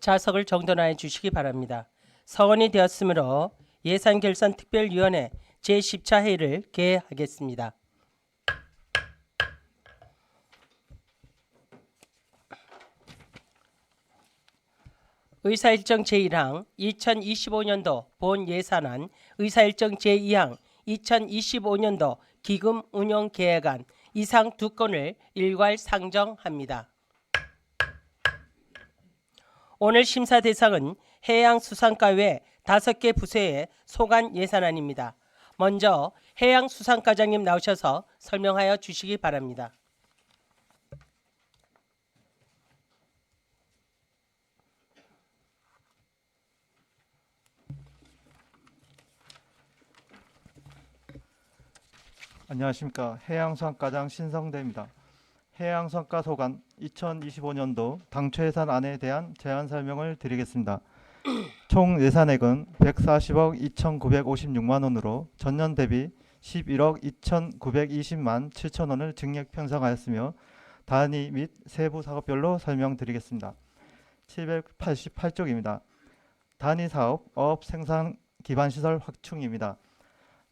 자석을 정돈하여 주시기 바랍니다. 서원이 되었으므로 예산결산특별위원회 제10차 회의를 개회하겠습니다. 의사일정 제1항 2025년도 본예산안, 의사일정 제2항 2025년도 기금운용계획안 이상 두 건을 일괄 상정합니다. 오늘 심사 대상은 해양수산과 외 5개 부서의 소관 예산안입니다. 먼저 해양수산과장님 나오셔서 설명하여 주시기 바랍니다. 안녕하십니까. 해양수산과장 신성대입니다. 해양수산과 소관 2025년도 당초 예산안에 대한 제안 설명을 드리겠습니다. 총 예산액은 140억 2,956만 원으로 전년 대비 11억 2,920만 7천 원을 증액 편성하였으며 단위 및 세부 사업별로 설명드리겠습니다. 788쪽입니다. 단위 사업 어업 생산 기반 시설 확충입니다.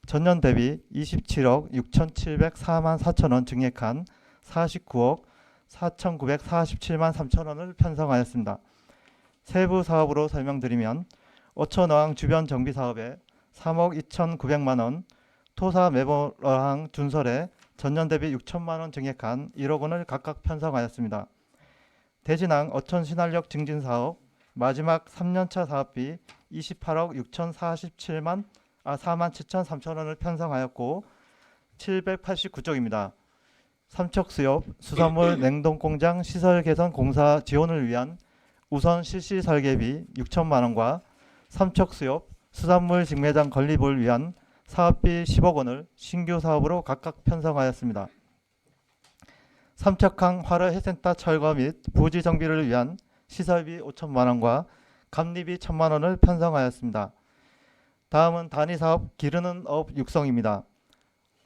전년 대비 27억 6,704만 4천 원 증액한 49억 4,947만 3천 원을 편성하였습니다. 세부 사업으로 설명드리면 어촌어항 주변 정비 사업에 3억 2,900만 원, 토사 매몰어항 준설에 전년 대비 6천만 원 증액한 1억 원을 각각 편성하였습니다. 대진항 어촌 신활력 증진 사업 마지막 3년차 사업비 28억 6,047만 4만 7천 3천 원을 편성하였고 789쪽입니다. 삼척수협 수산물 냉동공장 시설 개선 공사 지원을 위한 우선 실시 설계비 6천만 원과 삼척수협 수산물 직매장 건립을 위한 사업비 10억 원을 신규 사업으로 각각 편성하였습니다. 삼척항 활어해센터 철거 및 부지 정비를 위한 시설비 5천만 원과 감리비 1천만 원을 편성하였습니다. 다음은 단위사업 기르는 업 육성입니다.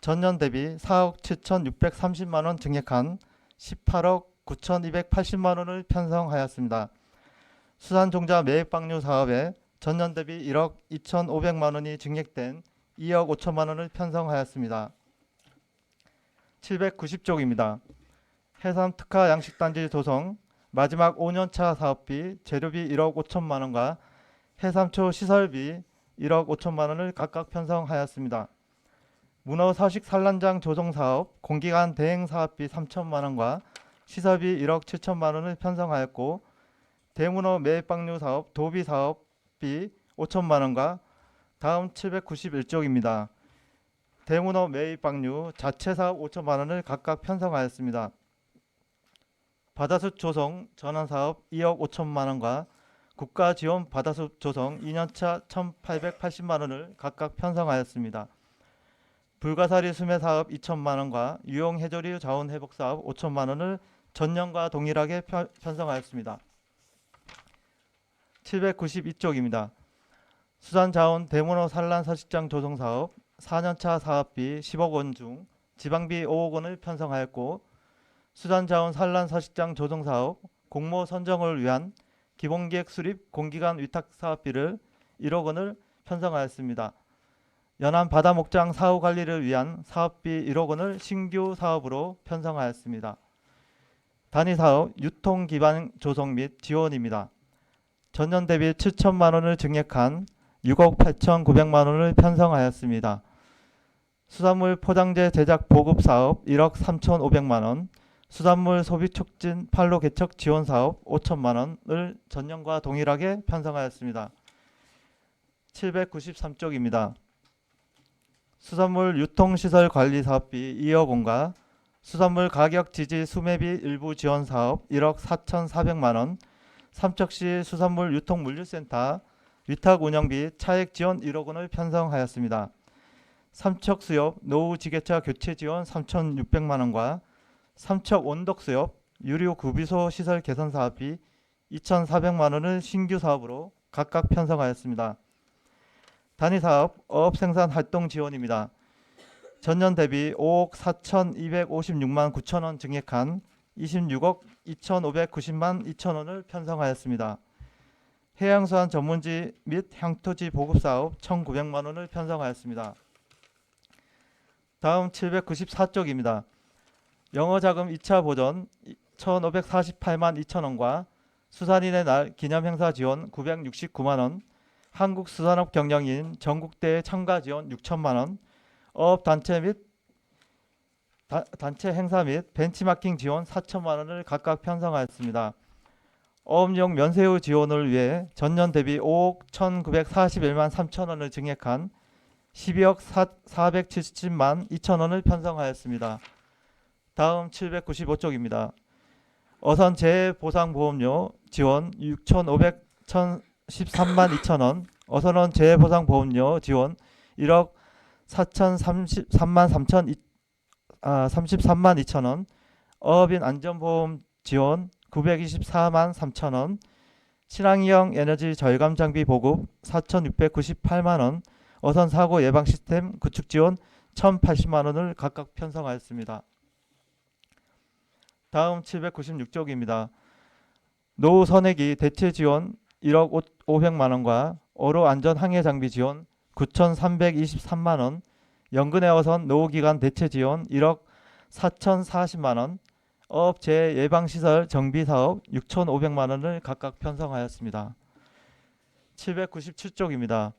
전년 대비 4억 7,630만 원 증액한 18억 9,280만 원을 편성하였습니다. 수산종자 매입방류 사업에 전년 대비 1억 2,500만 원이 증액된 2억 5천만 원을 편성하였습니다. 790쪽입니다. 해삼 특화 양식단지 조성 마지막 5년차 사업비 재료비 1억 5천만 원과 해삼초 시설비 1억 5천만 원을 각각 편성하였습니다. 문어 서식 산란장 조성 사업 공기관 대행 사업비 3천만 원과 시설비 1억 7천만 원을 편성하였고 대문어 매입방류 사업 도비 사업비 5천만 원과 다음 791쪽입니다. 대문어 매입방류 자체 사업 5천만 원을 각각 편성하였습니다. 바다숲 조성 전환 사업 2억 5천만 원과 국가지원 바다숲 조성 2년차 1,880만 원을 각각 편성하였습니다. 불가사리 수매 사업 2천만 원과 유용 해조류 자원 회복 사업 5천만 원을 전년과 동일하게 편성하였습니다. 792쪽입니다. 수산자원 대문어 산란 서식장 조성 사업 4년차 사업비 10억 원 중 지방비 5억 원을 편성하였고 수산자원 산란 서식장 조성 사업 공모 선정을 위한 기본기획 수립 공기관 위탁 사업비를 1억 원을 편성하였습니다. 연안 바다 목장 사후 관리를 위한 사업비 1억 원을 신규 사업으로 편성하였습니다. 단위 사업 유통 기반 조성 및 지원입니다. 전년 대비 7천만 원을 증액한 6억 8,900만 원을 편성하였습니다. 수산물 포장재 제작 보급 사업 1억 3,500만 원, 수산물 소비 촉진 판로 개척 지원 사업 5천만 원을 전년과 동일하게 편성하였습니다. 793쪽입니다. 수산물 유통시설 관리 사업비 2억 원과 수산물 가격 지지 수매비 일부 지원 사업 1억 4,400만 원, 삼척시 수산물 유통물류센터 위탁 운영비 차액 지원 1억 원을 편성하였습니다. 삼척수협 노후지게차 교체 지원 3,600만 원과 삼척 원덕수협 유류 구비소 시설 개선 사업비 2,400만 원을 신규 사업으로 각각 편성하였습니다. 단위 사업 어업 생산 활동 지원입니다. 전년 대비 5억 4,256만 9천 원 증액한 26억 2,590만 2천 원을 편성하였습니다. 해양수산 전문지 및 향토지 보급사업 1,900만 원을 편성하였습니다. 다음 794쪽입니다. 영어자금 2차 보전 1,548만 2천 원과 수산인의 날 기념행사 지원 969만 원, 한국수산업 경영인 전국대회 참가 지원 6천만 원, 어업단체 및 단체 행사 및 벤치마킹 지원 4천만 원을 각각 편성하였습니다. 어업용 면세유 지원을 위해 전년 대비 5억 1,941만 3천 원을 증액한 12억 477만 2천 원을 편성하였습니다. 다음 795쪽입니다. 어선 재해보상보험료 지원 6,513만 2천 원, 어선원 재해보상보험료 지원 1억 4,033만 33만 2천 원, 어업인 안전보험 지원 924만 3천 원, 친환경 에너지 절감 장비 보급 4,698만 원, 어선 사고 예방 시스템 구축 지원 1,080만 원을 각각 편성하였습니다. 다음 796쪽입니다. 노후 선액이 대체 지원 1억 500만 원과 어로 안전 항해 장비 지원 9,323만 원, 연근해 어선 노후 기간 대체 지원 1억 4,040만 원, 어업 재해 예방 시설 정비 사업 6,500만 원을 각각 편성하였습니다. 797쪽입니다.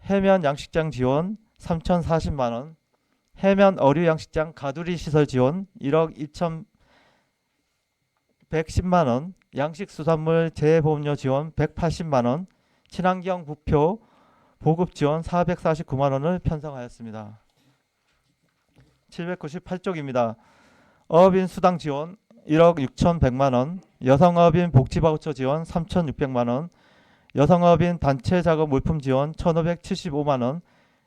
해면 양식장 지원 3,040만 원, 해면 어류 양식장 가두리 시설 지원 1억 2,110만 원, 양식 수산물 재해보험료 지원 180만 원, 친환경 부표 보급 지원 449만 원을 편성하였습니다. 798쪽입니다. 어업인 수당 지원 1억 6,100만 원, 여성어업인 복지바우처 지원 3,600만 원, 여성어업인 단체 작업 물품 지원 1,575만 원,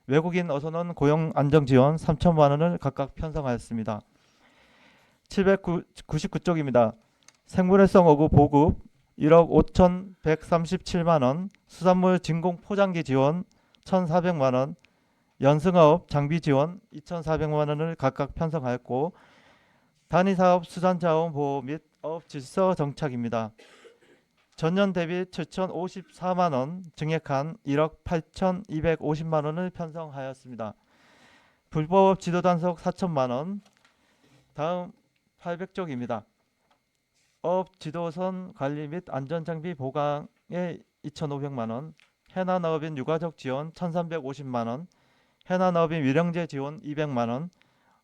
외국인 어선원 고용 안정 지원 3천만 원을 각각 편성하였습니다. 799쪽입니다. 생물활성 어구 보급 1억 5,137만 원, 수산물 진공 포장기 지원 1,400만 원, 연승어업 장비 지원 2,400만 원을 각각 편성하였고, 단위사업 수산자원 보호 및 어업 질서 정착입니다. 전년 대비 7,054만 원 증액한 1억 8,250만 원을 편성하였습니다. 불법 지도 단속 4천만 원. 다음 800쪽입니다. 어업 지도선 관리 및 안전장비 보강에 2,500만 원, 해난어업인 유가족 지원 1,350만 원, 해난어업인 위령제 지원 200만 원,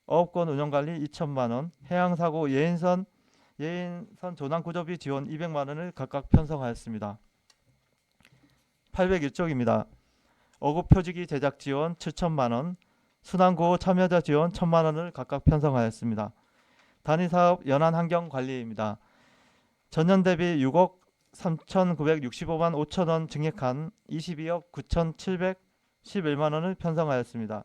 어업권 운영관리 2천만 원, 해양사고 예인선 조난구조비 지원 200만 원을 각각 편성하였습니다. 801쪽입니다. 어급 표지기 제작 지원 7천만 원, 순환구호 참여자 지원 1,000만 원을 각각 편성하였습니다. 단위사업 연안환경관리입니다. 전년 대비 6억 3,965만 5천 원 증액한 22억 9,711만 원을 편성하였습니다.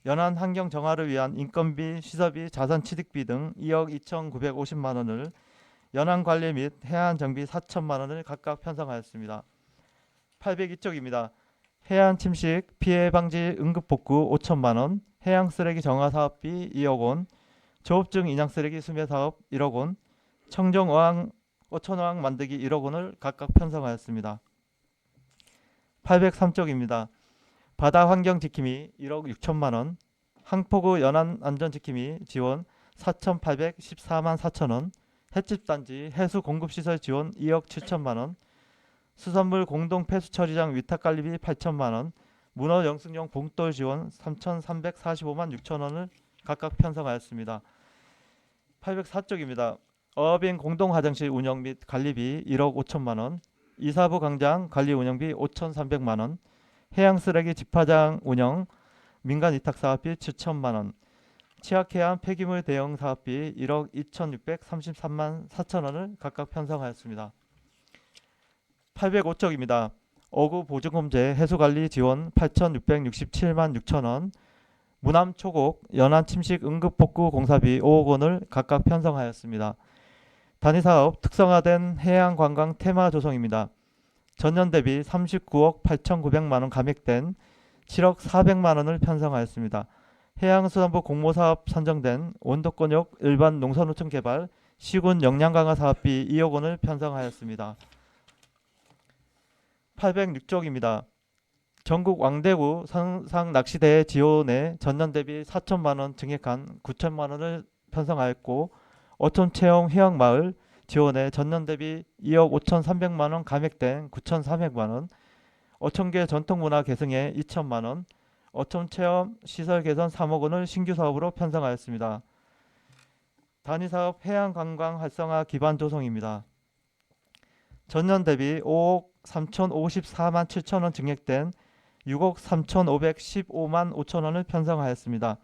연안 환경 정화를 위한 인건비, 시설비, 자산 취득비 등 2억 2,950만 원을, 연안 관리 및 해안 정비 4천만 원을 각각 편성하였습니다. 802쪽입니다. 해안 침식 피해 방지 응급 복구 5천만 원, 해양 쓰레기 정화 사업비 2억 원, 조업증 인양 쓰레기 수매 사업 1억 원, 청정 어항 5,000어항 만들기 1억 원을 각각 편성하였습니다. 803쪽입니다. 바다 환경 지킴이 1억 6천만 원, 항포구 연안 안전 지킴이 지원 4,814만 4천 원, 횟집 단지 해수 공급 시설 지원 2억 7천만 원, 수산물 공동 폐수 처리장 위탁 관리비 8천만 원, 문어 영승용 봉돌 지원 3,345만 6천 원을 각각 편성하였습니다. 804쪽입니다. 어업인 공동 화장실 운영 및 관리비 1억 5천만 원, 이사부 광장 관리 운영비 5,300만 원, 해양 쓰레기 집화장 운영 민간 위탁 사업비 7천만 원, 치악해안 폐기물 대응 사업비 1억 2,633만 4천 원을 각각 편성하였습니다. 805쪽입니다. 어구 보증금제 해수관리 지원 8,667만 6천 원, 무남 초곡 연안 침식 응급복구 공사비 5억 원을 각각 편성하였습니다. 단위사업 특성화된 해양관광 테마 조성입니다. 전년 대비 39억 8,900만 원 감액된 7억 400만 원을 편성하였습니다. 해양수산부 공모사업 선정된 원도권역 일반 농산노청 개발 시군 역량 강화 사업비 2억 원을 편성하였습니다. 806쪽입니다. 전국 왕대구 상상 낚시대회 지원에 전년 대비 4천만 원 증액한 9천만 원을 편성하였고, 어촌 체험 휴양마을 지원에 전년 대비 2억 5,300만 원 감액된 9,300만 원, 어촌계 전통문화 계승에 2천만 원, 어촌 체험 시설 개선 3억 원을 신규 사업으로 편성하였습니다. 단위 사업 해양 관광 활성화 기반 조성입니다. 전년 대비 5억 3,054만 7천 원 증액된 6억 3,515만 5천 원을 편성하였습니다.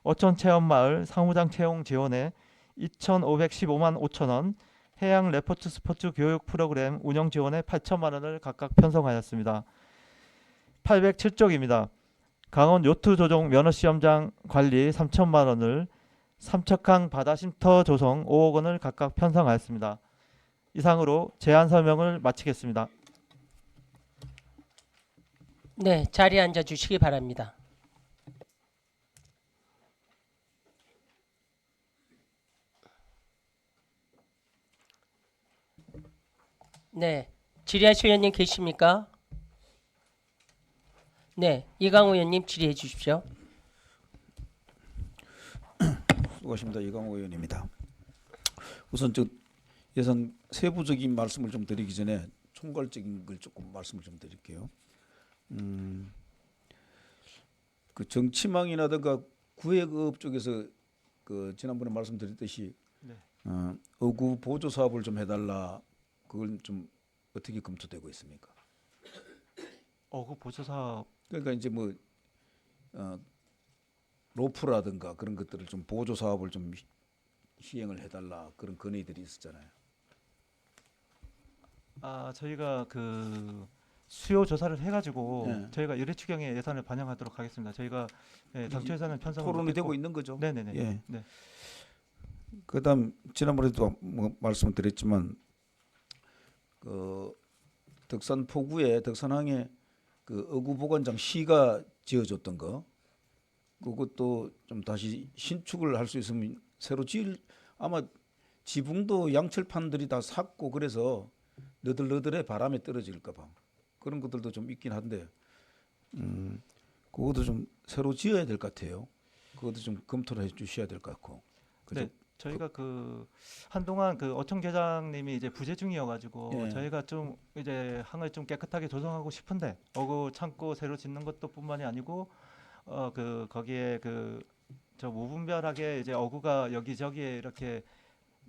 어촌 체험마을 상무장 채용 지원에 2,515만 5천 원, 해양 레포츠 스포츠 교육 프로그램 운영 지원에 8천만 원을 각각 편성하였습니다. 807쪽입니다. 강원 요트 조종 면허 시험장 관리 3천만 원을, 삼척항 바다 쉼터 조성 5억 원을 각각 편성하였습니다. 이상으로 제안 설명을 마치겠습니다. 네, 자리에 앉아 주시기 바랍니다. 네, 질의하실 의원님 계십니까? 네, 이강호 의원님 질의해 주십시오. 수고하십니다. 이강호 의원입니다. 우선 저 예산 세부적인 말씀을 좀 드리기 전에 총괄적인 걸 조금 말씀을 좀 드릴게요. 그 정치망이라든가 구획업 쪽에서 그 지난번에 말씀드렸듯이 네. 어구 보조 사업을 좀 해달라. 그걸 좀 어떻게 검토되고 있습니까? 어구 보조 사업. 그러니까 이제 뭐 로프라든가 그런 것들을 좀 보조 사업을 좀 시행을 해달라 그런 건의들이 있었잖아요. 저희가 그 수요 조사를 해가지고 네. 저희가 의뢰 추경에 예산을 반영하도록 하겠습니다. 저희가 당초 예산은 편성을 토론이 못했고. 되고 있는 거죠. 네네네. 예. 네. 그다음 지난번에도 뭐 말씀을 드렸지만 그 덕산 포구에 덕산항에 그 어구 보관장 시가 지어줬던 거 그것도 좀 다시 신축을 할 수 있으면 새로 지을 아마 지붕도 양철판들이 다 샀고 그래서 너덜너덜해 바람에 떨어질까 봐 그런 것들도 좀 있긴 한데 그것도 좀 새로 지어야 될 것 같아요. 그것도 좀 검토를 해 주셔야 될 것 같고. 그죠? 네. 저희가 그 한동안 그 어촌 계장님이 이제 부재 중이어가지고 예. 저희가 좀 이제 항을 좀 깨끗하게 조성하고 싶은데 어구 창고 새로 짓는 것도 뿐만이 아니고 그 거기에 그 저 무분별하게 이제 어구가 여기저기에 이렇게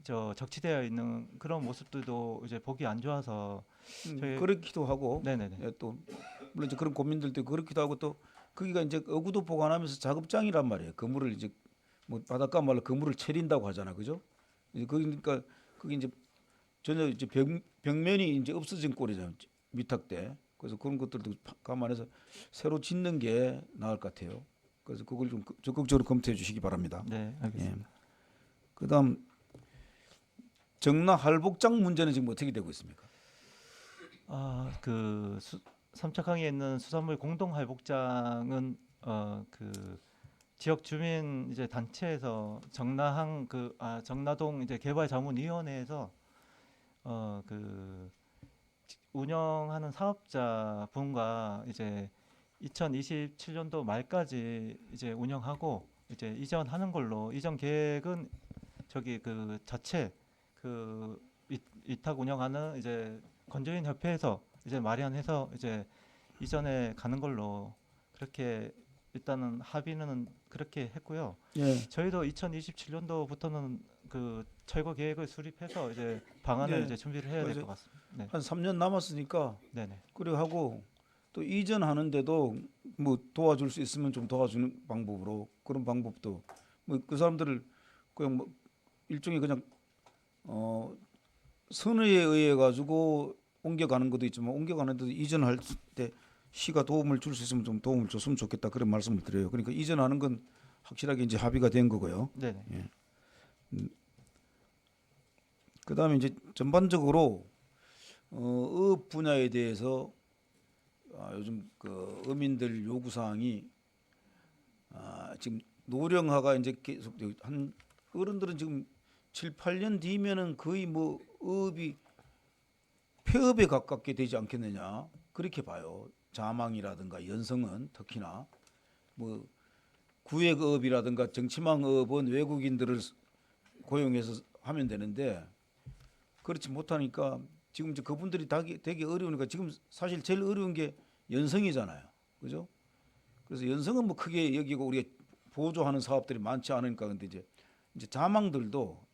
저 적치되어 있는 그런 모습들도 이제 보기 안 좋아서 저희 그렇기도 하고 네네네. 예, 또 물론 이제 그런 고민들도 있고 그렇기도 하고 또 거기가 이제 어구도 보관하면서 작업장이란 말이에요. 그물을 이제 뭐 바닷가 말로 그물을 채린다고 하잖아, 그죠? 이제 그러니까 거기 이제 전혀 이제 벽면이 이제 없어진 꼴이잖아요, 위탁대. 그래서 그런 것들도 감안해서 새로 짓는 게 나을 것 같아요. 그래서 그걸 좀 적극적으로 검토해 주시기 바랍니다. 네, 알겠습니다. 그다음 정라 할복장 문제는 지금 어떻게 되고 있습니까? 그 삼척항에 있는 수산물 공동 할복장은 그 지역 주민 이제 단체에서 정라항 정라동 이제 개발자문위원회에서 그 운영하는 사업자 분과 이제 2027년도 말까지 이제 운영하고 이제 이전하는 걸로 이전 계획은 저기 그 자체 그 위탁 운영하는 이제 건조인 협회에서 이제 마련해서 이제 이전에 가는 걸로 그렇게 일단은 합의는 그렇게 했고요. 예. 저희도 2027년도부터는 그 철거 계획을 수립해서 이제 방안을 네. 이제 준비를 해야 될 그래서 것 같습니다. 네, 한 3년 남았으니까 네네. 그래 하고 또 이전하는데도 뭐 도와줄 수 있으면 좀 도와주는 방법으로 그런 방법도 뭐 그 사람들을 그냥 뭐 일종의 그냥 선의에 의해 가지고 옮겨가는 것도 있지만 옮겨가는데도 이전할 때 시가 도움을 줄 수 있으면 좀 도움을 줬으면 좋겠다 그런 말씀을 드려요. 그러니까 이전하는 건 확실하게 이제 합의가 된 거고요. 네네. 그다음에 이제 전반적으로 어업 분야에 대해서 요즘 그 어민들 요구 사항이 지금 노령화가 이제 계속 한 어른들은 지금 7, 8년 뒤면은 거의 뭐 어업이 폐업에 가깝게 되지 않겠느냐 그렇게 봐요. 자망이라든가 연성은 특히나 뭐 구획업이라든가 정치망업은 외국인들을 고용해서 하면 되는데 그렇지 못하니까 지금 이제 그분들이 되게 어려우니까 지금 사실 제일 어려운 게 연성이잖아요. 그죠? 그래서 연성은 뭐 크게 여기고 우리가 보조하는 사업들이 많지 않으니까 근데 이제 자망들도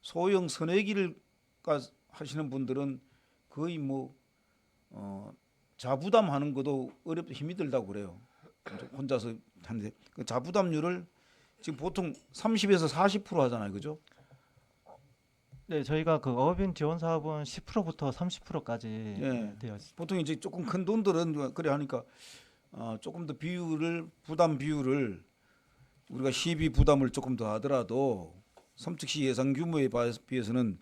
소형 선회기를 하시는 분들은 거의 뭐 자부담하는 것도 어렵다 힘이 들다고 그래요. 혼자서 하는데 그 자부담률을 지금 보통 30에서 40% 하잖아요, 그죠? 네, 저희가 그 어업인 지원 사업은 10%부터 30%까지 예. 되어 있습니다. 보통 이제 조금 큰 돈들은 그래 하니까 조금 더 부담 비율을 우리가 시비 부담을 조금 더 하더라도 섬특시 예상 규모에 비해서는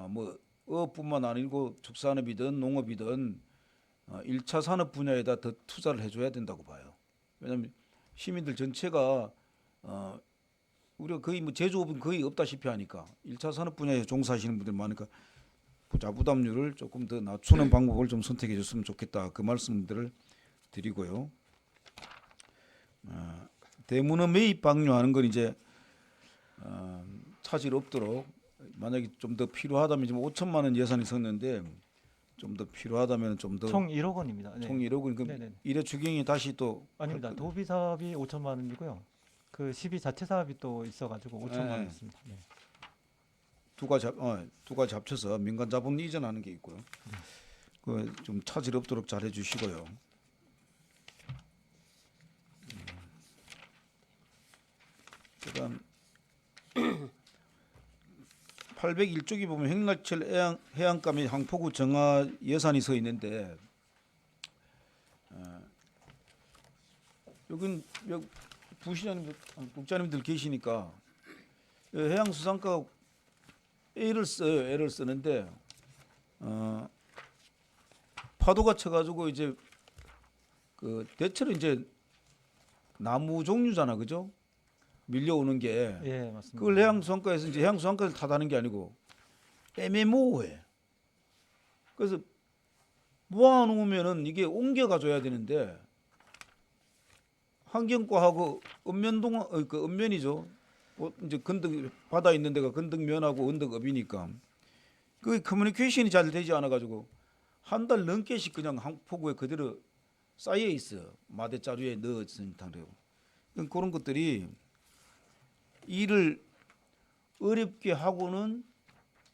뭐 어업뿐만 아니고 축산업이든 농업이든 1차 산업 분야에다 더 투자를 해줘야 된다고 봐요. 왜냐하면 시민들 전체가 우리가 거의 뭐 제조업은 거의 없다시피 하니까 1차 산업 분야에 종사하시는 분들 많으니까 부담률을 조금 더 낮추는 방법을 좀 선택해 줬으면 좋겠다. 그 말씀들을 드리고요. 대문어 매입 방류하는 건 이제 차질 없도록 만약에 좀 더 필요하다면 지금 5천만 원 예산이 섰는데 좀 더 필요하다면 좀 더 총 1억 원입니다. 네. 총 1억 원. 그럼 네네. 일회 추경이 다시 또 아닙니다. 도비 사업이 5천만 원이고요. 그 12 자체 사업이 또 있어가지고 5천만 원 있습니다. 네. 두 가지 합쳐서 민간 자본 이전하는 게 있고요. 그 좀 차질 없도록 잘 해주시고요. 그다음 801쪽에 보면 행락철 해안가 및 항포구 정화 예산이 서 있는데 여긴 부시장님들, 국장님들 계시니까 해양수산과 애를 쓰는데 파도가 쳐가지고 이제 그 대체로 이제 나무 종류잖아, 그죠? 밀려오는 게 예, 맞습니다. 그걸 해양수산과에서 이제 해양수산과를 탓하는 게 아니고 애매모호해. 그래서 모아놓으면은 이게 옮겨가 줘야 되는데 환경과하고 그 언면이죠. 이제 건덕 바다 있는 데가 건덕면하고 언덕읍이니까 그 커뮤니케이션이 잘 되지 않아 가지고 한 달 넘게씩 그냥 항포구에 그대로 쌓여 있어. 마대자루에 넣어진 상태고. 그런 것들이 일을 어렵게 하고는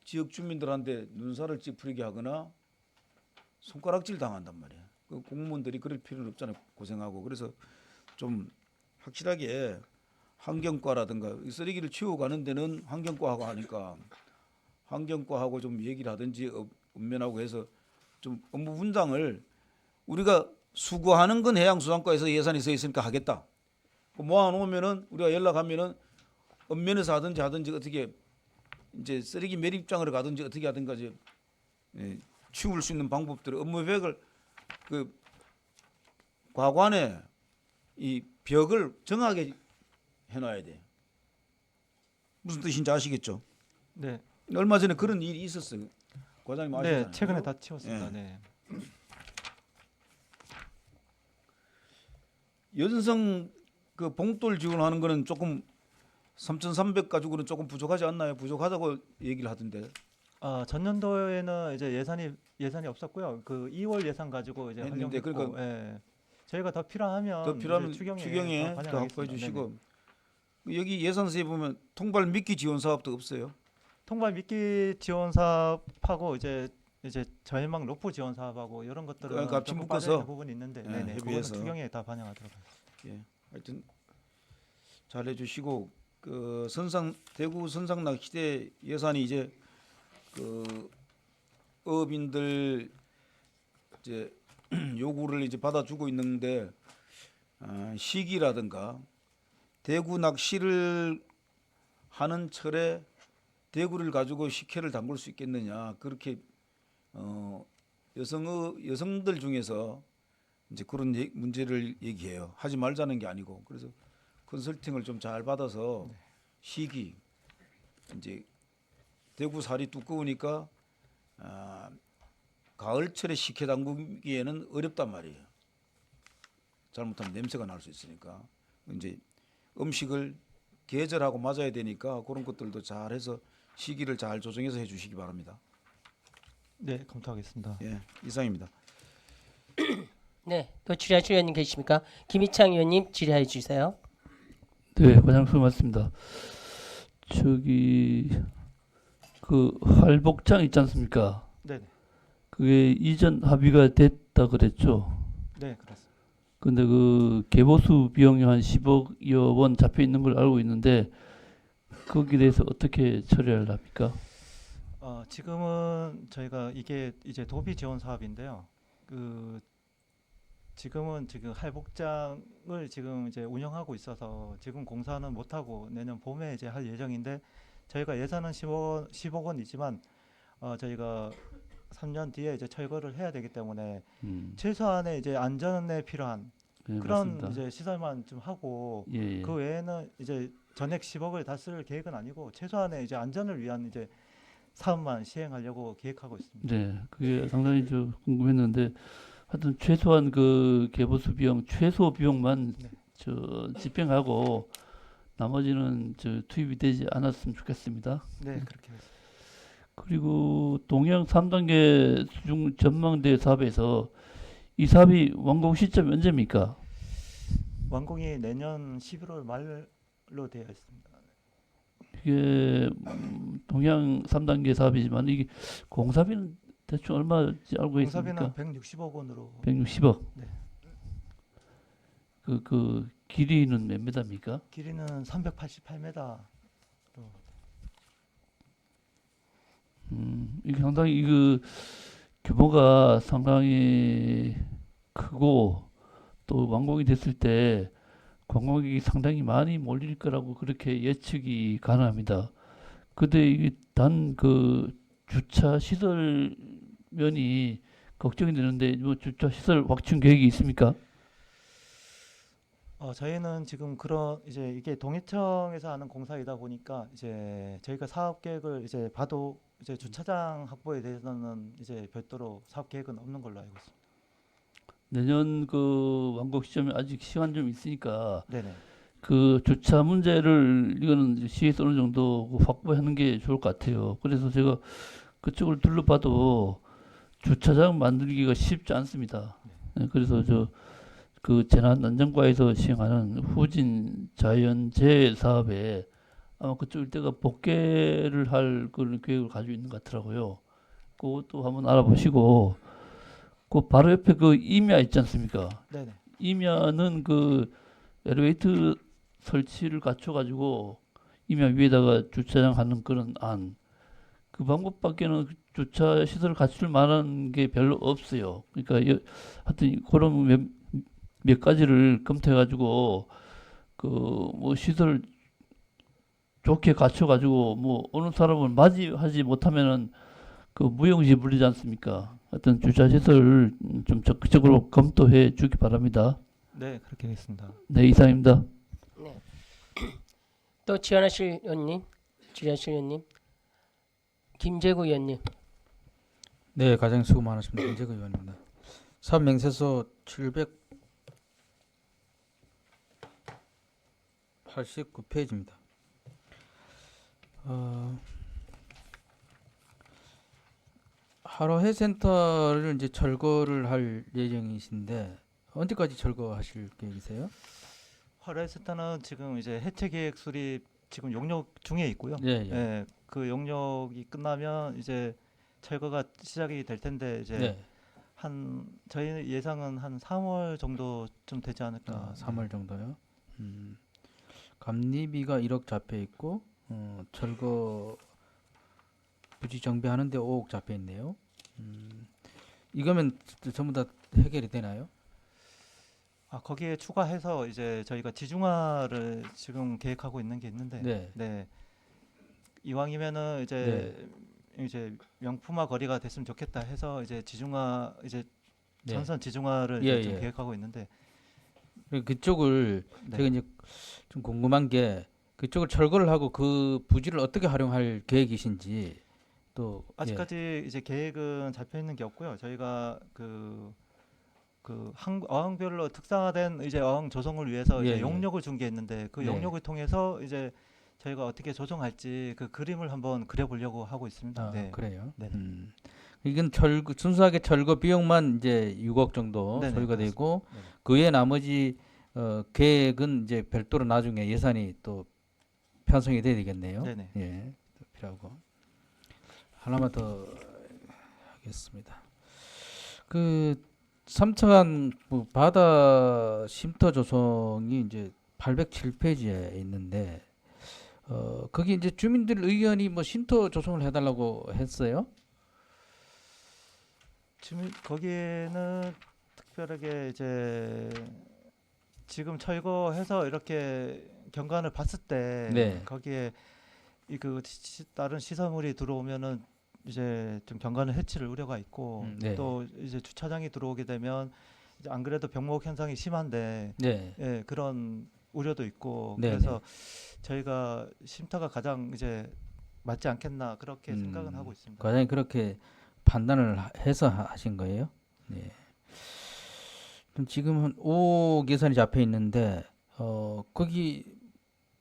지역 주민들한테 눈살을 찌푸리게 하거나 손가락질 당한단 말이야. 그 공무원들이 그럴 필요는 없잖아요. 고생하고. 그래서 좀 확실하게 환경과라든가 쓰레기를 치워가는 데는 환경과하고 하니까 환경과하고 좀 얘기를 하든지 업면하고 해서 좀 업무 분담을 우리가 수거하는 건 해양수산과에서 예산이 서 있으니까 하겠다. 모아놓으면은 우리가 연락하면은 업면에서 하든지 어떻게 이제 쓰레기 매립장으로 가든지 어떻게 하든가 이제 치울 수 있는 방법들을 업무 계획을 그 과관에 이 벽을 정하게 해놔야 돼. 무슨 뜻인지 아시겠죠? 네. 얼마 전에 그런 일이 있었어요. 과장님 아시잖아요. 네, 최근에 다 치웠습니다. 예. 네. 연성 그 봉돌 지원하는 거는 조금 3,300 가지고는 조금 부족하지 않나요? 부족하다고 얘기를 하던데. 전년도에는 이제 예산이 없었고요. 그 2월 예산 가지고 이제 했는데 활용했고, 그러니까 예. 저희가 더 필요하면 더 필요하면 이제 추경에 더 더 확보해 반영하겠습니다. 주시고 네네. 여기 예산서에 보면 통발 미끼 지원 사업도 없어요. 통발 미끼 지원 사업하고 이제 저해망 로프 지원 사업하고 이런 것들은 그러니까 합친 조금 묶어서, 빠져 있는 부분이 있는데, 예, 네네. 그거는 협의해서. 추경에 다 반영하도록 하겠습니다. 예, 하여튼 잘 해주시고 그 대구 선상 낚시대 예산이 이제 그 어업인들 이제 요구를 이제 받아주고 있는데 시기라든가 대구 낚시를 하는 철에 대구를 가지고 식혜를 담글 수 있겠느냐 그렇게 여성들 중에서 이제 그런 문제를 얘기해요. 하지 말자는 게 아니고 그래서 컨설팅을 좀 잘 받아서 시기 이제 대구 살이 두꺼우니까 가을철에 식혜 담그기에는 어렵단 말이에요. 잘못하면 냄새가 날 수 있으니까 이제 음식을 계절하고 맞아야 되니까 그런 것들도 잘해서 시기를 잘 조정해서 해주시기 바랍니다. 네, 검토하겠습니다. 예, 이상입니다. 네, 또 질의하실 의원님 계십니까? 김희창 의원님 질의해 주세요. 네, 과장 수고 많습니다. 저기 그 할복장 있지 않습니까? 네, 그게 이전 합의가 됐다 그랬죠. 네, 그렇습니다. 근데 그 개보수 비용이 한 10억여 원 잡혀 있는 걸 알고 있는데 거기에 대해서 어떻게 처리를 합니까? 지금은 저희가 이게 이제 도비 지원 사업인데요. 지금 할복장을 지금 이제 운영하고 있어서 지금 공사는 못 하고 내년 봄에 이제 할 예정인데 저희가 예산은 10억 원이지만 저희가 3년 뒤에 이제 철거를 해야 되기 때문에 최소한의 이제 안전에 필요한 네, 그런 맞습니다. 이제 시설만 좀 하고 예, 예. 그 외에는 이제 전액 10억을 다 쓸 계획은 아니고 최소한의 이제 안전을 위한 이제 사업만 시행하려고 계획하고 있습니다. 네, 그게 상당히 저 궁금했는데 하여튼 최소한 그 개보수 비용 최소 비용만 네. 저 집행하고 나머지는 저 투입이 되지 않았으면 좋겠습니다. 네, 그렇게 하겠습니다. 그리고 동양 3단계 수중 전망대 사업에서 이 사업이 완공 시점이 언제입니까? 완공이 내년 11월 말로 되어 있습니다. 이게 동양 3단계 사업이지만 이게 공사비는 대충 얼마인지 알고 있습니까? 공사비는 160억 원으로 160억. 네. 그 길이는 몇 메다입니까? 길이는 388m. 이게 상당히 그 규모가 상당히 크고 또 완공이 됐을 때 관광객이 상당히 많이 몰릴 거라고 그렇게 예측이 가능합니다. 근데 이게 단 그 주차 시설 면이 걱정이 되는데 뭐 주차 시설 확충 계획이 있습니까? 저희는 지금 그런 이제 이게 동해청에서 하는 공사이다 보니까 이제 저희가 사업 계획을 이제 봐도 이제 주차장 확보에 대해서는 이제 별도로 사업 계획은 없는 걸로 알고 있습니다. 내년 그 완공 시점에 아직 시간 좀 있으니까 네네. 그 주차 문제를 이거는 이제 시에서 어느 정도 그 확보하는 게 좋을 것 같아요. 그래서 제가 그쪽을 둘러봐도 주차장 만들기가 쉽지 않습니다. 네, 그래서 저 그 재난안전과에서 시행하는 후진 자연재해 사업에 아마 그쪽 일대가 복개를 할 그런 계획을 가지고 있는 것 같더라고요. 그것도 한번 알아보시고 그 바로 옆에 그 임야 있지 않습니까? 네네. 임야는 그 엘리베이터 설치를 갖춰가지고 임야 위에다가 주차장 하는 그런 안. 그 방법밖에는 주차 시설을 갖출 만한 게 별로 없어요. 그러니까 하여튼 그런 몇 가지를 검토해가지고 그 뭐 시설 좋게 갖춰가지고 뭐 어느 사람을 맞이하지 못하면은 그 무용지 물리지 않습니까? 하여튼 주차 시설을 좀 적극적으로 검토해 주기 바랍니다. 네, 그렇게 하겠습니다. 네, 이상입니다. 네. 또 질의하실 의원님 김재구 의원님. 네, 가장 수고 많으십니다. 김재근 의원입니다. 사업 명세서 789페이지입니다. 하로해 센터를 이제 철거를 할 예정이신데 언제까지 철거하실 계획이세요? 화라이스타는 지금 이제 해체 계획 수립 지금 용역 중에 있고요. 예, 예. 예, 그 용역이 끝나면 이제 철거가 시작이 될 텐데 이제 네. 저희 예상은 한 3월 정도쯤 되지 않을까. 3월 정도요. 감리비가 1억 잡혀 있고 철거 부지 정비하는데 5억 잡혀 있네요. 이거면 전부 다 해결이 되나요? 거기에 추가해서 이제 저희가 지중화를 지금 계획하고 있는 게 있는데, 네. 네, 이왕이면은 이제 명품화 거리가 됐으면 좋겠다 해서 이제 지중화 이제 네. 전선 지중화를 예, 이제 좀 예. 계획하고 있는데, 그쪽을 네. 제가 이제 좀 궁금한 게 그쪽을 철거를 하고 그 부지를 어떻게 활용할 계획이신지 또 아직까지 이제 계획은 잡혀 있는 게 없고요. 저희가 어항별로 특성화된 이제 어항 조성을 위해서 예, 이제 예. 용역을 준 게 있는데 그 네. 용역을 통해서 이제 저희가 어떻게 조성할지 그 그림을 한번 그려보려고 하고 있습니다. 아, 네. 그래요. 네. 이건 순수하게 철거 비용만 이제 6억 정도 네네, 소요가 그렇습니다. 되고 네. 그 외에 나머지 계획은 이제 별도로 나중에 예산이 또 편성이 돼야 되겠네요. 네네. 예, 또 필요하고 하나만 더 하겠습니다. 그 삼천안 바다 쉼터 조성이 이제 807페이지에 있는데 거기 이제 주민들 의견이 뭐 쉼터 조성을 해달라고 했어요. 지금 거기에는 특별하게 이제 지금 철거해서 이렇게 경관을 봤을 때 네. 거기에 다른 시설물이 들어오면은 이제 좀 경관을 해칠 우려가 있고 네. 또 이제 주차장이 들어오게 되면 이제 안 그래도 병목 현상이 심한데 네. 예, 그런 우려도 있고 네, 그래서 저희가 쉼터가 가장 이제 맞지 않겠나 그렇게 생각은 하고 있습니다. 과장이 그렇게 판단을 해서 하신 거예요? 네. 그럼 지금은 5억 예산이 잡혀 있는데 거기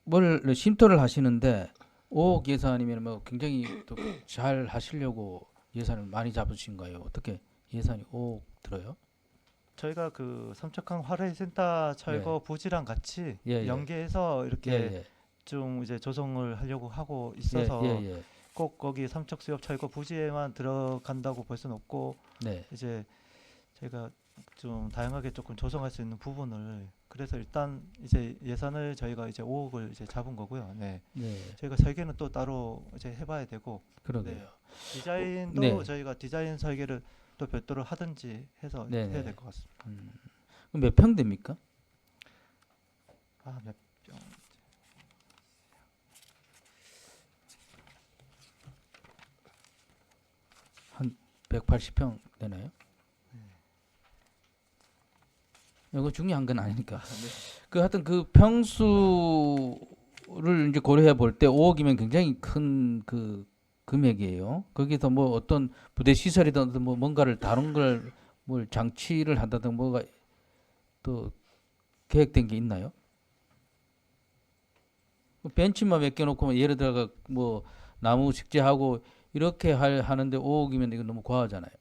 뭘 쉼터를 하시는데 5억 예산이면 뭐 굉장히 또 잘 하시려고 예산을 많이 잡으신 거예요. 어떻게 예산이 5억 들어요? 저희가 그 삼척항 활해센터 철거 부지랑 같이 예, 예. 연계해서 이렇게 예, 좀 이제 조성을 하려고 하고 예. 있어서 예, 예. 꼭 거기 삼척수협 철거 부지에만 들어간다고 볼 수는 없고 네. 이제 저희가 좀 다양하게 조금 조성할 수 있는 부분을 그래서 일단 이제 예산을 저희가 이제 5억을 이제 잡은 거고요. 네. 네. 저희가 설계는 또 따로 이제 해봐야 되고 그러게요. 디자인도 네. 저희가 디자인 설계를 또 별도로 하든지 해서 네, 해야 네. 될 것 같습니다. 그럼 몇 평 됩니까? 몇 병? 180평 되나요? 이거 중요한 건 아니니까. 그 하여튼 그 평수를 이제 고려해 볼 때 5억이면 굉장히 큰 그 금액이에요. 거기서 뭐 어떤 부대 시설이든 뭐 뭔가를 다른 걸 뭘 장치를 한다든 뭐가 또 계획된 게 있나요? 벤치만 몇 개 놓고 예를 들어가 뭐 나무 식재하고 이렇게 하는데 5억이면 이거 너무 과하잖아요.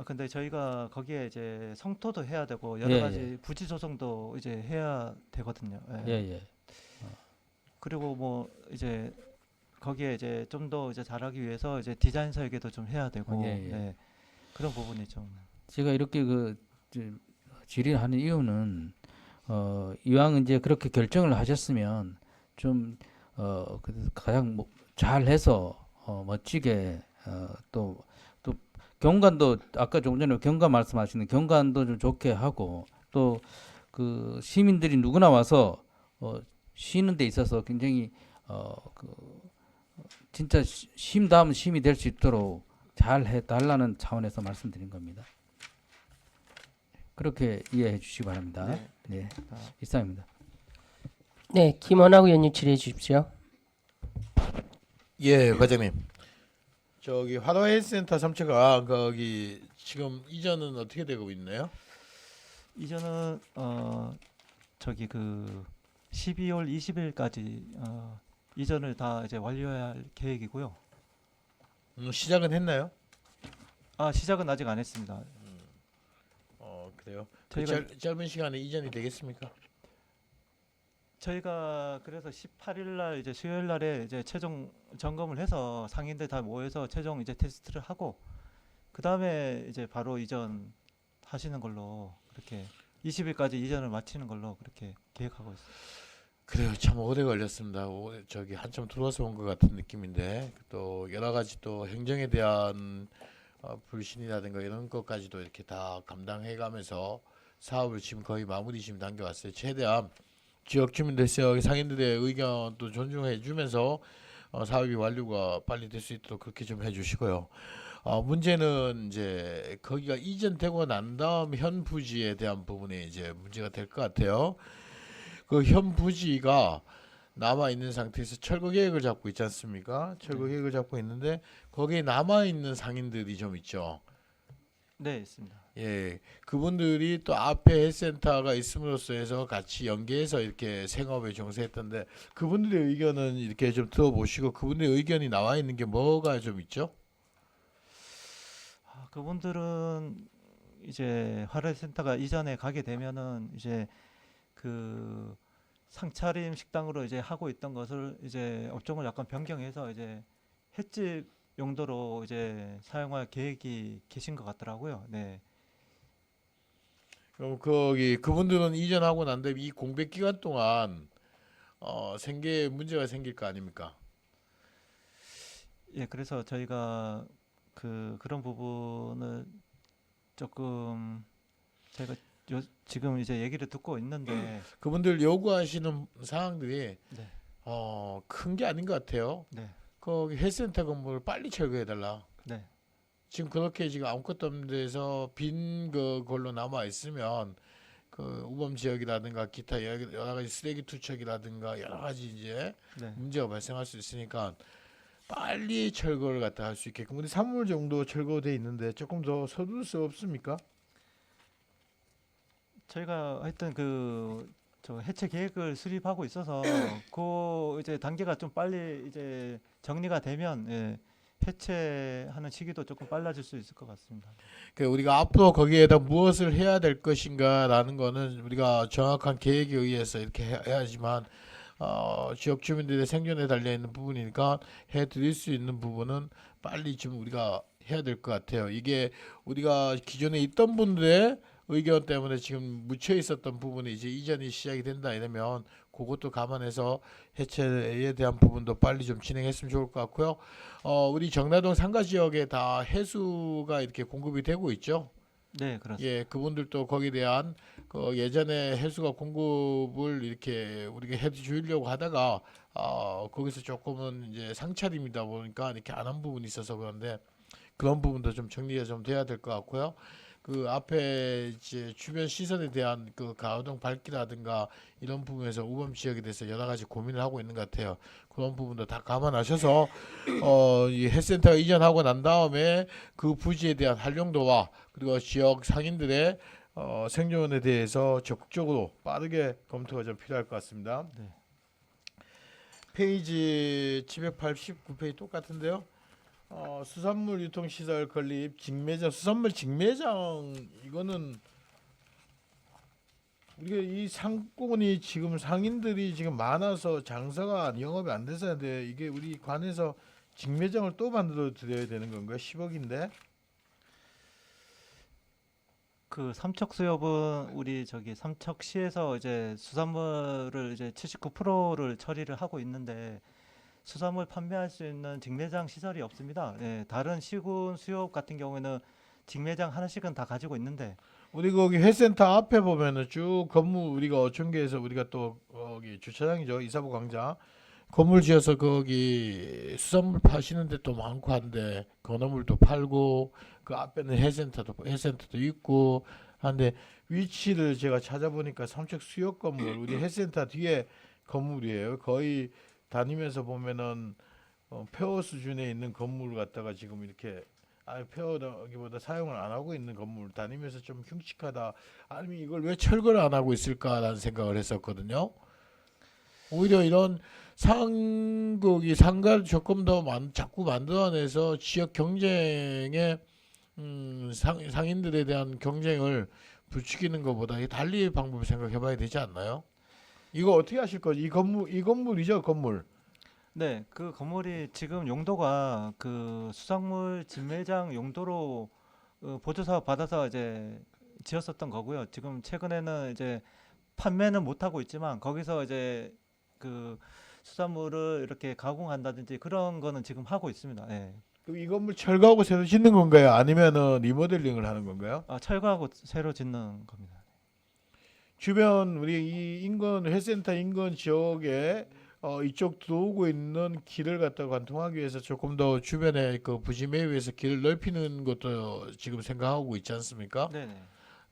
근데 저희가 거기에 이제 성토도 해야 되고 여러 예, 가지 부지 조성도 이제 해야 되거든요. 예, 예. 그리고 뭐 이제 거기에 이제 좀 더 이제 잘하기 위해서 이제 디자인 설계도 좀 해야 되고 예, 예. 예. 그런 부분이 좀 제가 이렇게 질의를 하는 이유는 이왕 이제 그렇게 결정을 하셨으면 좀 가장 뭐 잘해서 멋지게 또 경관도 아까 조금 전에 경관 말씀하시는 경관도 좀 좋게 하고 또 그 시민들이 누구나 와서 쉬는 데 있어서 굉장히 진짜 쉼다운 쉼이 될 수 있도록 잘 해달라는 차원에서 말씀드린 겁니다. 그렇게 이해해 주시기 바랍니다. 네. 네, 이상입니다. 네, 김원학 의원님 질의해 주십시오. 예, 과장님. 저기 화도헬스센터 삼척아 거기 지금 이전은 어떻게 되고 있나요? 이전은 저기 그 12월 20일까지 이전을 다 이제 완료해야 할 계획이고요. 시작은 했나요? 시작은 아직 안 했습니다. 그래요. 그 저희가 짧은 시간에 이전이 되겠습니까? 저희가 그래서 18일 날 이제 수요일 날에 이제 최종 점검을 해서 상인들 다 모여서 최종 이제 테스트를 하고 그 다음에 이제 바로 이전 하시는 걸로 그렇게 20일까지 이전을 마치는 걸로 그렇게 계획하고 있습니다. 그래요. 참 오래 걸렸습니다. 저기 한참 들어와서 온 것 같은 느낌인데 또 여러 가지 또 행정에 대한 불신이라든가 이런 것까지도 이렇게 다 감당해가면서 사업을 지금 거의 마무리 지금 당겨왔어요. 최대한 지역 주민들, 상인들의 의견도 존중해 주면서 사업이 완료가 빨리 될 수 있도록 그렇게 좀 해주시고요. 문제는 이제 거기가 이전되고 난 다음 현 부지에 대한 부분이 이제 문제가 될 것 같아요. 그 현 부지가 남아 있는 상태에서 철거 계획을 잡고 있지 않습니까? 철거 계획을 잡고 있는데 거기에 남아 있는 상인들이 좀 있죠. 네, 있습니다. 예, 그분들이 또 앞에 헬스센터가 있음으로써 해서 같이 연계해서 이렇게 생업에 종사했던데 그분들의 의견은 이렇게 좀 들어보시고 그분들의 의견이 나와 있는 게 뭐가 좀 있죠? 그분들은 이제 화훼센터가 이전에 가게 되면은 이제 그 상차림 식당으로 이제 하고 있던 것을 이제 업종을 약간 변경해서 이제 횟집 용도로 이제 사용할 계획이 계신 것 같더라고요. 네. 그럼 거기 그분들은 이전하고 난 다음에 이 공백 기간 동안 생계에 문제가 생길 거 아닙니까? 예, 그래서 저희가 그런 부분을 조금 저희가 지금 이제 얘기를 듣고 있는데 그분들 요구하시는 사항들이 네. 큰 게 아닌 것 같아요. 네. 거기 헬스센터 건물을 빨리 철거해 달라. 네. 지금 그렇게 지금 아무것도 없는 데서 빈 그걸로 남아 있으면 그 우범 지역이라든가 기타 여러 가지 쓰레기 투척이라든가 여러 가지 이제 네. 문제가 발생할 수 있으니까 빨리 철거를 갖다 할 수 있게끔 우리 3월 정도 철거돼 있는데 조금 더 서둘 수 없습니까? 저희가 하여튼 저 해체 계획을 수립하고 있어서 그 이제 단계가 좀 빨리 이제 정리가 되면 예, 해체하는 시기도 조금 빨라질 수 있을 것 같습니다. 그 우리가 앞으로 거기에다 무엇을 해야 될 것인가라는 거는 우리가 정확한 계획에 의해서 이렇게 해야지만 지역 주민들의 생존에 달려 있는 부분이니까 해드릴 수 있는 부분은 빨리 좀 우리가 해야 될 것 같아요. 이게 우리가 기존에 있던 분들의 의견 때문에 지금 묻혀 있었던 부분이 이제 이전이 시작이 된다 이러면 그것도 감안해서 해체에 대한 부분도 빨리 좀 진행했으면 좋을 것 같고요. 우리 정라동 상가 지역에 다 해수가 이렇게 공급이 되고 있죠. 네, 그렇습니다. 예, 그분들도 거기에 대한 그 예전에 해수가 공급을 이렇게 우리가 해 주려고 하다가 거기서 조금은 이제 상차림이다 보니까 이렇게 안 한 부분이 있어서 그런데 그런 부분도 좀 정리가 좀 돼야 될 것 같고요. 그 앞에 이제 주변 시설에 대한 그 가로등 밝기라든가 이런 부분에서 우범 지역에 대해서 여러 가지 고민을 하고 있는 것 같아요. 그런 부분도 다 감안하셔서 이 헬스센터가 이전하고 난 다음에 그 부지에 대한 활용도와 그리고 지역 상인들의 생존에 대해서 적극적으로 빠르게 검토가 좀 필요할 것 같습니다. 네. 페이지 789페이지 똑같은데요. 수산물 유통시설 건립 직매장 수산물 직매장 이거는 우리가 이 상권이 지금 상인들이 지금 많아서 장사가 영업이 안 돼서 하는데 이게 우리 관에서 직매장을 또 만들어 드려야 되는 건가요? 10억인데 그 삼척수협은 우리 저기 삼척시에서 이제 수산물을 이제 79%를 처리를 하고 있는데 수산물 판매할 수 있는 직매장 시설이 없습니다. 예, 다른 시군 수협 같은 경우에는 직매장 하나씩은 다 가지고 있는데 우리 거기 헬스센터 앞에 보면은 쭉 건물 우리가 어촌계에서 우리가 또 거기 주차장이죠 이사부 광장 건물 지어서 거기 수산물 파시는 데 또 많고 한데 건어물도 팔고 그 앞에는 헬스센터도 있고 한데 위치를 제가 찾아보니까 삼척 수협 건물 우리 헬스센터 뒤에 건물이에요. 거의 다니면서 보면은 폐허 수준에 있는 건물을 갖다가 지금 이렇게 폐허기보다 사용을 안 하고 있는 건물 다니면서 좀 흉측하다. 아니면 이걸 왜 철거를 안 하고 있을까라는 생각을 했었거든요. 오히려 이런 상국이 상가를 조금 더 자꾸 만들어내서 지역 경쟁에 상인들에 대한 경쟁을 부추기는 것보다 달리 방법을 생각해봐야 되지 않나요? 이거 어떻게 하실 거지? 이 건물이죠, 건물. 네, 그 건물이 지금 용도가 그 수산물 직매장 용도로 보조 사업 받아서 이제 지었었던 거고요. 지금 최근에는 이제 판매는 못 하고 있지만 거기서 이제 그 수산물을 이렇게 가공한다든지 그런 거는 지금 하고 있습니다. 예. 그럼 이 건물 철거하고 새로 짓는 건가요? 아니면은 리모델링을 하는 건가요? 철거하고 새로 짓는 겁니다. 주변 우리 이 인근 헬스센터 인근 지역에 이쪽 들어오고 있는 길을 갖다 관통하기 위해서 조금 더 주변에 그 부지매에 위해서 길을 넓히는 것도 지금 생각하고 있지 않습니까? 네네.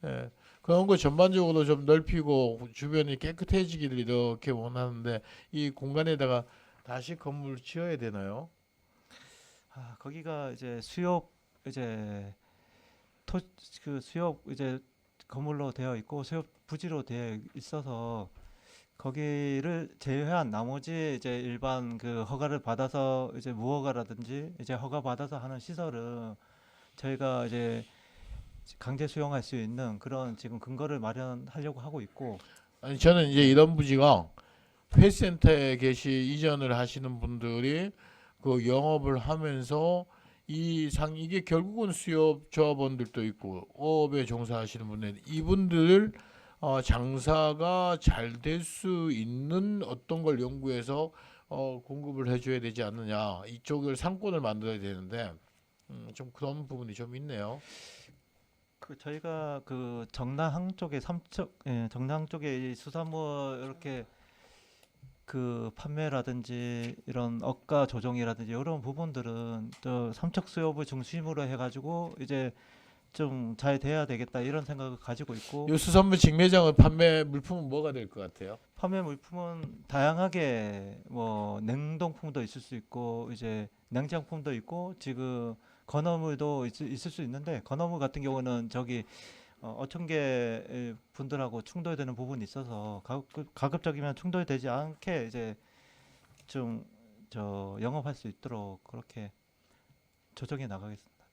예. 그런 거 전반적으로 좀 넓히고 주변이 깨끗해지기를 이렇게 원하는데 이 공간에다가 다시 건물 지어야 되나요? 아, 거기가 이제 수협 이제 그 수협 이제 건물로 되어 있고 수협 부지로 되어 있어서 거기를 제외한 나머지 이제 일반 그 허가를 받아서 이제 무허가라든지 이제 허가 받아서 하는 시설은 저희가 이제 강제 수용할 수 있는 그런 지금 근거를 마련하려고 하고 있고. 아니 저는 이제 이런 부지가 회센터에 계시 이전을 하시는 분들이 그 영업을 하면서 이게 결국은 수협 조합원들도 있고 어업에 종사하시는 분들 이분들 장사가 잘 될 수 있는 어떤 걸 연구해서 공급을 해줘야 되지 않느냐 이쪽을 상권을 만들어야 되는데 좀 그런 부분이 좀 있네요. 그 저희가 그 정남항 쪽에 정남 쪽에 이 수산물 이렇게 그 판매라든지 이런 억가 조정이라든지 이런 부분들은 또 삼척 수협을 중심으로 해가지고 이제 좀 잘 돼야 되겠다 이런 생각을 가지고 있고. 이 수산물 직매장의 판매 물품은 뭐가 될 것 같아요? 판매 물품은 다양하게 뭐 냉동품도 있을 수 있고 이제 냉장품도 있고 지금 건어물도 있을 수 있는데 건어물 같은 경우는 저기 어촌계 분들하고 충돌되는 부분이 있어서 가급적이면 충돌되지 않게 이제 좀 영업할 수 있도록 그렇게 조정해 나가겠습니다.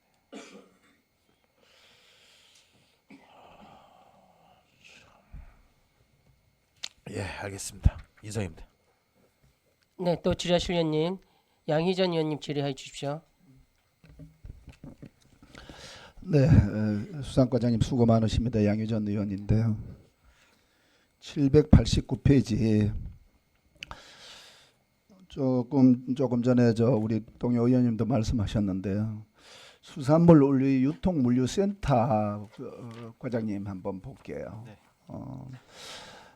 예, 알겠습니다. 이상입니다. 네, 또 질의하실 의원님 양희전 의원님 질의해 주십시오. 네, 수산과장님 수고 많으십니다. 양유전 의원인데요. 789페이지 조금 전에 우리 동료 의원님도 말씀하셨는데요. 수산물 원리 유통 물류센터 과장님 한번 볼게요. 네.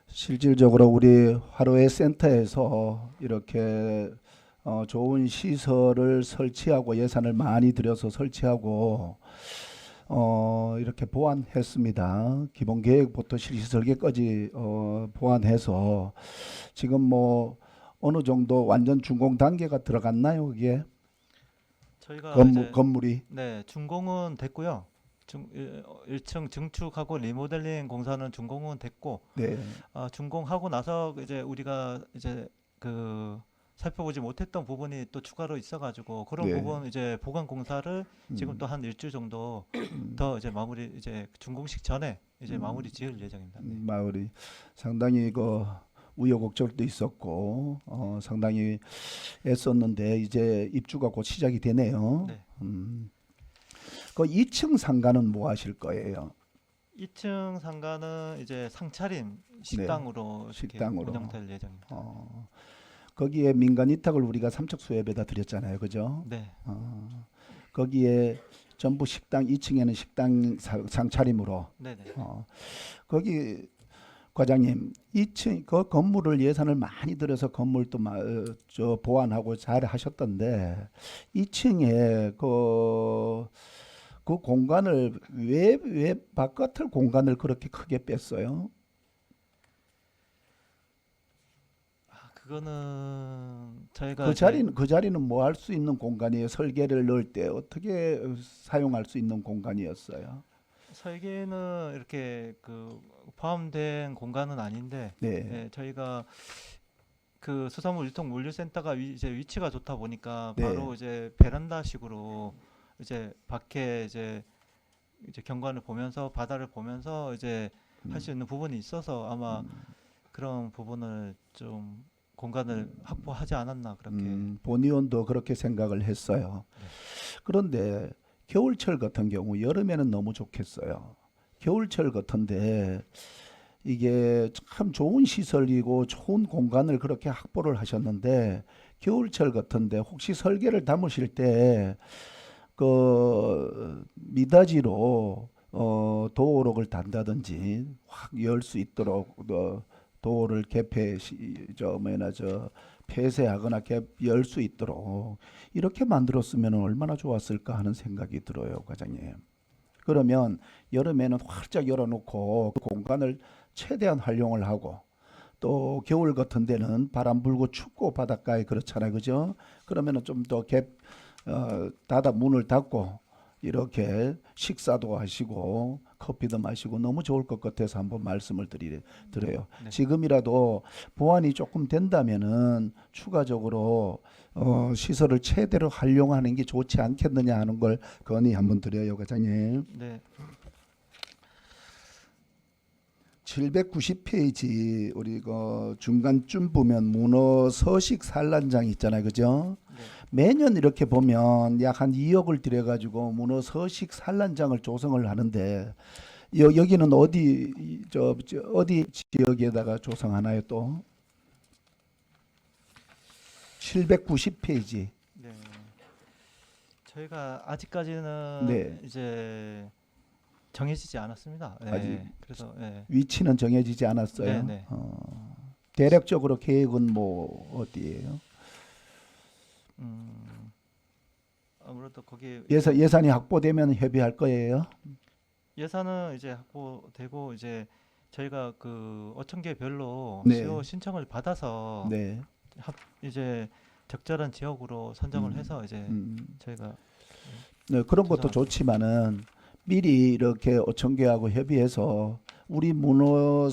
실질적으로 우리 화로회 센터에서 이렇게 좋은 시설을 설치하고 예산을 많이 들여서 설치하고 이렇게 보완했습니다. 기본 계획부터 실시 설계까지 보완해서 지금 뭐 어느 정도 완전 준공 단계가 들어갔나요, 이게? 저희가 건물이? 네, 준공은 됐고요. 1층 증축하고 리모델링 공사는 준공은 됐고, 네. 준공하고 나서 이제 우리가 이제 그 살펴보지 못했던 부분이 또 추가로 있어가지고 그런 네. 부분 이제 보강 공사를 지금 또 한 일주일 정도 더 이제 마무리 이제 준공식 전에 이제 마무리 지을 예정입니다. 네. 마을이 상당히 우여곡절도 있었고 상당히 애썼는데 이제 입주가 곧 시작이 되네요. 네. 그 2층 상가는 뭐 하실 거예요? 2층 상가는 이제 상차림 식당으로 이렇게 식당으로. 운영될 예정입니다. 거기에 민간 위탁을 우리가 삼척수협에다 드렸잖아요, 그죠? 네. 거기에 전부 식당 2층에는 식당 상차림으로. 네네. 거기 과장님 2층 그 건물을 예산을 많이 들여서 건물도 보완하고 잘 하셨던데 2층에 그 공간을 왜 바깥을 공간을 그렇게 크게 뺐어요? 그거는 저희가 그 자리는 뭐 할 수 있는 공간이에요? 설계를 넣을 때 어떻게 사용할 수 있는 공간이었어요? 설계는 이렇게 그 포함된 공간은 아닌데 네. 예, 저희가 그 수산물 유통 물류센터가 이제 위치가 좋다 보니까 네. 바로 이제 베란다식으로 이제 밖에 이제 경관을 보면서 바다를 보면서 이제 할 수 있는 부분이 있어서 아마 그런 부분을 좀 공간을 확보하지 않았나 그렇게. 본의원도 그렇게 생각을 했어요. 네. 그런데 겨울철 같은 경우 여름에는 너무 좋겠어요. 겨울철 같은데 이게 참 좋은 시설이고 좋은 공간을 그렇게 확보를 하셨는데 겨울철 같은데 혹시 설계를 담으실 때 그 미닫이로 도어록을 단다든지 확 열 수 있도록 도어를 폐쇄하거나 열 수 있도록 이렇게 만들었으면 얼마나 좋았을까 하는 생각이 들어요, 과장님. 그러면 여름에는 활짝 열어놓고 그 공간을 최대한 활용을 하고 또 겨울 같은 데는 바람 불고 춥고 바닷가에 그렇잖아요, 그죠? 그러면은 좀 더 닫아 문을 닫고 이렇게 식사도 하시고 커피도 마시고 너무 좋을 것 같아서 한번 말씀을 드려요. 네. 지금이라도 보완이 조금 된다면은 추가적으로 시설을 최대로 활용하는 게 좋지 않겠느냐 하는 걸 건의 한번 드려요, 과장님. 네. 790페이지 우리 그 중간쯤 보면 문어 서식 산란장 있잖아요, 그죠? 네. 매년 이렇게 보면 약 한 2억을 들여가지고 문어 서식 산란장을 조성을 하는데 여기는 어디 어디 지역에다가 조성하나요 또? 790페이지. 네. 저희가 아직까지는 네. 이제 정해지지 않았습니다. 네. 아직 그래서 네. 위치는 정해지지 않았어요. 네, 네. 대략적으로 계획은 뭐 어디예요? 아무래도 거기 예산이 확보되면 협의할 거예요. 예산은 이제 확보되고 이제 저희가 그 어촌계별로 네. 수요 신청을 받아서 네. 이제 적절한 지역으로 선정을 해서 이제 저희가 네, 그런 것도 조성할 좋지만은 미리 이렇게 어촌계하고 협의해서 우리 문어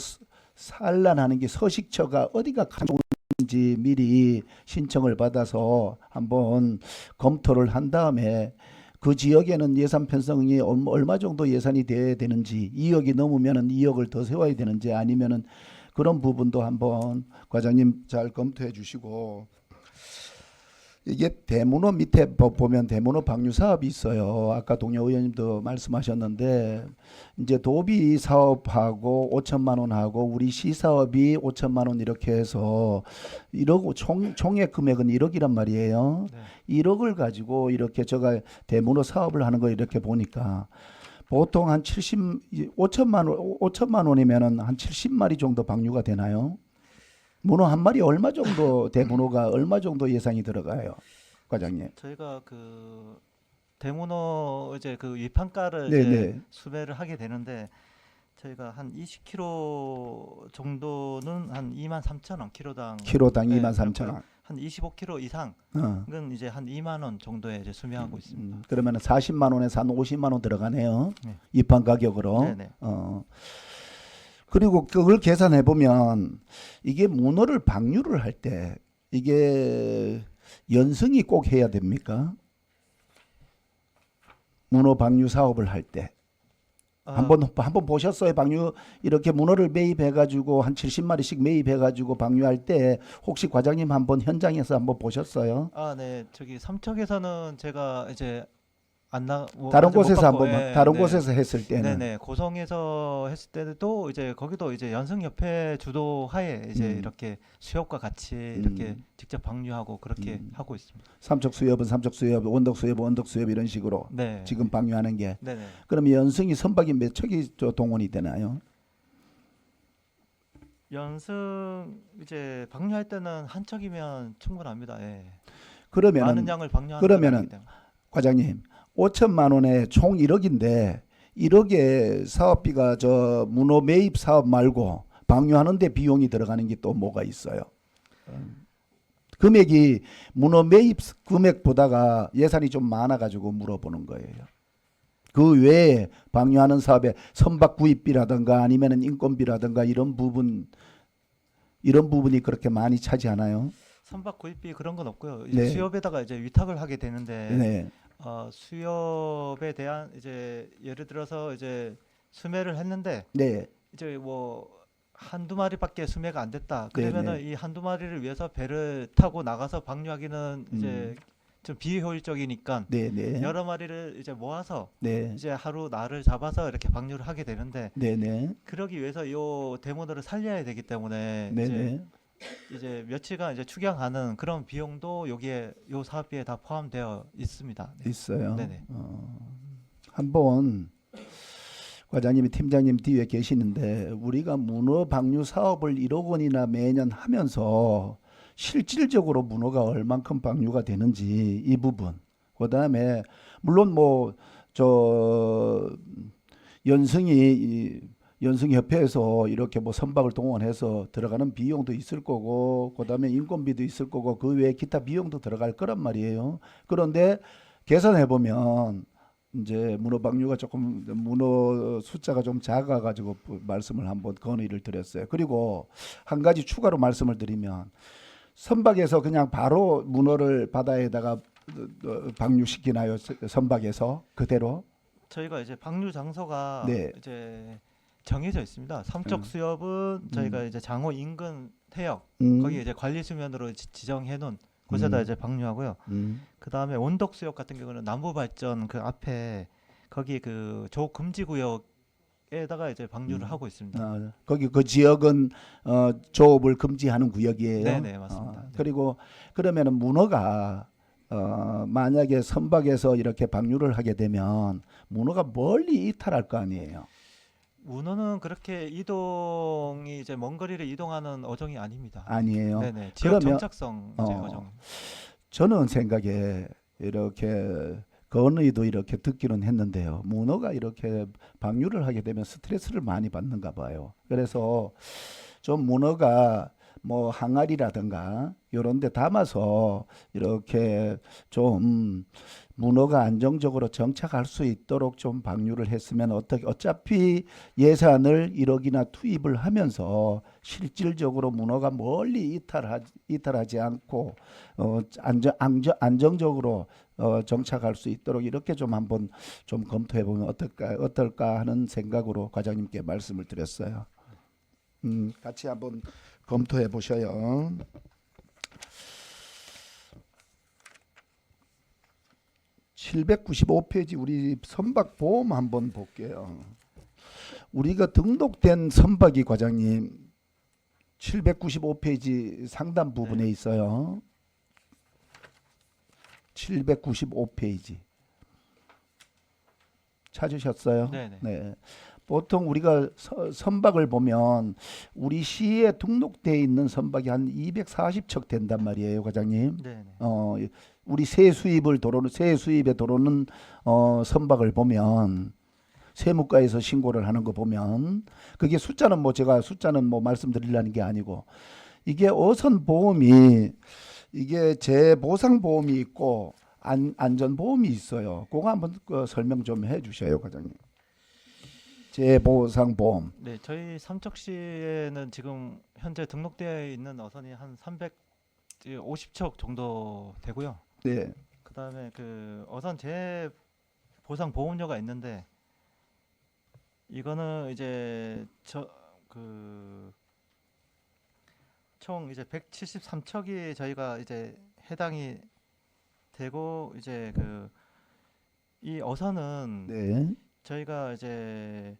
산란하는 게 서식처가 어디가 가장 좋은지 미리 신청을 받아서 한번 검토를 한 다음에 그 지역에는 예산 편성이 얼마 정도 예산이 돼야 되는지 2억이 넘으면은 2억을 더 세워야 되는지 아니면은 그런 부분도 한번 과장님 잘 검토해 주시고 이게 대문어 밑에 보면 대문어 방류 사업이 있어요. 아까 동료 의원님도 말씀하셨는데 이제 도비 사업하고 5천만 원 하고 우리 시 사업이 5천만 원 이렇게 해서 1억 총액 금액은 1억이란 말이에요. 네. 1억을 가지고 이렇게 제가 대문어 사업을 하는 거 이렇게 보니까 보통 한 5천만 원이면은 한 70마리 정도 방류가 되나요? 문어 한 마리 얼마 정도 대문어가 얼마 정도 예상이 들어가요, 과장님? 저희가 그 대문어 이제 그 위판가를 네, 이제 네. 수배를 하게 되는데 저희가 한 20kg 정도는 한 23,000원 키로당 키로당 네, 23,000원. 한 25kg 이상은 이제 한 2만 원 정도에 이제 수매하고 있습니다. 그러면 40만 원에서 한 50만 원 들어가네요. 네. 입판 가격으로. 네네. 그리고 그걸 계산해 보면 이게 문어를 방류를 할 때 이게 연승이 꼭 해야 됩니까? 문어 방류 사업을 할 때. 한번 보셨어요? 방류 이렇게 문어를 매입해 가지고 한 70마리씩 매입해 가지고 방류할 때 혹시 과장님 한번 현장에서 한번 보셨어요? 네. 저기 삼척에서는 제가 이제 다른 아직 못 곳에서 봤고, 한번 예, 다른 네. 곳에서 했을 때는 네네. 고성에서 했을 때도 이제 거기도 이제 연승협회 주도하에 이제 이렇게 수협과 같이 이렇게 직접 방류하고 그렇게 하고 있습니다. 삼척 수협은 삼척 수협, 원덕 수협, 원덕 수협 이런 식으로 네. 지금 방류하는 게. 네네. 그럼 연승이 선박이 몇 척이 동원이 되나요? 연승 이제 방류할 때는 한 척이면 충분합니다. 예. 많은 그러면은 양을 방류하는 그러면은 건 아니기 때문에. 과장님 5천만 원에 총 1억인데 1억의 사업비가 저 문어 매입 사업 말고 방류하는데 비용이 들어가는 게 또 뭐가 있어요? 금액이 문어 매입 금액보다가 예산이 좀 많아가지고 물어보는 거예요. 그 외에 방류하는 사업에 선박 구입비라든가 아니면은 인건비라든가 이런 부분이 그렇게 많이 차지하나요? 선박 구입비 그런 건 없고요. 이제 네. 수협에다가 이제 위탁을 하게 되는데 네. 수협에 대한 이제 예를 들어서 이제 수매를 했는데 네. 이제 뭐 한두 마리밖에 수매가 안 됐다. 네, 그러면은 이 한두 마리를 위해서 배를 타고 나가서 방류하기는 이제 좀 비효율적이니까 네. 네. 여러 마리를 이제 모아서 네. 이제 하루 날을 잡아서 이렇게 방류를 하게 되는데 네. 네. 그러기 위해서 요 대문어를 살려야 되기 때문에 네. 이제 네. 이제 며칠간 이제 축양하는 그런 비용도 여기에 요 사업비에 다 포함되어 있습니다. 네. 있어요. 네네. 한번 과장님이 팀장님 뒤에 계시는데 우리가 문어 방류 사업을 1억 원이나 매년 하면서 실질적으로 문어가 얼만큼 방류가 되는지 이 부분. 그다음에 물론 뭐 저 연승 협회에서 이렇게 뭐 선박을 동원해서 들어가는 비용도 있을 거고 그다음에 인건비도 있을 거고 그 외에 기타 비용도 들어갈 거란 말이에요. 그런데 계산해 보면 이제 문어 방류가 조금 문어 숫자가 좀 작아 가지고 말씀을 한번 건의를 드렸어요. 그리고 한 가지 추가로 말씀을 드리면 선박에서 그냥 바로 문어를 바다에다가 방류시키나요? 선박에서 그대로? 저희가 이제 방류 장소가 네. 이제 정해져 있습니다. 삼척 수협은 저희가 이제 장호 인근 태역 거기 이제 관리 수면으로 지정해 놓은 곳에다 이제 방류하고요. 그 다음에 원덕 수협 같은 경우는 남부 발전 그 앞에 거기 그 조업 금지 구역에다가 이제 방류를 하고 있습니다. 아, 거기 그 지역은 조업을 금지하는 구역이에요. 네네 맞습니다. 네. 그리고 그러면은 문어가 만약에 선박에서 이렇게 방류를 하게 되면 문어가 멀리 이탈할 거 아니에요. 문어는 그렇게 이동이 이제 먼 거리를 이동하는 어종이 아닙니다. 아니에요. 네네 지역 그러면- 정착성 이제 어종. 저는 생각에 이렇게 건의도 이렇게 듣기는 했는데요. 문어가 이렇게 방류를 하게 되면 스트레스를 많이 받는가 봐요. 그래서 좀 문어가 뭐 항아리라든가 이런 데 담아서 이렇게 좀 문어가 안정적으로 정착할 수 있도록 좀 방류를 했으면 어차피 예산을 1억이나 투입을 하면서 실질적으로 문어가 멀리 이탈하지 않고 안정적으로 정착할 수 있도록 이렇게 좀 한번 좀 검토해 보면 어떨까 하는 생각으로 과장님께 말씀을 드렸어요. 같이 한번 검토해 보셔요. (795페이지) 우리 선박 보험 한번 볼게요. 우리가 등록된 선박이 과장님 795페이지 상단 부분에 있어요. 795페이지 찾으셨어요? 네네. 네. 보통 우리가 선박을 보면 우리 시에 등록되어 있는 선박이 한 240척 된단 말이에요, 과장님. 네네. 우리 세 수입에 들어오는 선박을 보면 세무과에서 신고를 하는 거 보면 그게 숫자는 뭐 말씀드리려는 게 아니고 이게 어선 보험이 이게 재보상 보험이 있고 안전 보험이 있어요. 그거 한번 설명 좀 해주셔요, 과장님. 재보상 보험. 네, 저희 삼척시에는 지금 현재 등록되어 있는 어선이 한 350척 정도 되고요. 네. 그다음에 그 어선 재보상 보험료가 있는데 이거는 이제 총 이제 173척이 저희가 이제 해당이 되고 이제 이 어선은 네. 저희가 이제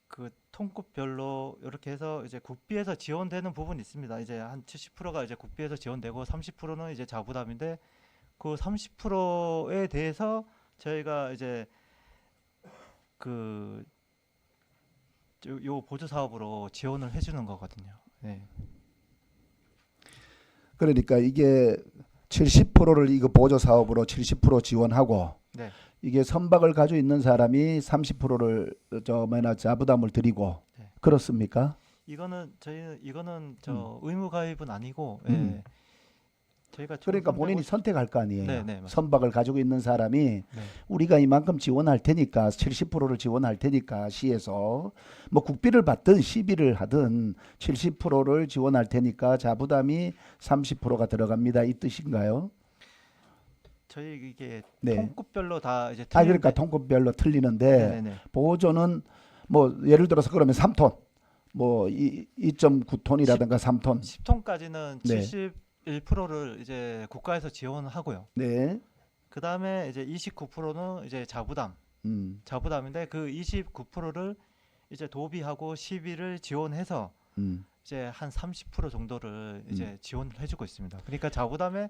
그 통급별로 이렇게 해서 이제 국비에서 지원되는 부분이 있습니다. 이제 한 70%가 이제 국비에서 지원되고 30%는 이제 자부담인데 그 30%에 대해서 저희가 이제 요 보조 사업으로 지원을 해주는 거거든요. 네. 그러니까 이게 70%를 이거 보조 사업으로 70% 지원하고 네. 이게 선박을 가지고 있는 사람이 30%를 자부담을 드리고 네. 그렇습니까? 이거는 의무 가입은 아니고 음. 예. 저희가 그러니까 본인이 선택할 거 아니에요. 네, 네, 맞습니다. 선박을 가지고 있는 사람이 네. 우리가 이만큼 지원할 테니까 70%를 지원할 테니까 시에서 뭐 국비를 받든 시비를 하든 70%를 지원할 테니까 자부담이 30%가 들어갑니다. 이 뜻인가요? 저희 이게 네. 통급별로 다 이제 그러니까 틀리는데- 통급별로 틀리는데 네네네. 보조는 뭐 예를 들어서 그러면 3톤 뭐 2.9톤이라든가 3톤 10톤까지는 네. 71%를 이제 국가에서 지원하고요. 네. 그다음에 이제 29%는 이제 자부담인데 그 29%를 이제 도비하고 시비를 지원해서 이제 한 30% 정도를 이제 지원을 해주고 있습니다. 그러니까 자부담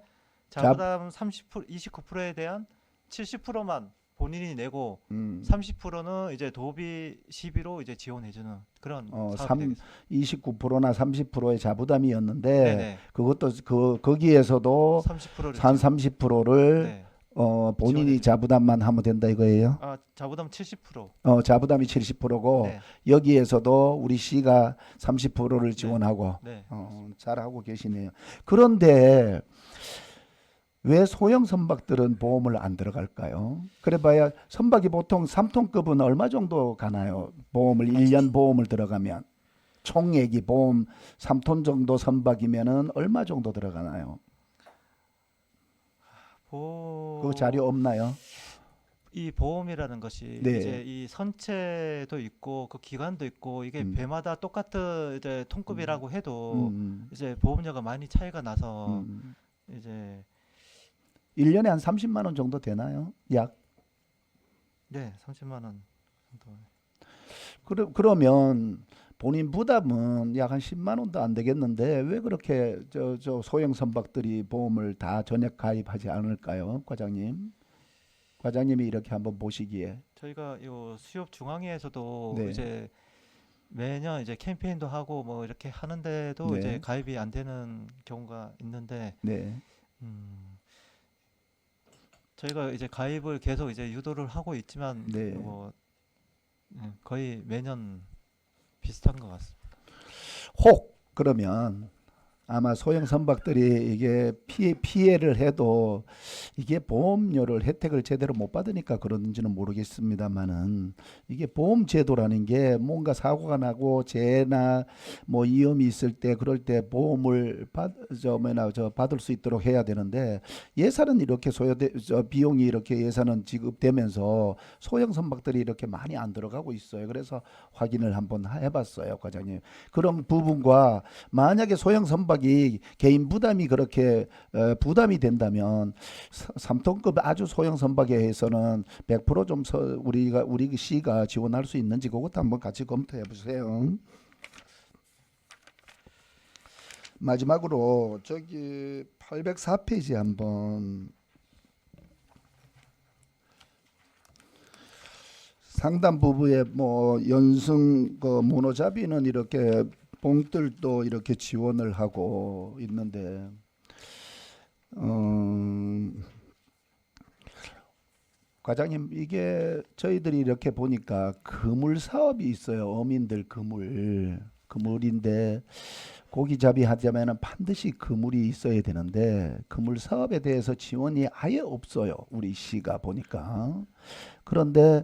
30% 29%에 대한 70%만 본인이 내고 30%는 이제 도비 시비로 이제 지원해주는 그런 사업이 되겠습니다. 29%나 30%의 자부담이었는데 네네. 그것도 거기에서도 30%를 한 30%를 네. 본인이 지원해주죠. 자부담만 하면 된다 이거예요? 자부담 70%. 자부담이 70%고 네. 여기에서도 우리 시가 30%를 지원하고 네. 잘하고 계시네요. 그런데 왜 소형 선박들은 보험을 안 들어갈까요? 그래봐야 선박이 보통 3톤급은 얼마 정도 가나요? 보험을 1년 보험을 들어가면 총액이 보험 3톤 정도 선박이면은 얼마 정도 들어가나요? 그 자료 없나요? 이 보험이라는 것이 네. 이제 이 선체도 있고 그 기간도 있고 이게 배마다 똑같은 이제 통급이라고 해도 이제 보험료가 많이 차이가 나서 이제 1년에 한 30만 원 정도 되나요? 약. 네, 30만 원 정도. 그러면 본인 부담은 약 한 10만 원도 안 되겠는데 왜 그렇게 저 소형 선박들이 보험을 다 전액 가입하지 않을까요, 과장님? 과장님이 이렇게 한번 보시기에. 저희가 요 수협 중앙회에서도 네. 이제 매년 이제 캠페인도 하고 뭐 이렇게 하는데도 네. 이제 가입이 안 되는 경우가 있는데 네. 저희가 이제 가입을 계속 이제 유도를 하고 있지만 네. 뭐 거의 매년 비슷한 것 같습니다. 혹 그러면 아마 소형 선박들이 이게 피해를 해도 이게 보험료를 혜택을 제대로 못 받으니까 그런지는 모르겠습니다만은 이게 보험 제도라는 게 뭔가 사고가 나고 재해나 뭐 위험이 있을 때 그럴 때 보험을 받을 수 있도록 해야 되는데 예산은 이렇게 비용이 이렇게 예산은 지급되면서 소형 선박들이 이렇게 많이 안 들어가고 있어요. 그래서 확인을 한번 해봤어요, 과장님. 그런 부분과 만약에 소형 선박이 개인 부담이 그렇게 부담이 된다면 3톤급 아주 소형 선박에 해서는 100% 좀 우리 시가 지원할 수 있는지 그것도 한번 같이 검토해 보세요. 마지막으로 저기 804페이지 한번 상단 부부의 뭐 연승 그 모노잡이는 이렇게 봉들도 이렇게 지원을 하고 있는데 과장님 이게 저희들이 이렇게 보니까 그물 사업이 있어요. 어민들 그물인데 고기잡이 하자면은 반드시 그물이 있어야 되는데 그물 사업에 대해서 지원이 아예 없어요. 우리 시가 보니까. 그런데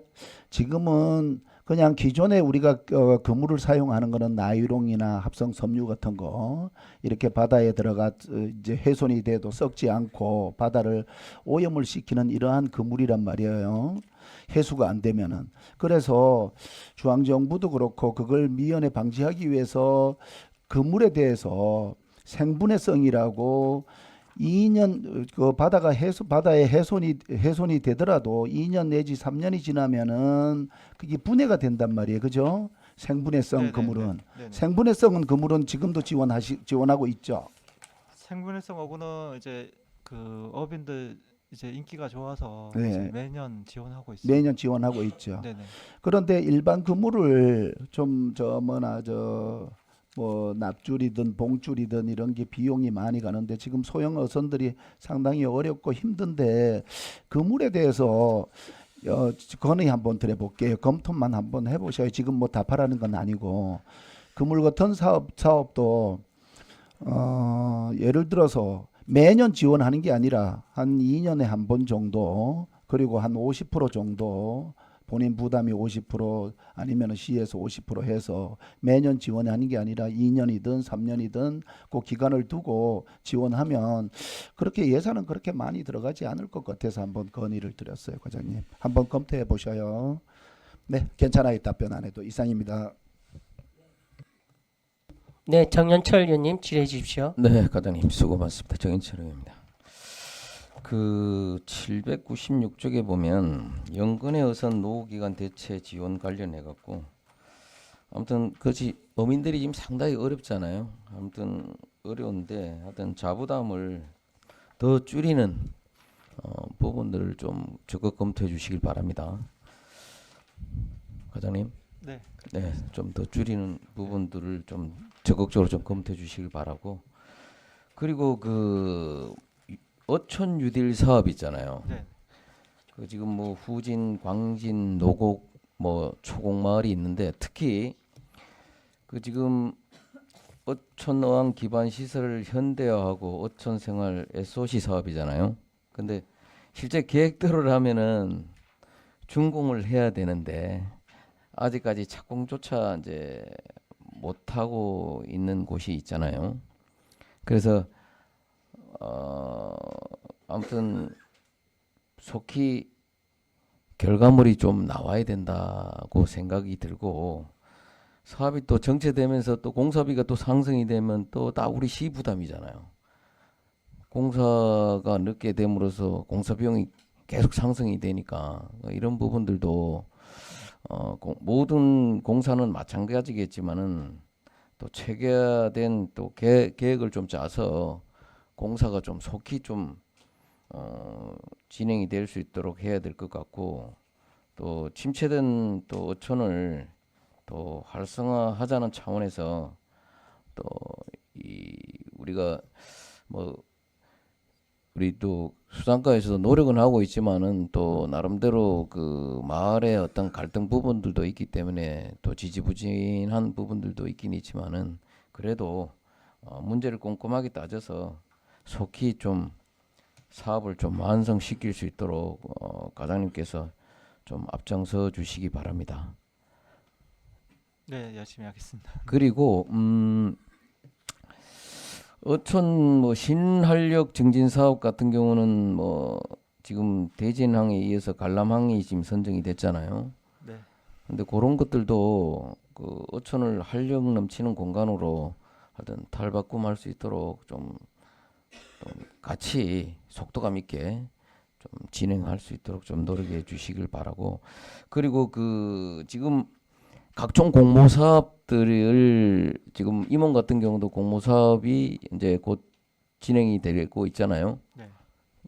지금은 그냥 기존에 우리가 그물을 사용하는 거는 나일론이나 합성 섬유 같은 거 이렇게 바다에 들어가 이제 훼손이 돼도 썩지 않고 바다를 오염을 시키는 이러한 그물이란 말이에요. 해수가 안 되면은. 그래서 중앙정부도 그렇고 그걸 미연에 방지하기 위해서 그물에 대해서 생분해성이라고 2년 그 바다에 훼손이 되더라도 2년 내지 3년이 지나면은 그게 분해가 된단 말이에요. 그죠? 생분해성 네네네. 그물은 네네. 생분해성은 그물은 지금도 지원하고 있죠. 생분해성 어구는 이제 그 어민들 이제 인기가 좋아서 네. 이제 매년 지원하고 있습니다. 매년 지원하고 있죠. 네네. 그런데 일반 그물을 좀 뭐 납줄이든 봉줄이든 이런 게 비용이 많이 가는데 지금 소형 어선들이 상당히 어렵고 힘든데 그물에 대해서 건의 한번 드려볼게요. 검토만 한번 해보셔요. 지금 뭐 답하라는 건 아니고 그물 같은 사업도 예를 들어서 매년 지원하는 게 아니라 한 2년에 한 번 정도 그리고 한 50% 정도 본인 부담이 50% 아니면 시에서 50% 해서 매년 지원하는 게 아니라 2년이든 3년이든 그 기간을 두고 지원하면 그렇게 예산은 그렇게 많이 들어가지 않을 것 같아서 한번 건의를 드렸어요, 과장님. 한번 검토해 보셔요. 네, 괜찮아요. 답변 안 해도 이상입니다. 네, 정연철 의원님 질의해 주십시오. 네, 과장님 수고 많습니다. 정인철 의원입니다. 그 796쪽에 보면 연근의 어선 노후기간 대체 지원 관련해 갖고 아무튼 그것이 어민들이 지금 상당히 어렵잖아요. 아무튼 어려운데 하여튼 자부담을 더 줄이는 부분들을 좀 적극 검토해 주시길 바랍니다. 과장님. 네. 네, 좀 더 줄이는 부분들을 좀 적극적으로 좀 검토해 주시길 바라고. 그리고 그 어촌 뉴딜 사업 있잖아요. 네. 그 지금 뭐 후진, 광진, 노곡, 뭐 초곡 마을이 있는데 특히 그 지금 어촌어항 기반 시설을 현대화하고 어촌 생활 SOC 사업이잖아요. 근데 실제 계획대로라면은 준공을 해야 되는데 아직까지 착공조차 이제 못 하고 있는 곳이 있잖아요. 그래서 아무튼 속히 결과물이 좀 나와야 된다고 생각이 들고 사업이 또 정체되면서 또 공사비가 또 상승이 되면 또 다 우리 시 부담이잖아요. 공사가 늦게 됨으로써 공사 비용이 계속 상승이 되니까 이런 부분들도 모든 공사는 마찬가지겠지만은 또 체계화된 또 계획을 좀 짜서 공사가 좀 속히 좀 진행이 될 수 있도록 해야 될 것 같고 또 침체된 또 어촌을 또 활성화하자는 차원에서 또 우리가 뭐 우리 또 수산과에서도 노력은 하고 있지만은 또 나름대로 그 마을의 어떤 갈등 부분들도 있기 때문에 또 지지부진한 부분들도 있긴 있지만은 그래도 문제를 꼼꼼하게 따져서 속히 좀 사업을 좀 완성시킬 수 있도록 과장님께서 좀 앞장서 주시기 바랍니다. 네, 열심히 하겠습니다. 그리고 어촌 뭐 신한력 증진 사업 같은 경우는 뭐 지금 대진항에 이어서 관람항이 지금 선정이 됐잖아요. 네. 근데 그런 것들도 그 어촌을 활력 넘치는 공간으로 하여튼 탈바꿈할 수 있도록 좀 같이 속도감 있게 좀 진행할 수 있도록 좀 노력해 주시길 바라고 그리고 그 지금 각종 공모 사업들을 지금 임원 같은 경우도 공모 사업이 이제 곧 진행이 되고 있잖아요. 네.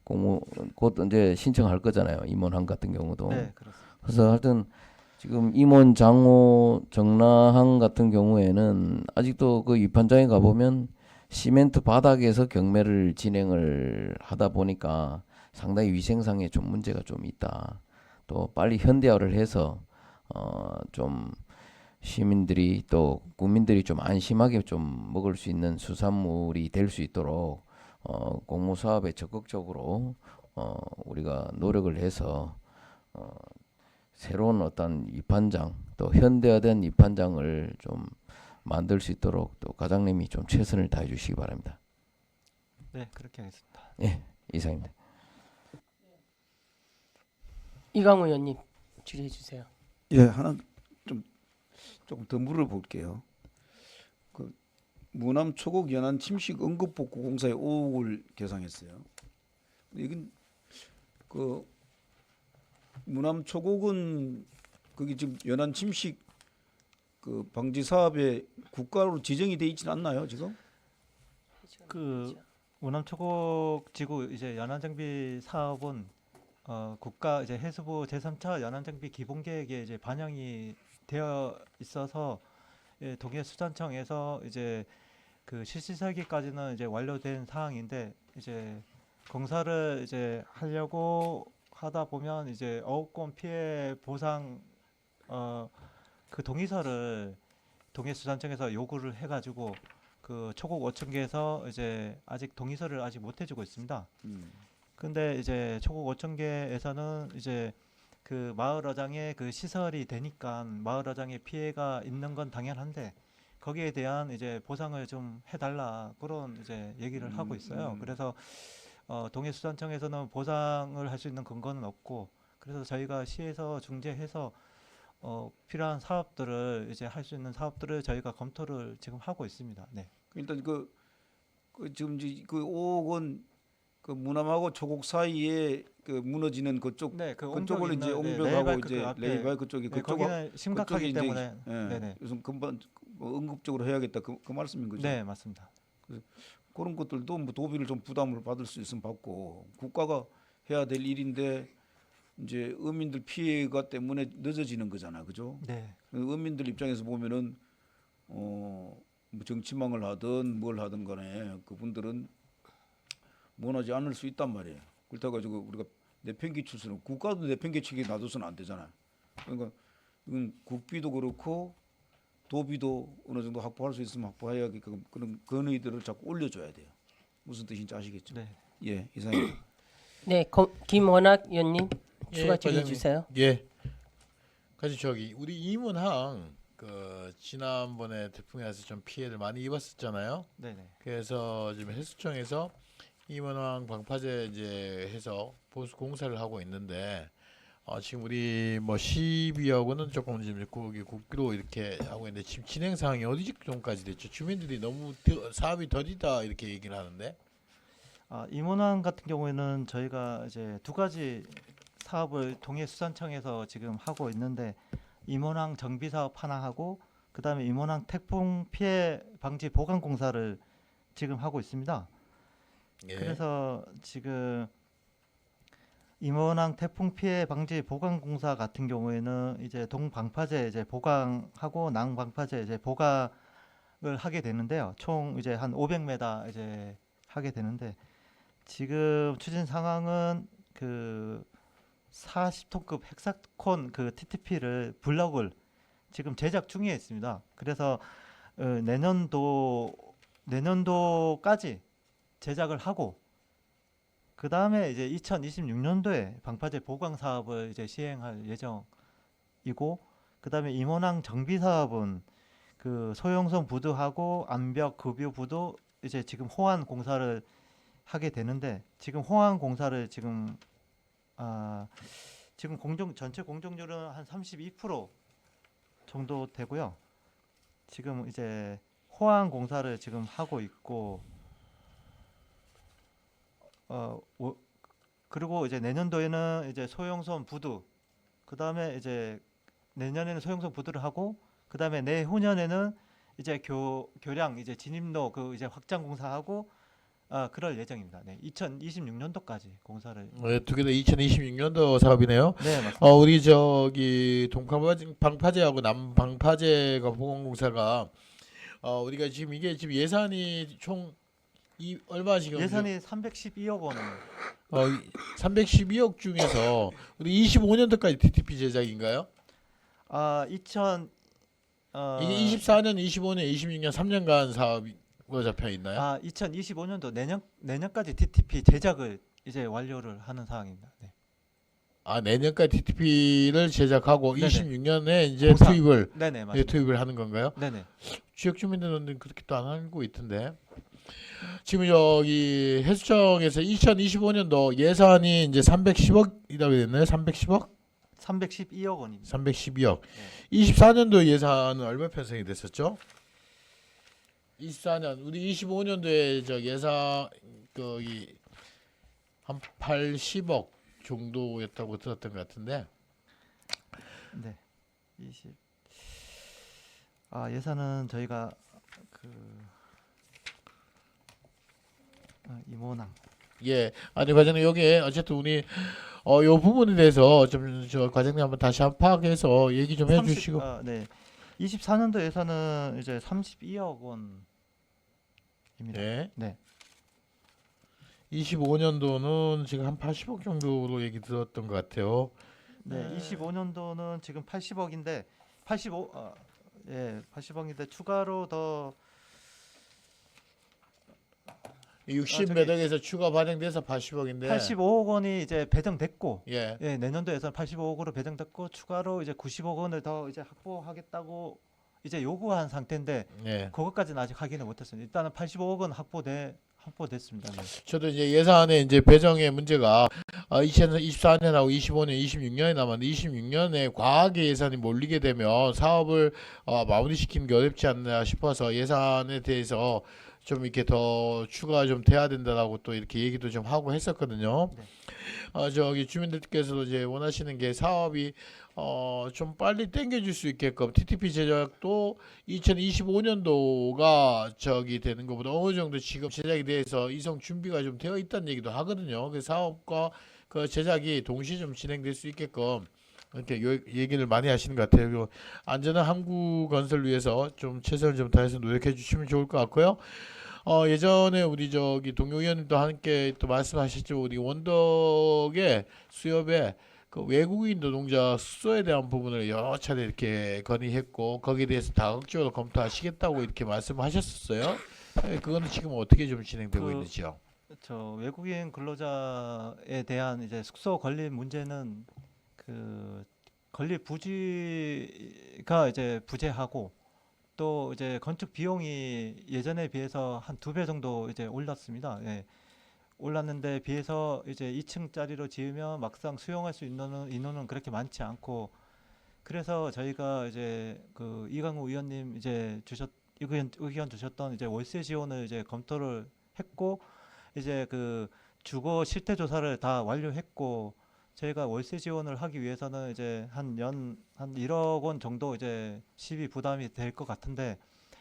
공모 곧 이제 신청할 거잖아요. 임원항 같은 경우도. 네, 그렇습니다. 그래서 하여튼 지금 임원 장호 정라항 같은 경우에는 아직도 그 위판장에 가보면 시멘트 바닥에서 경매를 진행을 하다 보니까 상당히 위생상에 좀 문제가 좀 있다. 또 빨리 현대화를 해서 좀 시민들이 또 국민들이 좀 안심하게 좀 먹을 수 있는 수산물이 될 수 있도록 공모 사업에 적극적으로 우리가 노력을 해서 새로운 어떤 입판장 또 현대화된 입판장을 좀 만들 수 있도록 또 과장님이 좀 최선을 다해 주시기 바랍니다. 네, 그렇게 하겠습니다. 예, 이상입니다. 이강우 의원님 질의해 주세요. 예, 하나 조금 더 물어볼게요. 그 무남 초곡 연안 침식 응급복구 공사에 5억을 계상했어요. 이건 그 무남 초곡은 거기 지금 연안 침식 그 방지 사업에 국가로 지정이 돼 있지는 않나요 지금? 그 우남초곡 지구 이제 연안정비 사업은 국가 이제 해수부 제3차 연안정비 기본계획에 이제 반영이 되어 있어서 예, 동해수산청에서 이제 그 실시 설계까지는 이제 완료된 사항인데 이제 공사를 이제 하려고 하다 보면 이제 어업권 피해 보상 그 동의서를 동해수산청에서 요구를 해가지고 그 초곡 5층계에서 이제 아직 동의서를 아직 못 해주고 있습니다. 근데 이제 초곡 5층계에서는 이제 그 마을어장에 그 시설이 되니까 마을어장에 피해가 있는 건 당연한데 거기에 대한 이제 보상을 좀 해달라 그런 이제 얘기를 하고 있어요. 그래서 동해수산청에서는 보상을 할 수 있는 근거는 없고 그래서 저희가 시에서 중재해서 필요한 사업들을 이제 할 수 있는 사업들을 저희가 검토를 지금 하고 있습니다. 네. 일단 그 지금 이제 그 5억은 그 무남하고 초곡 사이에 그 무너지는 그쪽 네, 그 그쪽을 이제 옹벽 있는, 옹벽하고 레일바이크 이제 그 앞에, 레이바이크 쪽이 네, 그쪽 거기는 심각하기 그쪽이 이제, 때문에 예, 네네. 요즘 금방 뭐 응급적으로 해야겠다 그 말씀인 거죠. 네, 맞습니다. 그런 것들도 뭐 도비를 좀 부담을 받을 수 있으면 받고 국가가 해야 될 일인데 이제 어민들 피해가 때문에 늦어지는 거잖아, 그죠? 네. 어민들 입장에서 보면은 뭐 정치망을 하든 뭘 하든 간에 그분들은 원하지 않을 수 있단 말이에요. 그렇다고 가지고 우리가 내팽개 칠 수는 국가도 내팽개 치게 놔둬서는 안 되잖아요. 그러니까 이건 국비도 그렇고 도비도 어느 정도 확보할 수 있으면 확보해야겠고 그런 건의들을 자꾸 올려줘야 돼요. 무슨 뜻인지 아시겠죠? 네. 예, 이상입니다. 네, 김원학 의원님 추가 질의해 과장님. 주세요. 예. 그래서 저기 우리 이문항 그 지난번에 태풍에 와서 좀 피해를 많이 입었었잖아요. 네네. 그래서 지금 해수청에서 이문항 방파제 이제 해서 보수 공사를 하고 있는데 지금 우리 뭐 12억 원은 조금 지금 거기 국비로 이렇게 하고 있는데 지금 진행 상황이 어디 정도까지 됐죠? 주민들이 너무 사업이 더디다 이렇게 얘기를 하는데. 임원항 같은 경우에는 저희가 이제 두 가지 사업을 동해수산청에서 지금 하고 있는데 임원항 정비 사업 하나 하고 그다음에 임원항 태풍 피해 방지 보강 공사를 지금 하고 있습니다. 예. 그래서 지금 임원항 태풍 피해 방지 보강 공사 같은 경우에는 이제 동방파제 이제 보강하고 남방파제 이제 보강을 하게 되는데요. 총 이제 한 500m 이제 하게 되는데 지금 추진 상황은 그 40톤급 헥사콘 그 TTP를 블럭을 지금 제작 중에 있습니다. 그래서 내년도까지 제작을 하고 그 다음에 이제 2026년도에 방파제 보강 사업을 이제 시행할 예정이고 그 다음에 임원항 정비 사업은 그 소형선 부두하고 암벽 급유 부두 이제 지금 호환 공사를 하게 되는데 지금 호환 공사를 지금 지금 전체 공정률은 한 32% 정도 되고요. 지금 이제 호환 공사를 지금 하고 있고 그리고 이제 내년도에는 이제 소형선 부두 그다음에 이제 내년에는 소형선 부두를 하고 그다음에 내후년에는 이제 교량 이제 진입로 그 이제 확장 공사하고 그럴 예정입니다. 네, 2026년도까지 공사를. 두 개 다 2026년도 사업이네요. 네, 맞습니다. 우리 저기 동방파제하고 남방파제가 보건공사가 우리가 지금 이게 지금 예산이 총 얼마 지금 예산이 312억 원. 312억 중에서 우리 25년도까지 TTP 제작인가요? 이게 이게 24년, 25년, 26년 3년간 사업으로 잡혀 있나요? 2025년도 내년까지 TTP 제작을 이제 완료를 하는 상황입니다. 네. 내년까지 TTP를 제작하고 네네. 26년에 이제 공사. 투입을 네네 맞습니다. 투입을 하는 건가요? 네네. 지역 주민들은 그렇게 또 안 알고 있던데. 지금 여기 해수청에서 2025년도 예산이 이제 310억이라고 됐나요? 310억? 312억 원입니다. 312억. 24년도 예산은 얼마 편성이 됐었죠? 24년 우리 25년도에 저 예산 거기 한 80억 정도였다고 들었던 것 같은데. 네. 예산은 저희가 임원항. 예. 아니 과장님 여기에 어쨌든 우리 요 부분에 대해서 좀 저 과장님 한번 다시 한번 파악해서 얘기 좀 해주시고. 네. 24년도 예산은 이제 32억 원입니다. 네. 네. 25년도는 지금 한 80억 정도로 얘기 들었던 것 같아요. 네. 25년도는 지금 80억인데 80억인데 추가로 더 60몇 억에서 추가 반영돼서 80억인데. 85억 원이 이제 배정됐고 예. 내년도 예산 85억으로 배정됐고 추가로 이제 90억 원을 더 이제 확보하겠다고 이제 요구한 상태인데 예. 그것까지는 아직 확인을 못했습니다. 일단은 85억 원 확보됐습니다. 네. 저도 이제 예산의 이제 배정의 문제가 2024년하고 25년, 26년에 남았는데 26년에 과하게 예산이 몰리게 되면 사업을 마무리시키는 게 어렵지 않나 싶어서 예산에 대해서 좀 이렇게 더 추가 좀 돼야 된다라고 또 이렇게 얘기도 좀 하고 했었거든요. 네. 저기 주민들께서도 이제 원하시는 게 사업이 좀 빨리 당겨질 수 있게끔 TTP 제작도 2025년도가 저기 되는 것보다 어느 정도 지금 제작에 대해서 이송 준비가 좀 되어 있다는 얘기도 하거든요. 그 사업과 그 제작이 동시에 좀 진행될 수 있게끔 이렇게 얘기를 많이 하시는 것 같아요. 그리고 안전한 항구 건설 위해서 좀 최선을 좀 다해서 노력해 주시면 좋을 것 같고요. 예전에 우리 저기 동료 의원님도 함께 또 말씀하셨지만 우리 원덕의 수협에 그 외국인 노동자 숙소에 대한 부분을 여러 차례 이렇게 건의했고 거기에 대해서 다각적으로 검토하시겠다고 이렇게 말씀하셨었어요. 그거는 지금 어떻게 좀 진행되고 그- 있는지요? 저 외국인 근로자에 대한 이제 숙소 건립 문제는 그 건립 부지가 이제 부재하고 또 이제 건축 비용이 예전에 비해서 한 2배 정도 이제 올랐습니다. 예. 올랐는데 비해서 이제 2층짜리로 지으면 막상 수용할 수 있는 인원은 그렇게 많지 않고 그래서 저희가 이제 그 이강우 의원님 이제 의견 주셨던 이제 월세 지원을 이제 검토를 했고 이제 그 주거 실태 조사를 다 완료했고 저희가 월세 지원을 하기 위해서는 이제 한 1억 원 정도 이제 시비 부담이 될 것 같은데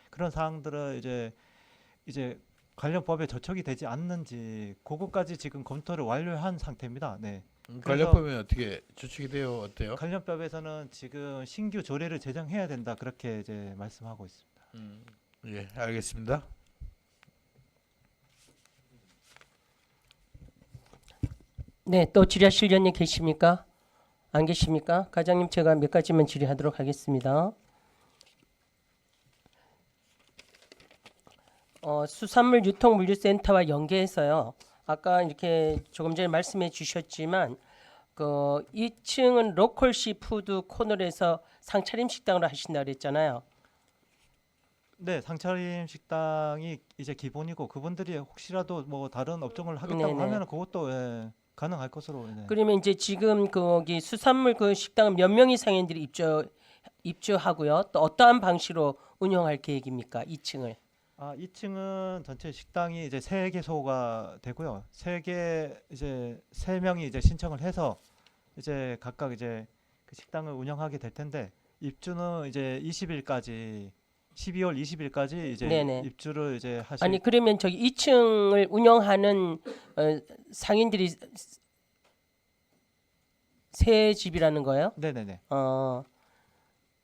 그런 사항들을 이제 관련 법에 저촉이 되지 않는지 그거까지 지금 검토를 완료한 상태입니다. 네. 관련법에 어떻게 저축이 돼요? 어때요? 관련법에서는 지금 신규 조례를 제정해야 된다 그렇게 이제 말씀하고 있습니다. 예, 알겠습니다. 네, 또 질의하실 의원님 계십니까? 안 계십니까? 과장님 제가 몇 가지만 질의하도록 하겠습니다. 수산물 유통물류센터와 연계해서요. 아까 이렇게 조금 전에 말씀해 주셨지만 그 2층은 로컬 시푸드 코너에서 상차림 식당으로 하신다 그랬잖아요. 네, 상차림 식당이 이제 기본이고 그분들이 혹시라도 뭐 다른 업종을 하겠다고 네네. 하면 그것도 예, 가능할 것으로. 네. 그러면 이제 지금 거기 수산물 그 식당은 몇 명의 상인들이 입주하고요. 또 어떠한 방식으로 운영할 계획입니까? 2층을. 2층은 전체 식당이 이제 3개소가 되고요. 3명이 이제 신청을 해서 이제 각각 이제 그 식당을 운영하게 될 텐데 입주는 이제 12월 20일까지 이제 네네. 입주를 이제 하실. 아니 그러면 저기 2층을 운영하는 상인들이 세 집이라는 거예요? 네네네.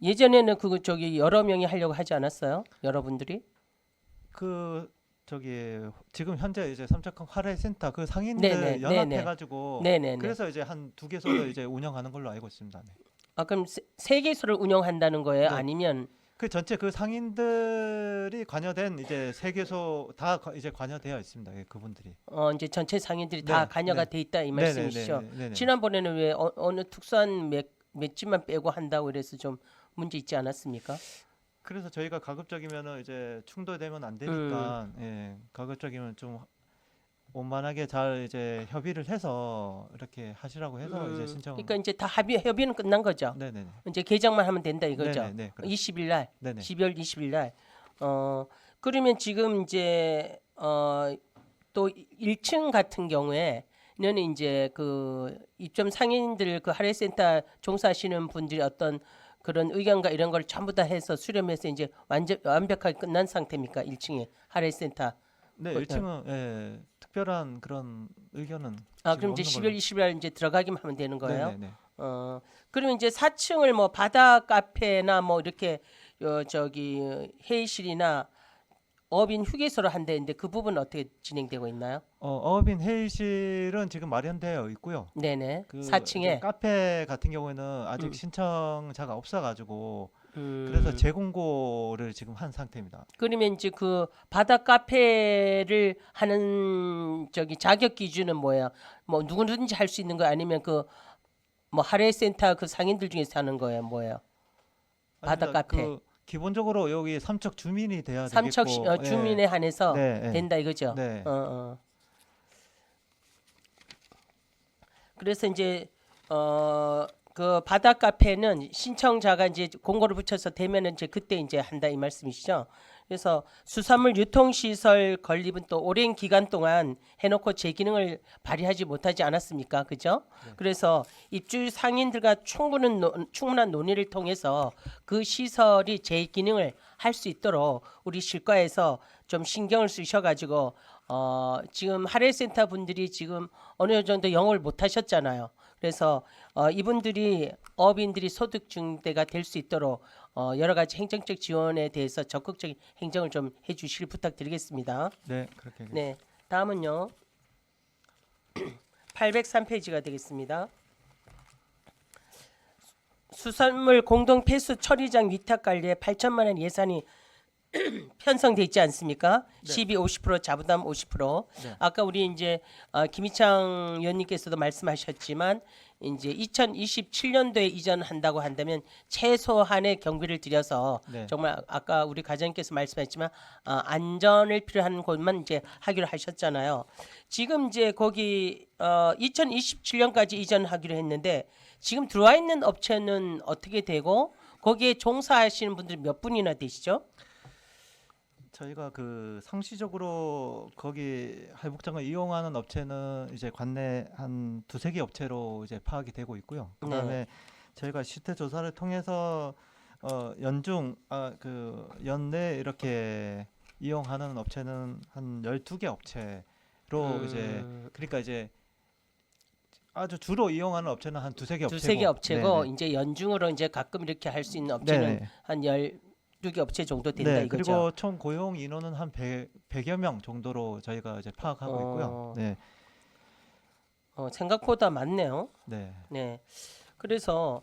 예전에는 그거 저기 여러 명이 하려고 하지 않았어요? 여러분들이? 그 저기 지금 현재 이제 삼척항 화훼센터 그 상인들 네네, 연합해가지고 네네네. 그래서 이제 한 2개소를 이제 운영하는 걸로 알고 있습니다. 네. 그럼 세 개소를 운영한다는 거예요? 네. 아니면 그 전체 그 상인들이 관여된 이제 3개소 다 이제 관여되어 있습니다. 예, 그분들이. 이제 전체 상인들이 다 네, 관여가 네. 돼 있다 이 말씀이시죠? 네네. 지난번에는 왜 어느 특수한 몇 집만 빼고 한다고 그래서 좀 문제 있지 않았습니까? 그래서 저희가 가급적이면은 이제 충돌되면 안 되니까 예, 가급적이면 좀 원만하게 잘 이제 협의를 해서 이렇게 하시라고 해서 이제 신청. 그러니까 이제 다 협의는 끝난 거죠. 네네네. 이제 개정만 하면 된다 이거죠. 네네. 20일 날, 네네. 12월 20일 날. 그러면 지금 이제 또 1층 같은 경우에는 이제 그 입점 상인들 그 할애센터 종사하시는 분들이 어떤 그런 의견과 이런 걸 전부 다 해서 수렴해서 이제 완벽하게 끝난 상태입니까? 1층에 할애센터. 네, 1층은 예, 특별한 그런 의견은. 그럼 이제 12월 20일 날 이제 들어가기만 하면 되는 거예요? 네네. 그러면 이제 4층을 뭐 바다 카페나 뭐 이렇게 저기 회의실이나 어빈 휴게소로 한다는데 그 부분은 어떻게 진행되고 있나요? 어빈 회의실은 지금 마련되어 있고요. 네네. 그 4층에. 카페 같은 경우에는 아직 신청자가 없어가지고 그래서 음. 재공고를 지금 한 상태입니다. 그러면 이제 그 바다 카페를 하는 저기 자격 기준은 뭐예요? 뭐 누구든지 할 수 있는 거 아니면 그 뭐 할애센터 그 상인들 중에서 하는 거예요? 뭐예요? 바다 아닙니다. 카페. 그 기본적으로 여기 삼척 주민이 돼야 삼척 되겠고. 주민에 한해서 네, 네. 된다 이거죠. 네. 그래서 이제 그 바다 카페는 신청자가 이제 공고를 붙여서 되면은 이제 그때 이제 한다 이 말씀이시죠. 그래서 수산물 유통시설 건립은 또 오랜 기간 동안 해놓고 제 기능을 발휘하지 못하지 않았습니까? 그죠? 그래서 입주 상인들과 충분한 논의를 통해서 그 시설이 제 기능을 할 수 있도록 우리 실과에서 좀 신경을 쓰셔가지고 지금 할애센터 분들이 지금 어느 정도 영업을 못 하셨잖아요. 그래서 이분들이 어업인들이 소득 증대가 될 수 있도록 여러 가지 행정적 지원에 대해서 적극적인 행정을 좀 해주실 부탁드리겠습니다. 네, 그렇게 하겠습니다. 네, 다음은요. 803페이지가 되겠습니다. 수산물 공동 폐수 처리장 위탁 관리에 8천만 원 예산이 편성돼 있지 않습니까? 네. 12, 50% 자부담 50%. 네. 아까 우리 이제 김희창 의원님께서도 말씀하셨지만 이제 2027년도에 이전한다고 한다면 최소한의 경비를 들여서 네. 정말 아까 우리 과장님께서 말씀하셨지만 안전을 필요한 곳만 이제 하기로 하셨잖아요. 지금 이제 거기 2027년까지 이전하기로 했는데 지금 들어와 있는 업체는 어떻게 되고 거기에 종사하시는 분들이 몇 분이나 되시죠? 저희가 그 상시적으로 거기 할복장을 이용하는 업체는 이제 관내 한 두세 개 업체로 이제 파악이 되고 있고요. 그다음에 저희가 실태 조사를 통해서 연중 그 연내 이렇게 이용하는 업체는 한 12개 업체로 이제 그러니까 이제 아주 주로 이용하는 업체는 한 두세 개 업체고 두세 개 업체고 네네. 이제 연중으로 이제 가끔 이렇게 할 수 있는 업체는 네네. 한 12개 업체 정도 된다 네, 이거죠. 그리고 총 고용 인원은 한 100여 명 정도로 저희가 이제 파악하고 있고요. 네. 생각보다 많네요. 네. 네. 그래서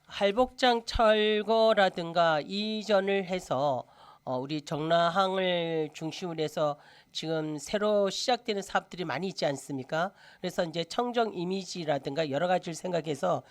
할복장 철거라든가 이전을 해서 우리 정라항을 중심으로 해서 지금 새로 시작되는 사업들이 많이 있지 않습니까? 그래서 이제 청정 이미지라든가 여러 가지를 생각해서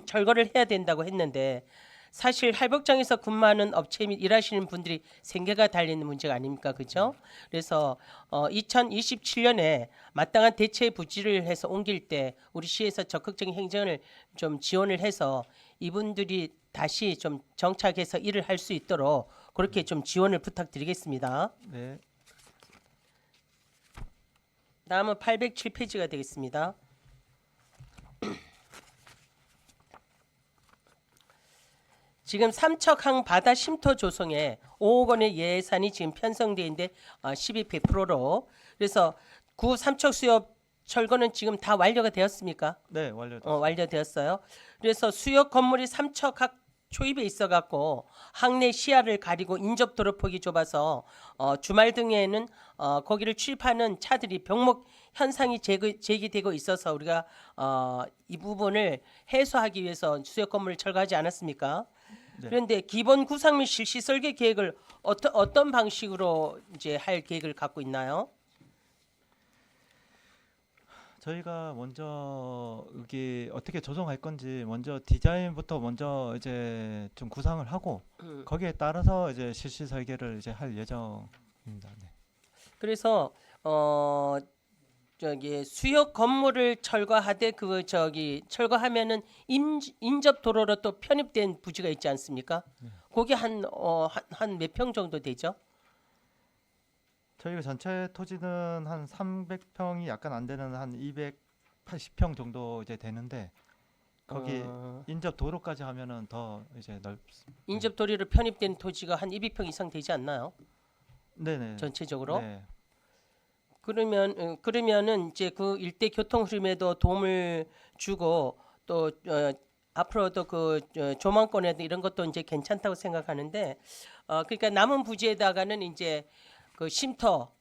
철거를 해야 된다고 했는데 사실 할복장에서 근무하는 업체 및 일하시는 분들이 생계가 달리는 문제가 아닙니까? 그죠? 그래서 2027년에 마땅한 대체 부지를 해서 옮길 때 우리 시에서 적극적인 행정을 좀 지원을 해서 이분들이 다시 좀 정착해서 일을 할 수 있도록 그렇게 좀 지원을 부탁드리겠습니다. 네. 다음은 807페이지가 되겠습니다. 지금 삼척항 바다 심터 조성에 5억 원의 예산이 지금 편성돼 있는데 12, 100%로 그래서 구 삼척 수협 철거는 지금 다 완료가 되었습니까? 네, 완료됐습니다. 완료되었어요. 그래서 수역 건물이 삼척항 초입에 있어갖고 항내 시야를 가리고 인접 도로폭이 좁아서 주말 등에는 거기를 출입하는 차들이 병목 현상이 제기되고 있어서 우리가 이 부분을 해소하기 위해서 수역 건물을 철거하지 않았습니까? 네. 그런데 기본 구상 및 실시 설계 계획을 어떤 방식으로 이제 할 계획을 갖고 있나요? 저희가 먼저 여기 어떻게 조성할 건지 먼저 디자인부터 먼저 이제 좀 구상을 하고 거기에 따라서 이제 실시 설계를 이제 할 예정입니다. 네. 그래서 저기 수역 건물을 철거하되 철거하면은 인접 도로로 또 편입된 부지가 있지 않습니까? 거기 한 몇 평 정도 되죠? 저희가 전체 토지는 한 300평이 약간 안 되는 한 280평 정도 이제 되는데 거기 인접 도로까지 하면은 더 이제 넓습니다. 인접 도로로 편입된 토지가 한 200평 이상 되지 않나요? 네네. 전체적으로? 네. 그러면은 이제 그 일대 교통 흐름에도 도움을 주고 또 앞으로도 그 조망권에도 이런 것도 이제 괜찮다고 생각하는데 그러니까 남은 부지에다가는 이제 그 쉼터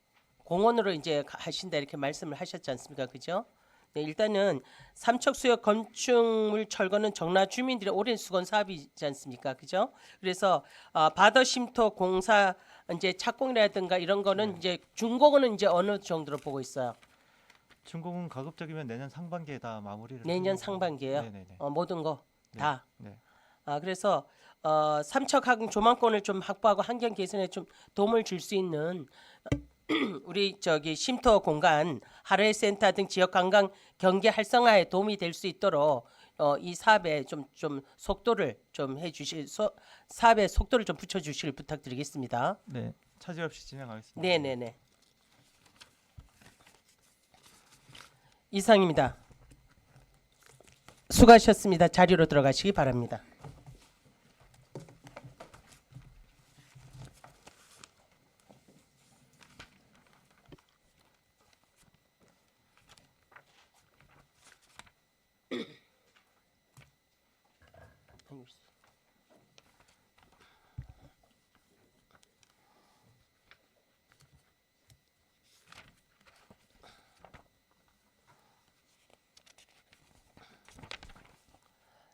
공원으로 이제 하신다 이렇게 말씀을 하셨지 않습니까? 그죠? 네, 일단은 삼척수역 건축물 철거는 정라 주민들의 오랜 수건 사업이지 않습니까? 그죠? 그래서 바다 쉼터 공사 이제 착공이라든가 이런 거는 이제 준공은 이제 어느 정도로 보고 있어요? 준공은 가급적이면 내년 상반기에 다 마무리를 내년 하려고. 상반기에요? 네네네. 모든 거 다. 네. 그래서 삼척항 조망권을 좀 확보하고 환경 개선에 좀 도움을 줄 수 있는 우리 저기 쉼터 공간, 하루의 센터 등 지역 관광 경제 활성화에 도움이 될 수 있도록 이 사업에 좀 속도를 좀 해주실 사업에 속도를 좀 붙여주시길 부탁드리겠습니다. 네. 차질 없이 진행하겠습니다. 네네네. 이상입니다. 수고하셨습니다. 자리로 들어가시기 바랍니다.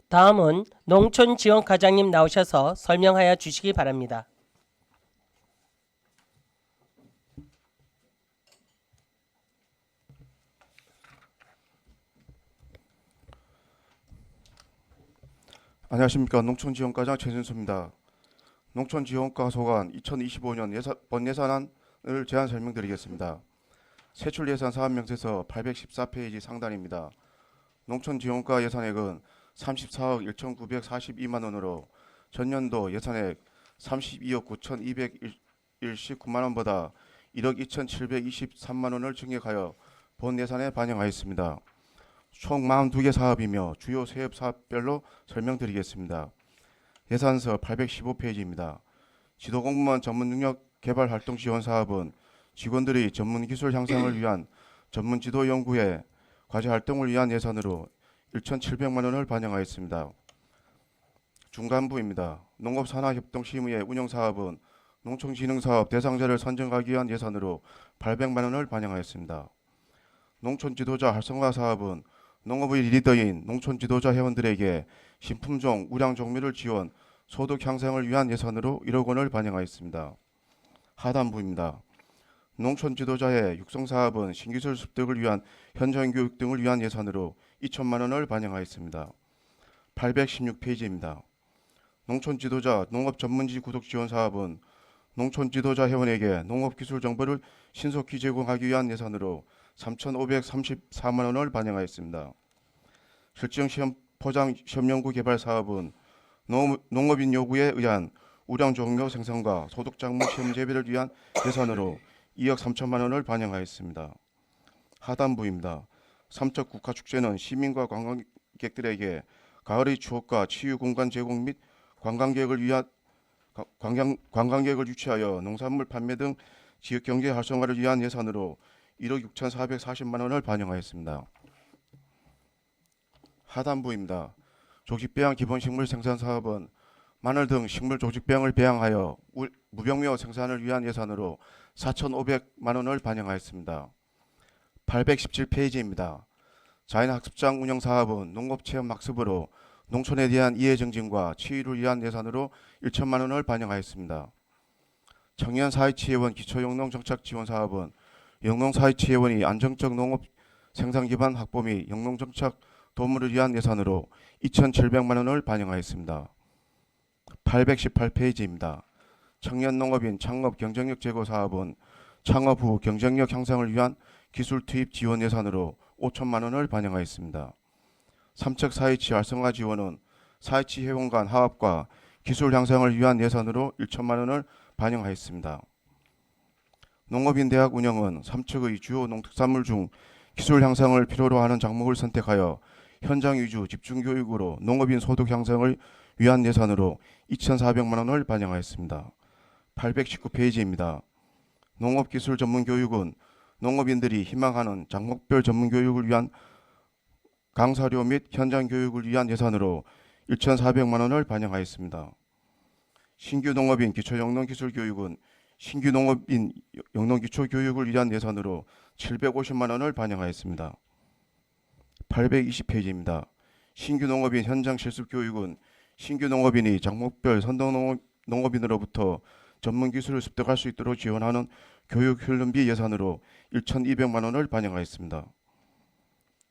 다음은 농촌지원과장님 나오셔서 설명하여 주시기 바랍니다. 안녕하십니까. 농촌지원과장 최진수입니다. 농촌지원과 소관 2025년 본예산안을 제안 설명드리겠습니다. 세출예산 사업명세서 814페이지 상단입니다. 농촌지원과 예산액은 34억 1,942만 원으로 전년도 예산액 32억 9,219만 원보다 1억 2,723만 원을 증액하여 본 예산에 반영하였습니다. 총 42개 사업이며 주요 세업 사업별로 설명드리겠습니다. 예산서 815페이지입니다. 지도공무원 전문능력 개발 활동 지원 사업은 직원들의 전문 기술 향상을 위한 전문 지도 연구에 과제 활동을 위한 예산으로 1,700만 원을 반영하였습니다. 중간부입니다. 농업산하협동심의회 운영 사업은 농촌진흥사업 대상자를 선정하기 위한 예산으로 800만 원을 반영하였습니다. 농촌지도자 활성화 사업은 농업의 리더인 농촌지도자 회원들에게 신품종, 우량종묘를 지원, 소득 향상을 위한 예산으로 1억 원을 반영하였습니다. 하단부입니다. 농촌지도자의 육성사업은 신기술 습득을 위한 현장 교육 등을 위한 예산으로 2천만 원을 반영하였습니다. 816페이지입니다. 농촌지도자 농업전문지 구독 지원 사업은 농촌지도자 회원에게 농업기술 정보를 신속히 제공하기 위한 예산으로 3,534만 원을 반영하였습니다. 실증시험 포장 시험연구 개발 사업은 농업인 요구에 의한 우량종묘 생산과 소득작물 시험 재배를 위한 예산으로 2억 3천만 원을 반영하였습니다. 하단부입니다. 삼척 국화축제는 시민과 관광객들에게 가을의 추억과 치유 공간 제공 및 관광객을 유치하여 농산물 판매 등 지역 경제 활성화를 위한 예산으로 1억 6,440만 원을 반영하였습니다. 하단부입니다. 조직배양 기본식물 생산 사업은 마늘 등 식물 조직배양을 배양하여 무병묘 생산을 위한 예산으로 4,500만 원을 반영하였습니다. 817페이지입니다. 자연학습장 운영 사업은 농업체험 학습으로 농촌에 대한 이해 증진과 치유를 위한 예산으로 1천만 원을 반영하였습니다. 청년 사회취회원 기초영농정착 지원 사업은 영농사회취회원이 안정적 농업 생산 기반 확보 및 영농정착 도모를 위한 예산으로 2,700만 원을 반영하였습니다. 818페이지입니다. 청년 농업인 창업 경쟁력 제고 사업은 창업 후 경쟁력 향상을 위한 기술 투입 지원 예산으로 5천만 원을 반영하였습니다. 삼척 사회치 활성화 지원은 사회치 회원 간 화합과 기술 향상을 위한 예산으로 1천만 원을 반영하였습니다. 농업인 대학 운영은 삼척의 주요 농특산물 중 기술 향상을 필요로 하는 작목을 선택하여 현장 위주 집중 교육으로 농업인 소득 향상을 위한 예산으로 2,400만 원을 반영하였습니다. 819페이지입니다. 농업기술 전문교육은 농업인들이 희망하는 작목별 전문교육을 위한 강사료 및 현장 교육을 위한 예산으로 1,400만 원을 반영하였습니다. 신규 농업인 기초영농기술교육은 신규 농업인 영농기초교육을 위한 예산으로 750만 원을 반영하였습니다. 820페이지입니다. 신규 농업인 현장 실습교육은 신규 농업인이 작목별 선도 농업인으로부터 전문 기술을 습득할 수 있도록 지원하는 교육 훈련비 예산으로 1,200만 원을 반영하였습니다.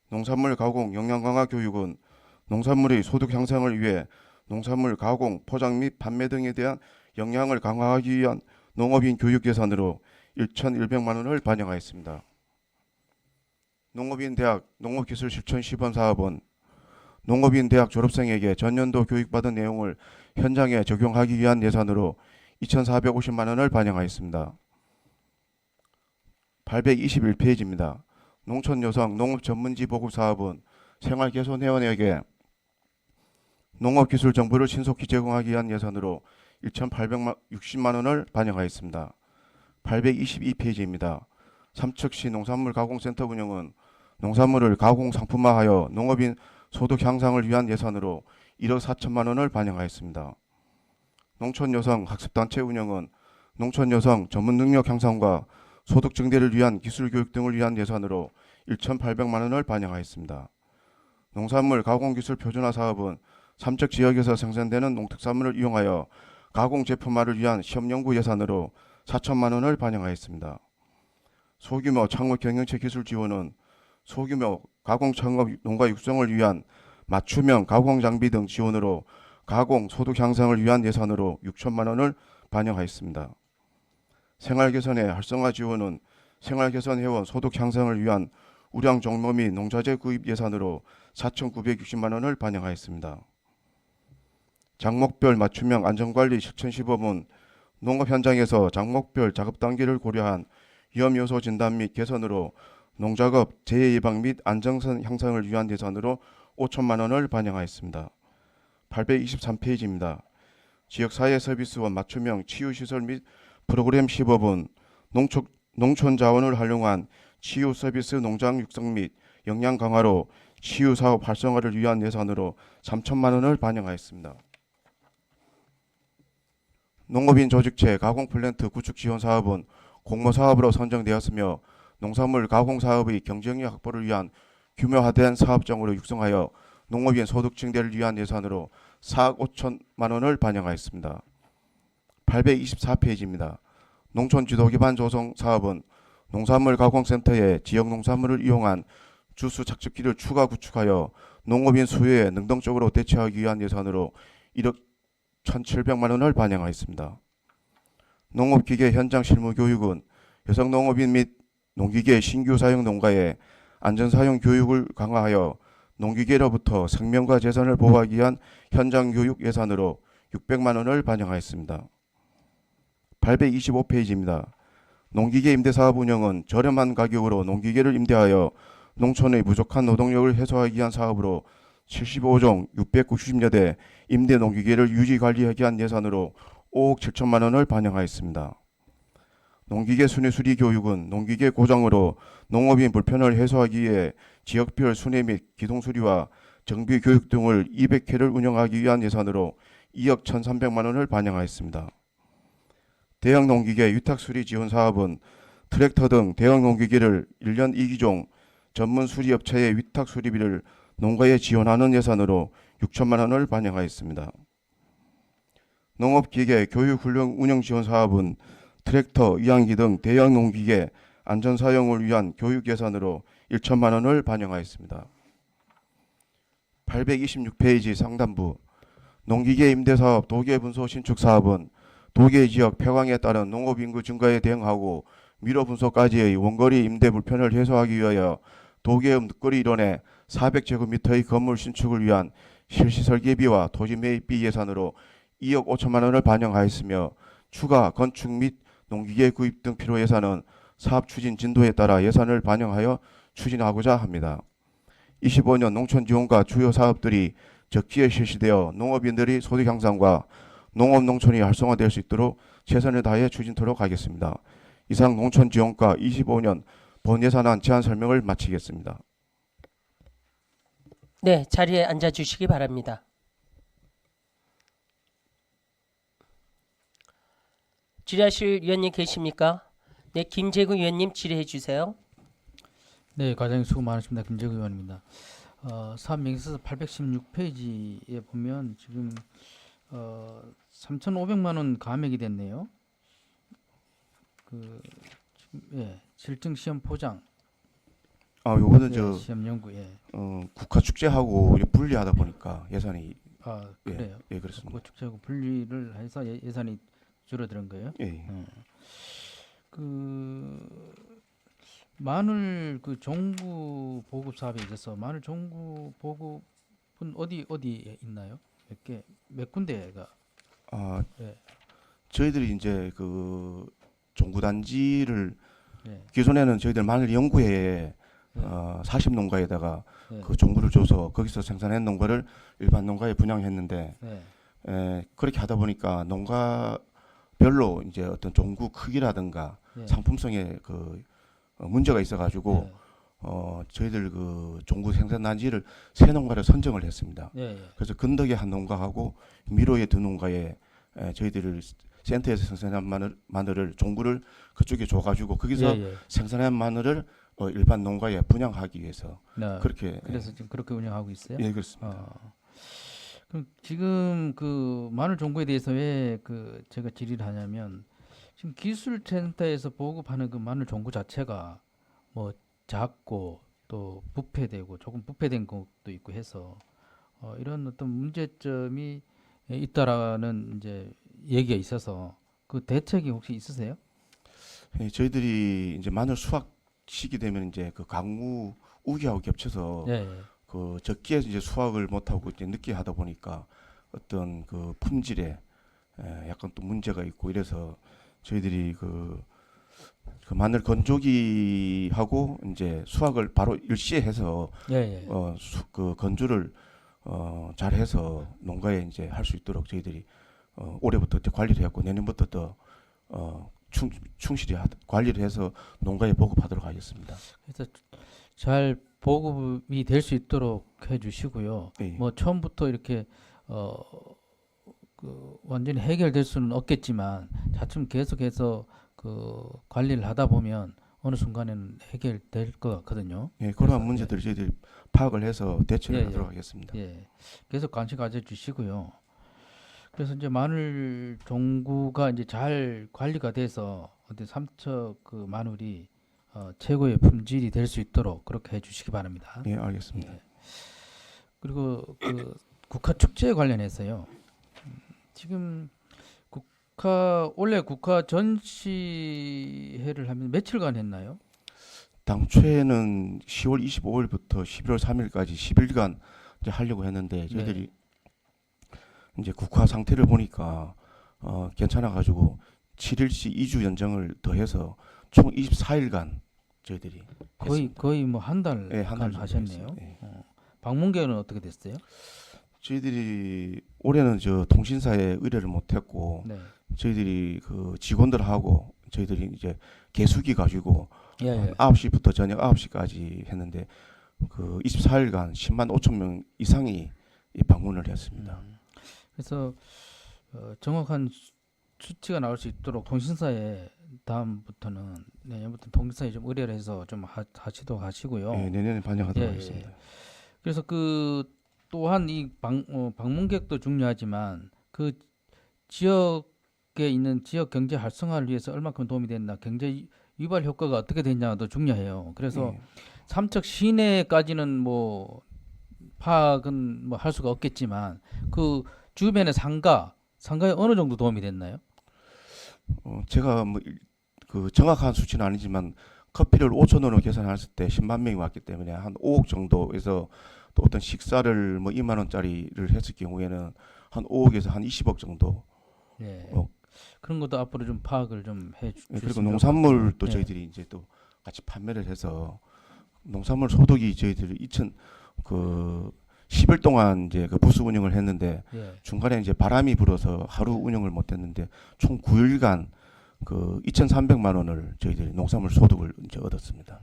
농산물 가공 역량 강화 교육은 농산물의 소득 향상을 위해 농산물 가공, 포장 및 판매 등에 대한 역량을 강화하기 위한 농업인 교육 예산으로 1,100만 원을 반영하였습니다. 농업인 대학 농업기술 실천 시범 사업은 농업인 대학 졸업생에게 전년도 교육받은 내용을 현장에 적용하기 위한 예산으로 2,450만 원을 반영하였습니다. 821페이지입니다. 농촌 여성 농업 전문지 보급 사업은 생활개선 회원에게 농업기술 정보를 신속히 제공하기 위한 예산으로 1,860만 원을 반영하였습니다. 822페이지입니다. 삼척시 농산물 가공센터 운영은 농산물을 가공 상품화하여 농업인 소득 향상을 위한 예산으로 1억 4천만 원을 반영하였습니다. 농촌 여성 학습단체 운영은 농촌 여성 전문 능력 향상과 소득 증대를 위한 기술 교육 등을 위한 예산으로 1,800만 원을 반영하였습니다. 농산물 가공기술 표준화 사업은 삼척 지역에서 생산되는 농특산물을 이용하여 가공 제품화를 위한 시험 연구 예산으로 4천만 원을 반영하였습니다. 소규모 창업 경영체 기술 지원은 소규모 가공 창업 농가 육성을 위한 맞춤형 가공 장비 등 지원으로 가공 소득 향상을 위한 예산으로 6천만 원을 반영하였습니다. 생활개선의 활성화 지원은 생활개선 회원 소득 향상을 위한 우량 종로 및 농자재 구입 예산으로 4,960만 원을 반영하였습니다. 장목별 맞춤형 안전관리 실천 시범은 농업 현장에서 장목별 작업 단계를 고려한 위험 요소 진단 및 개선으로 농작업 재해 예방 및 안정성 향상을 위한 예산으로 5천만 원을 반영하였습니다. 823페이지입니다. 지역사회 서비스원 맞춤형 치유시설 및 프로그램 시범은 농촌 자원을 활용한 치유 서비스 농장 육성 및 역량 강화로 치유 사업 활성화를 위한 예산으로 3천만 원을 반영하였습니다. 농업인 조직체 가공 플랜트 구축 지원 사업은 공모 사업으로 선정되었으며 농산물 가공 사업의 경쟁력 확보를 위한 규모화된 사업장으로 육성하여 농업인 소득 증대를 위한 예산으로 4억 5천만 원을 반영하였습니다. 824페이지입니다. 농촌 지도 기반 조성 사업은 농산물 가공센터에 지역 농산물을 이용한 주수 착즙기를 추가 구축하여 농업인 수요에 능동적으로 대처하기 위한 예산으로 1억 1,700만 원을 반영하였습니다. 농업기계 현장 실무 교육은 여성 농업인 및 농기계 신규 사용 농가의 안전사용 교육을 강화하여 농기계로부터 생명과 재산을 보호하기 위한 현장 교육 예산으로 600만 원을 반영하였습니다. 825페이지입니다. 농기계 임대사업 운영은 저렴한 가격으로 농기계를 임대하여 농촌의 부족한 노동력을 해소하기 위한 사업으로 75종 690여 대 임대 농기계를 유지 관리하기 위한 예산으로 5억 7천만 원을 반영하였습니다. 농기계 순회 수리 교육은 농기계 고장으로 농업인 불편을 해소하기 위해 지역별 순회 및 기동 수리와 정비 교육 등을 200회를 운영하기 위한 예산으로 2억 1,300만 원을 반영하였습니다. 대형 농기계 위탁 수리 지원 사업은 트랙터 등 대형 농기계를 1년 2기종 전문 수리업체의 위탁 수리비를 농가에 지원하는 예산으로 6천만 원을 반영하였습니다. 농업기계 교육훈련 운영 지원 사업은 트랙터, 이항기 등 대형 농기계 안전사용을 위한 교육 예산으로 1천만 원을 반영하였습니다. 826페이지 상단부 농기계 임대사업 도계분소 신축 사업은 도계 지역 폐광에 따른 농업인구 증가에 대응하고 미로 분소까지의 원거리 임대 불편을 해소하기 위하여 도계읍 늦거리 일원에 400제곱미터의 건물 신축을 위한 실시 설계비와 토지 매입비 예산으로 2억 5천만 원을 반영하였으며 추가 건축 및 농기계 구입 등 필요 예산은 사업 추진 진도에 따라 예산을 반영하여 추진하고자 합니다. 25년 농촌지원과 주요 사업들이 적기에 실시되어 농업인들의 소득 향상과 농업 농촌이 활성화될 수 있도록 최선을 다해 추진토록 하겠습니다. 이상 농촌지원과 25년 본예산안 제안 설명을 마치겠습니다. 네, 자리에 앉아 주시기 바랍니다. 질의하실 위원님 계십니까? 네, 김재구 위원님 질의해 주세요. 네, 과장님 수고 많으십니다. 김재구 의원입니다. 사업 명세서 816페이지에 보면 지금 3,500만 원 감액이 됐네요. 지금, 예, 실증 시험 포장. 요거는 예, 저 시험 연구. 예. 국가 축제하고 이렇게 분리하다 보니까 예산이 그래요. 예, 그렇습니다. 그거 축제하고 분리를 해서 예산이 줄어드는 거예요. 예. 마늘 그 종구 보급 사업에 있어서 마늘 종구 보급은 어디에 있나요? 몇 군데가? 예. 저희들이 이제 그 종구단지를 예. 기존에는 저희들 마늘 연구회에 40농가에다가 예. 그 종구를 줘서 거기서 생산한 농가를 일반 농가에 분양했는데 예. 그렇게 하다 보니까 농가별로 이제 어떤 종구 크기라든가 예. 상품성에 그 문제가 있어가지고 예. 저희들 그 종구 생산단지를 세 농가를 선정을 했습니다. 예. 그래서 근덕에 한 농가하고 미로의 두 농가에 저희들을 센터에서 생산한 마늘을 종구를 그쪽에 줘가지고 거기서 예. 생산한 마늘을 일반 농가에 분양하기 위해서 네. 그렇게 그래서 지금 그렇게 운영하고 있어요. 예 그렇습니다. 그럼 지금 그 마늘 종구에 대해서 왜 그 제가 질의를 하냐면 지금 기술센터에서 보급하는 그 마늘 종구 자체가 뭐 작고 또 부패되고 조금 부패된 것도 있고 해서 이런 어떤 문제점이 있다라는 이제 얘기가 있어서 그 대책이 혹시 있으세요? 예, 저희들이 이제 마늘 수확 시기 되면 이제 그 강우 우기하고 겹쳐서 예, 예. 그 적기에 이제 수확을 못 하고 이제 늦게 하다 보니까 어떤 그 품질에 약간 또 문제가 있고 이래서 저희들이 그 마늘 건조기하고 이제 수확을 바로 일시에 해서 예, 예. 그 건조를 잘해서 농가에 이제 할 수 있도록 저희들이 올해부터 이제 관리를 했고 내년부터 더 충실히 관리를 해서 농가에 보급하도록 하겠습니다. 그래서 잘 보급이 될 수 있도록 해주시고요. 예. 뭐 처음부터 이렇게 그 완전히 해결될 수는 없겠지만 차츰 계속해서 그 관리를 하다 보면 어느 순간에는 해결될 것 같거든요. 예, 그래서, 그러한 문제들을 저희들이 파악을 해서 대처를 예, 예. 하도록 하겠습니다. 예, 계속 관심 가져주시고요. 그래서 이제 마늘 종구가 이제 잘 관리가 돼서 어떤 삼척 그 마늘이 최고의 품질이 될 수 있도록 그렇게 해주시기 바랍니다. 예, 알겠습니다. 예. 그리고 그 국화 축제 관련해서요. 지금 원래 국화 전시회를 하면 며칠간 했나요? 당초에는 10월 25일부터 11월 3일까지 10일간 이제 하려고 했는데 저희들이 이제 국화 상태를 보니까 괜찮아 가지고 7일씩 2주 연장을 더해서 총 24일간 저희들이 거의 뭐 한 달간 예, 한달 정도 하셨네요. 했습니다. 예. 방문객은 어떻게 됐어요? 저희들이 올해는 저 통신사에 의뢰를 못했고 네. 저희들이 그 직원들하고 저희들이 이제 개수기 가지고 예, 예. 9시부터 저녁 9시까지 했는데 그 24일간 10만 5천 명 이상이 이 방문을 했습니다. 그래서 정확한 수치가 나올 수 있도록 통신사에 다음부터는 내년부터 통신사에 좀 의뢰를 해서 좀 하시도록 하시고요. 예, 내년에 반영하도록 예, 예. 하겠습니다. 그래서 그 또한 이 방문객도 중요하지만 그 지역에 있는 지역 경제 활성화를 위해서 얼마큼 도움이 됐나, 경제 유발 효과가 어떻게 됐냐도 중요해요. 그래서 예. 삼척 시내까지는 뭐 파악은 뭐 할 수가 없겠지만 그 주변의 상가에 어느 정도 도움이 됐나요? 제가 뭐 그 정확한 수치는 아니지만 커피를 5천 원으로 계산했을 때 10만 명이 왔기 때문에 한 5억 정도에서 또 어떤 식사를 뭐 2만 원짜리를 했을 경우에는 한 5억에서 한 20억 정도. 예. 어. 그런 것도 앞으로 좀 파악을 좀 해 예, 주시면 그리고 농산물도 예. 저희들이 이제 또 같이 판매를 해서 농산물 소득이 저희들이 10일 동안 이제 그 부스 운영을 했는데 예. 중간에 이제 바람이 불어서 하루 운영을 못 했는데 총 9일간 그 2,300만 원을 저희들이 농산물 소득을 이제 얻었습니다.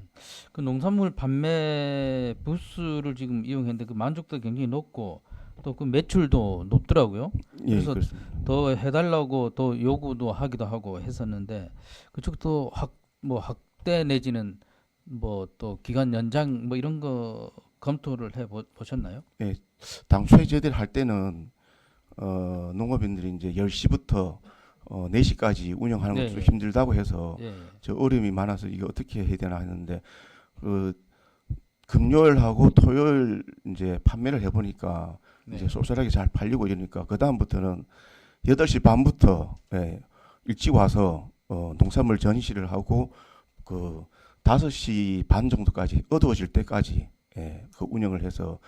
그 농산물 판매 부스를 지금 이용했는데 그 만족도 굉장히 높고 또 그 매출도 높더라고요. 예, 그래서 그렇습니다. 더 해달라고 또 요구도 하기도 하고 했었는데 그쪽도 확대 내지는 뭐 또 기간 연장 뭐 이런 거 검토를 해 보셨나요? 당초에 저희들 할 때는 농업인들이 이제 10시부터 4시까지 운영하는 네, 것도 예. 힘들다고 해서 예. 저 어려움이 많아서 이게 어떻게 해야 되나 했는데 그 금요일하고 토요일 이제 판매를 해보니까 네. 이제 쏠쏠하게 잘 팔리고 이러니까 그 다음부터는 8시 반부터 일찍 와서 농산물 전시를 하고 그 5시 반 정도까지 어두워질 때까지 그 운영을 해서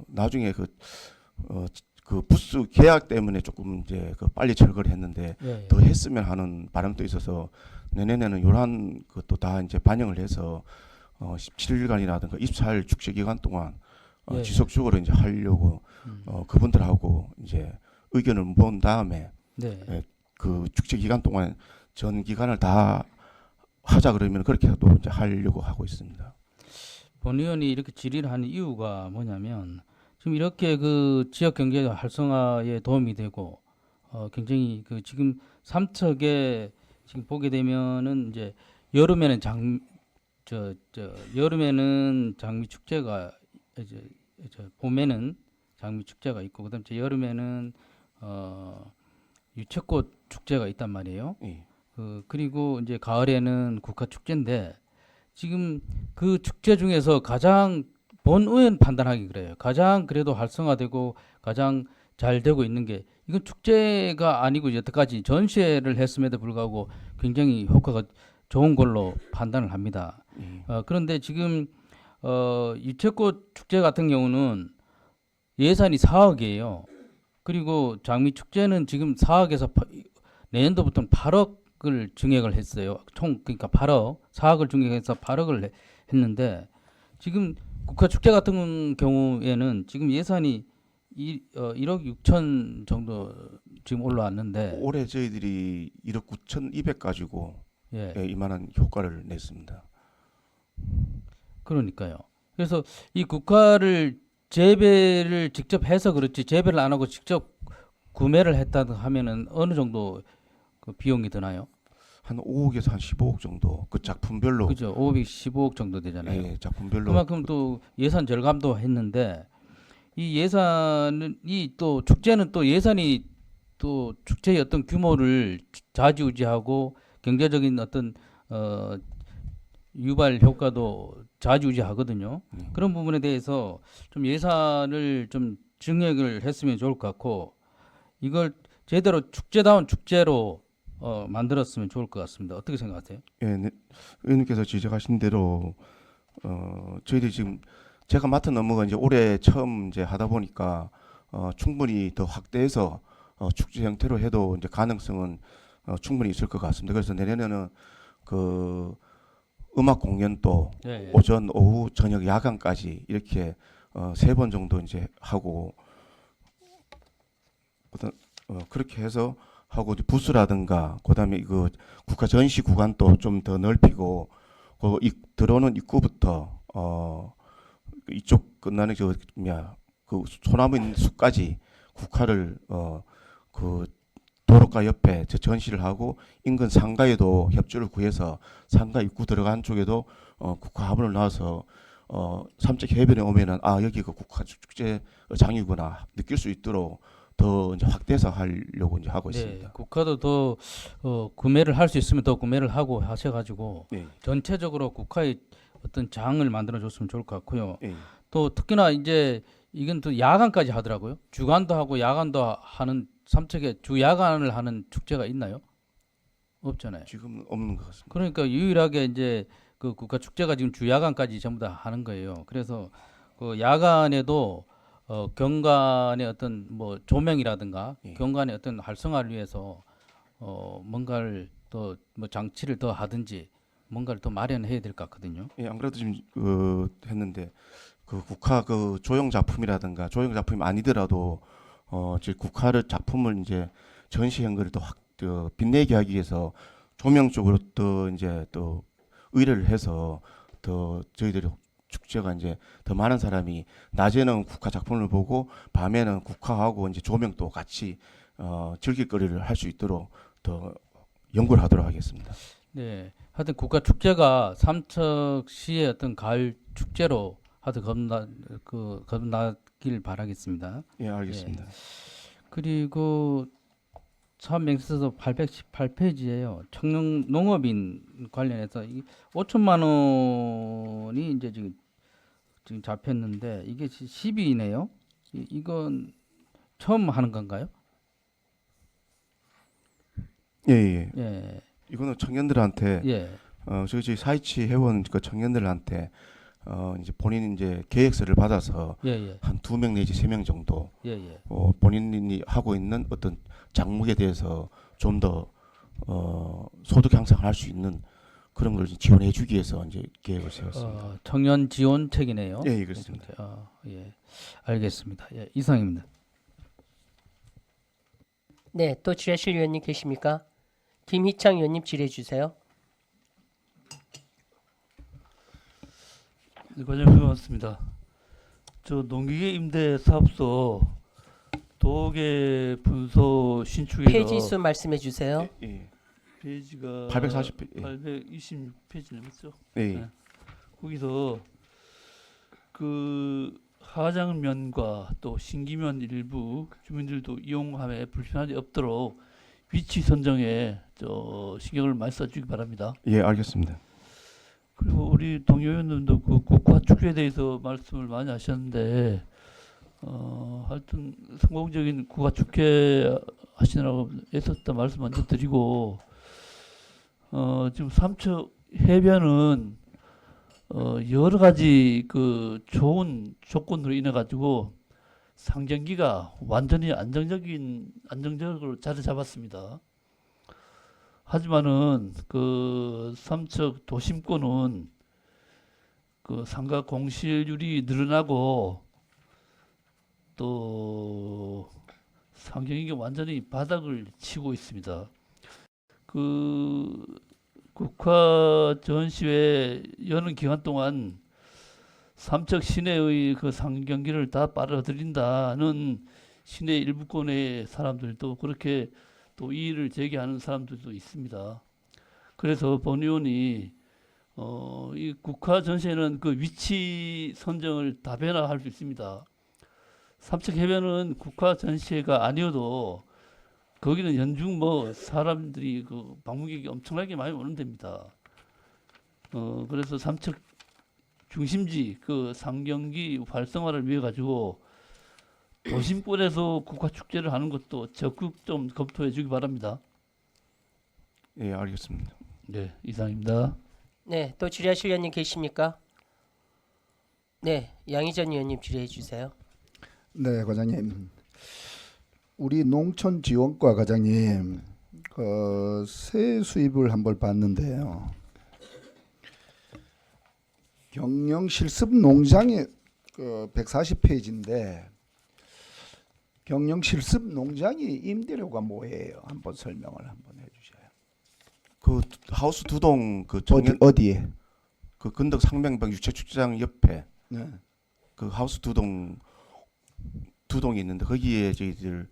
나중에 그 부스 계약 때문에 조금 이제 그 빨리 철거를 했는데 예. 더 했으면 하는 바람도 있어서 내년에는 이러한 것도 다 이제 반영을 해서 17일간이라든가 24일 축제 기간 동안 예. 지속적으로 이제 하려고 그분들하고 이제 의견을 모은 다음에 네. 그 축제 기간 동안 전 기간을 다 하자 그러면 그렇게도 이제 하려고 하고 있습니다. 본 의원이 이렇게 질의를 하는 이유가 뭐냐면 지금 이렇게 그 지역 경제 활성화에 도움이 되고 굉장히 그 지금 삼척에 지금 보게 되면은 이제 여름에는 여름에는 장미 축제가 이제 봄에는 장미 축제가 있고 그다음 에 여름에는 유채꽃 축제가 있단 말이에요. 예. 그리고 이제 가을에는 국화 축제인데 지금 그 축제 중에서 가장 본의원 판단하기 그래요. 가장 그래도 활성화되고 가장 잘 되고 있는 게 이건 축제가 아니고 여태까지 전시회를 했음에도 불구하고 굉장히 효과가 좋은 걸로 판단을 합니다. 그런데 지금 유채꽃 축제 같은 경우는 예산이 4억이에요. 그리고 장미 축제는 지금 4억에서 내년도부터는 8억을 증액을 했어요. 총 그러니까 4억을 증액해서 8억을 했는데 지금 국화 축제 같은 경우에는 지금 예산이 1억 6천 정도 지금 올라왔는데 올해 저희들이 1억 9,200 가지고 예. 이만한 효과를 냈습니다. 그러니까요. 그래서 이 국화를 재배를 직접 해서 그렇지 재배를 안 하고 직접 구매를 했다 하면은 어느 정도 그 비용이 드나요? 한 5억에서 한 15억 정도 그 작품별로 그죠? 500, 15억 정도 되잖아요. 예, 작품별로 그만큼 또 예산 절감도 했는데 이 예산은 이 또 축제는 또 예산이 또 축제의 어떤 규모를 좌지우지하고 경제적인 어떤 유발 효과도 좌지우지하거든요. 그런 부분에 대해서 좀 예산을 좀 증액을 했으면 좋을 것 같고 이걸 제대로 축제다운 축제로 만들었으면 좋을 것 같습니다. 어떻게 생각하세요? 예, 네, 의원님께서 지적하신 대로 저희들이 지금 제가 맡은 업무가 이제 올해 처음 이제 하다 보니까 충분히 더 확대해서 축제 형태로 해도 이제 가능성은 충분히 있을 것 같습니다. 그래서 내년에는 그 음악 공연도 예. 오전, 오후, 저녁, 야간까지 이렇게 3번 정도 이제 하고 그렇게 해서 하고 이제 부스라든가 그다음에 그 국가 전시 구간도 좀 더 넓히고 들어오는 입구부터 이쪽 끝나는 그 소나무 있는 숲까지 국화를 그 도로가 옆에 저 전시를 하고 인근 상가에도 협조를 구해서 상가 입구 들어간 쪽에도 국화 화분을 놔서 삼척 해변에 오면은 아 여기가 국화 축제 장이구나 느낄 수 있도록 더 이제 확대해서 하려고 이제 하고 네, 있습니다. 국가도 더 구매를 할 수 있으면 더 구매를 하고 하셔가지고 네. 전체적으로 국가의 어떤 장을 만들어 줬으면 좋을 것 같고요. 예. 또 특히나 이제 이건 또 야간까지 하더라고요. 주간도 하고 야간도 하는 삼척에 주 야간을 하는 축제가 있나요? 없잖아요. 지금 없는 것 같습니다. 그러니까 유일하게 이제 그 국가 축제가 지금 주 야간까지 전부 다 하는 거예요. 그래서 그 야간에도 경관의 어떤 뭐 조명이라든가 예. 경관의 어떤 활성화를 위해서 뭔가를 또 뭐 장치를 더 하든지 뭔가를 더 마련해야 될 것 같거든요. 예, 안 그래도 지금 했는데 그 국화 그 조형 작품이라든가 조형 작품이 아니더라도 즉 국화를 작품을 이제 전시한 거를 더 빛내게 하기 위해서 조명 쪽으로 또 이제 또 의뢰를 해서 더 저희들이 축제가 이제 더 많은 사람이 낮에는 국화 작품을 보고 밤에는 국화하고 이제 조명도 같이 즐길거리를 할 수 있도록 더 연구를 하도록 하겠습니다. 네, 하여튼 국가 축제가 삼척시의 어떤 가을 축제로 하여튼 거듭나길 바라겠습니다. 예, 알겠습니다. 그리고 사업명세서 818페이지에요. 청년 농업인 관련해서 5천만 원이 이제 지금 잡혔는데 이게 10위네요. 이건 처음 하는 건가요? 예, 예. 예. 이거는 청년들한테 예. 저희 사이치 회원 그 청년들한테 이제 본인 이제 계획서를 받아서 예, 예. 한 2명 내지 3명 정도 예, 예. 본인이 하고 있는 어떤 작목에 대해서 좀 더 소득 향상을 할 수 있는 그런 걸 지원해 주기 위해서 이제 계획을 세웠습니다. 청년 지원책이네요. 예, 예, 그렇습니다. 예. 알겠습니다. 예, 이상입니다. 네, 또 질의하실 위원님 계십니까? 김희창 위원님 질의해 주세요. 네, 과장님 고맙습니다. 저 농기계 임대 사업소 도계 분소 신축에서 페이지 수 말씀해 주세요. 예, 페이지가 840페이지. 826페이지는 맞죠? 예, 예. 네. 거기서 그 하장면과 또 신기면 일부 주민들도 이용함에 불편함이 없도록 위치 선정에 신경을 많이 써주기 바랍니다. 예, 알겠습니다. 그리고 우리 동료 의원님도 그 국화 축제에 대해서 말씀을 많이 하셨는데 하여튼 성공적인 국화 축제 하시느라고 애썼다 말씀 먼저 드리고 지금 삼척 해변은 여러 가지 그 좋은 조건으로 인해 가지고 상경기가 완전히 안정적으로 자리 잡았습니다. 하지만은 그 삼척 도심권은 그 상가 공실률이 늘어나고 또 상경기가 완전히 바닥을 치고 있습니다. 그 국화 전시회 여는 기간 동안 삼척 시내의 그 상경기를 다 빨아들인다는 시내 일부권의 사람들도 그렇게 또 이의를 제기하는 사람들도 있습니다. 그래서 본 의원이 이 국화 전시회는 그 위치 선정을 다변화할 수 있습니다. 삼척 해변은 국화 전시회가 아니어도 거기는 연중 뭐 사람들이 그 방문객이 엄청나게 많이 오는 데입니다. 그래서 삼척 중심지 그 상경기 활성화를 위해 가지고 도심권에서 국화 축제를 하는 것도 적극 좀 검토해 주기 바랍니다. 예, 알겠습니다. 네, 이상입니다. 네, 또 질의하실 의원님 계십니까? 네, 양희전 의원님 질의해 주세요. 네, 과장님. 우리 농촌지원과 과장님, 새 수입을 한번 봤는데요. 경영실습농장의 140페이지인데 경영실습농장이 임대료가 뭐예요? 한번 설명을 한번 해주셔요. 그 하우스 두 동 그 어디에? 그 근덕 상명방 유채축제장 옆에 네. 그 하우스 두 동이 있는데 거기에 저희들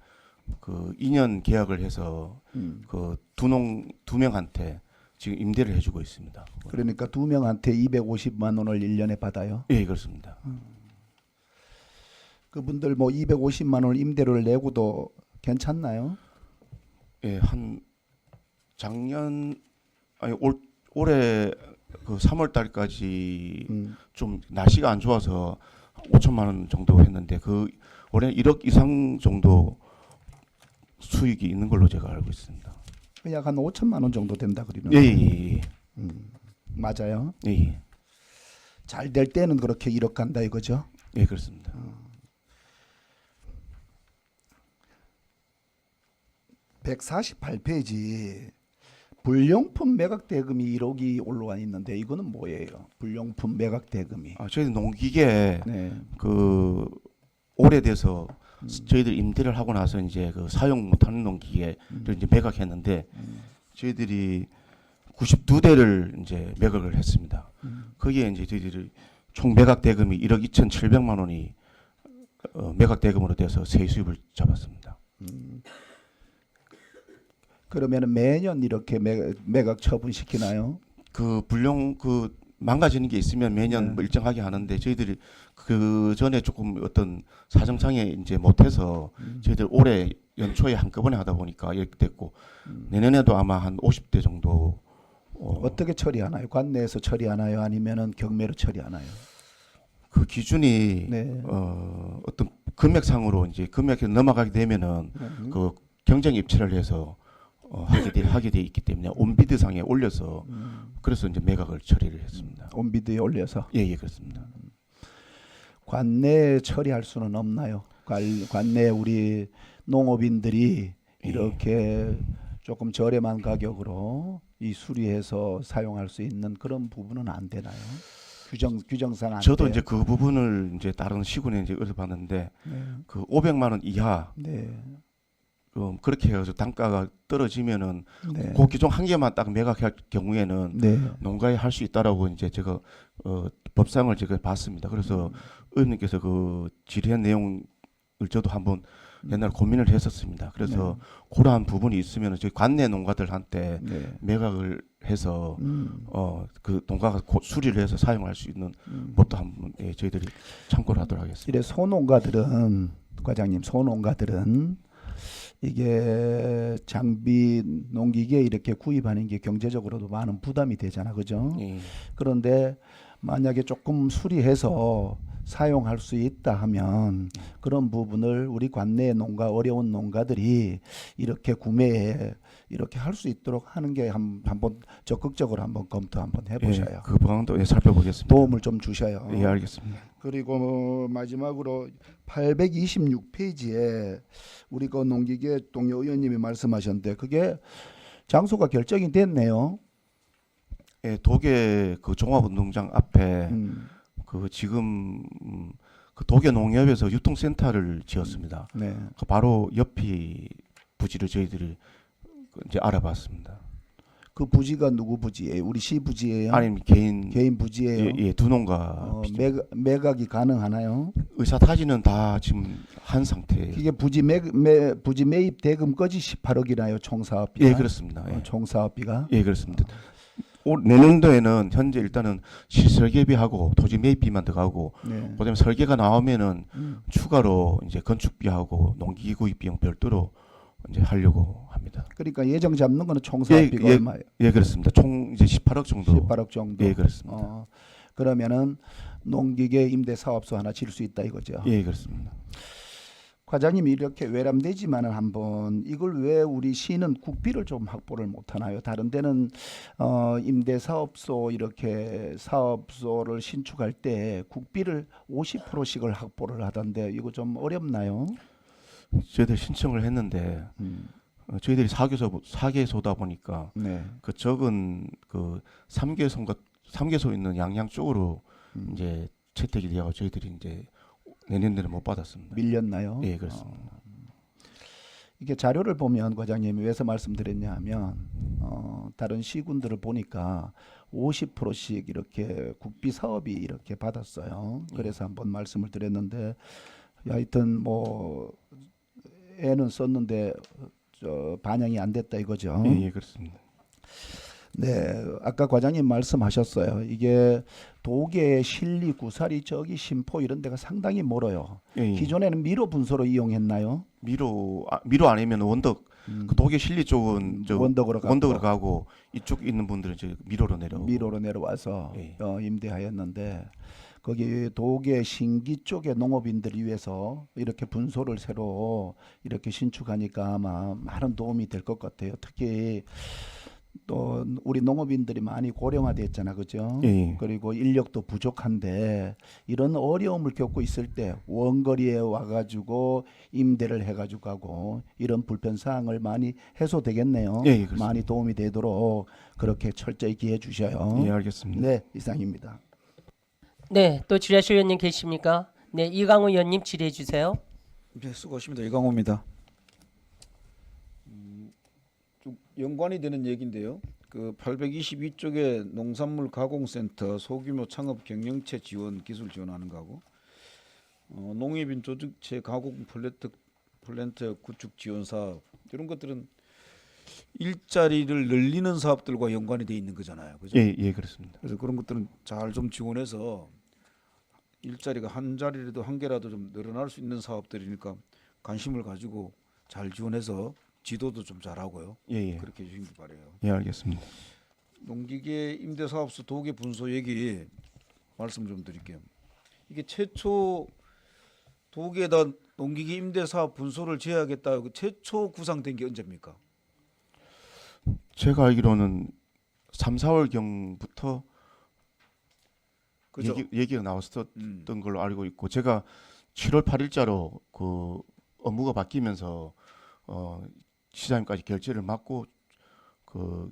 그 2년 계약을 해서 그 두 명한테 지금 임대를 해주고 있습니다. 그러니까 두 명한테 250만 원을 1년에 받아요. 예, 그렇습니다. 그분들 뭐 250만 원을 임대료를 내고도 괜찮나요? 예, 한 올해 그 3월 달까지 좀 날씨가 안 좋아서 5천만 원 정도 했는데 그 올해 1억 이상 정도 수익이 있는 걸로 제가 알고 있습니다. 약 한 5천만 원 정도 된다 그러는. 예. 맞아요. 예. 잘 될 때는 그렇게 1억 간다 이거죠. 예, 그렇습니다. 148페이지 불용품 매각 대금이 1억이 올라와 있는데 이거는 뭐예요? 불용품 매각 대금이. 저희 농기계 네. 그 오래돼서 저희들 임대를 하고 나서 이제 그 사용 못하는 농기계를 이제 매각했는데 저희들이 92대를 이제 매각을 했습니다. 거기에 이제 저희들이 총 매각 대금이 1억 2,700만 원이 매각 대금으로 돼서 세 수입을 잡았습니다. 그러면은 매년 이렇게 매각 처분시키나요? 그 망가지는 게 있으면 매년 뭐 일정하게 하는데 저희들이 그 전에 조금 어떤 사정상에 이제 못해서 저희들 올해 연초에 한꺼번에 하다 보니까 이렇게 됐고 내년에도 아마 한 50대 정도 어떻게 처리하나요? 관내에서 처리하나요? 아니면은 경매로 처리하나요? 그 기준이 네. 어떤 금액상으로 이제 금액이 넘어가게 되면은 그 경쟁 입찰을 해서 하게 돼 있기 때문에 온비드상에 올려서 그래서 이제 매각을 처리를 했습니다. 온비드에 올려서. 예, 그렇습니다. 관내에 처리할 수는 없나요? 관내 우리 농업인들이 이렇게 조금 저렴한 가격으로 이 수리해서 사용할 수 있는 그런 부분은 안 되나요? 규정상 안 저도 돼요? 이제 그 부분을 이제 다른 시군에 이제 얻어봤는데 네. 그 500만 원 이하 네. 그렇게 해서 단가가 떨어지면은 네. 그 기종 한 개만 딱 매각할 경우에는 네. 농가에 할 수 있다라고 이제 제가 법상을 제가 봤습니다. 그래서 의원님께서 그 질의한 내용을 저도 한번 옛날 고민을 했었습니다. 그래서 그러한 부분이 있으면 저희 관내 농가들한테 네. 매각을 해서 그 농가가 수리를 해서 사용할 수 있는 법도 한번 저희들이 참고를 하도록 하겠습니다. 이래 소농가들은 과장님 소농가들은 이게 장비 농기계 이렇게 구입하는 게 경제적으로도 많은 부담이 되잖아, 그죠? 예. 그런데 만약에 조금 수리해서 사용할 수 있다 하면 그런 부분을 우리 관내 농가 어려운 농가들이 이렇게 구매해 이렇게 할 수 있도록 하는 게 한번 적극적으로 한번 검토 한번 해보셔요. 그 방안도 살펴보겠습니다. 도움을 좀 주셔요. 예, 알겠습니다. 그리고 마지막으로 826페이지에 우리 그 농기계 동료 의원님이 말씀하셨는데 그게 장소가 결정이 됐네요. 예, 도계 그 종합운동장 앞에 그 지금 그 도계 농협에서 유통센터를 지었습니다. 네. 그 바로 옆이 부지를 저희들이 이제 알아봤습니다. 그 부지가 누구 부지예요? 우리 시 부지예요? 아니면 개인 부지예요? 예, 두 농가 매각이 가능하나요? 의사 타지는 다 지금 한 상태예요. 이게 부지 매입 대금까지 18억이나요? 총 사업비가? 예, 그렇습니다. 예. 총 사업비가? 예, 그렇습니다. 올 내년도에는 현재 일단은 실설계비하고 토지 매입비만 들어가고 네. 그다음에 설계가 나오면은 추가로 이제 건축비하고 농기계 구입 비용 별도로 이제 하려고 합니다. 그러니까 예정 잡는 거는 총 사업비가 얼마예요? 예, 그렇습니다. 총 이제 18억 정도. 18억 정도. 예, 그렇습니다. 그러면은 농기계 임대 사업소 하나 질 수 있다 이거죠. 예, 그렇습니다. 과장님이 이렇게 외람되지만은 한번 이걸 왜 우리 시는 국비를 좀 확보를 못 하나요? 다른 데는 임대 사업소 이렇게 사업소를 신축할 때 국비를 50%씩을 확보를 하던데 이거 좀 어렵나요? 저희들 신청을 했는데 저희들이 사개소다 보니까 네. 그 적은 그 3개소 있는 양양 쪽으로 이제 채택이 되어 저희들이 이제 내년도에 못 받았습니다. 밀렸나요? 예, 그렇습니다. 이게 자료를 보면 과장님이 왜서 말씀드렸냐 하면 다른 시군들을 보니까 50%씩 이렇게 국비 사업이 이렇게 받았어요. 그래서 한번 말씀을 드렸는데 하여튼 뭐 애는 썼는데 반영이 안 됐다 이거죠. 예, 예, 그렇습니다. 네, 아까 과장님 말씀하셨어요. 이게 도계, 신리, 구사리, 저기 심포 이런 데가 상당히 멀어요. 예, 예. 기존에는 미로 분소로 이용했나요? 미로 아니면 원덕 그 도계 실리 쪽은 저 원덕으로 가고 이쪽 있는 분들은 이제 미로로 내려와서 예. 임대하였는데 거기 도계 신기 쪽의 농업인들을 위해서 이렇게 분소를 새로 이렇게 신축하니까 아마 많은 도움이 될 것 같아요. 특히 또 우리 농업인들이 많이 고령화됐잖아, 그죠? 예. 그리고 인력도 부족한데 이런 어려움을 겪고 있을 때 원거리에 와가지고 임대를 해가지고 가고 이런 불편 사항을 많이 해소되겠네요. 예, 그렇습니다. 많이 도움이 되도록 그렇게 철저히 기해 주셔요. 예, 알겠습니다. 네, 이상입니다. 네, 또 지라시 의원님 계십니까? 네, 이강우 의원님 질의해 주세요. 네, 수고하십니다. 이강호입니다. 좀 연관이 되는 얘기인데요. 그 822쪽에 농산물 가공센터 소규모 창업 경영체 지원 기술 지원하는 거하고 농협인 조직체 가공 플랜트 구축 지원 사업 이런 것들은 일자리를 늘리는 사업들과 연관이 돼 있는 거잖아요. 그죠? 예, 예, 그렇습니다. 그래서 그런 것들은 잘 좀 지원해서 일자리가 한 자리라도 한 개라도 좀 늘어날 수 있는 사업들이니까 관심을 가지고 잘 지원해서 지도도 좀 잘하고요. 예, 예. 그렇게 해주시기 바래요. 예, 알겠습니다. 농기계 임대사업소 도계 분소 얘기 말씀 좀 드릴게요. 이게 최초 도계에다 농기계 임대사업 분소를 지어야겠다. 최초 구상된 게 언제입니까? 제가 알기로는 3, 4월 경부터 그죠? 얘기가 나왔었던 걸로 알고 있고 제가 7월 8일자로 그 업무가 바뀌면서 시장님까지 결재를 맡고 그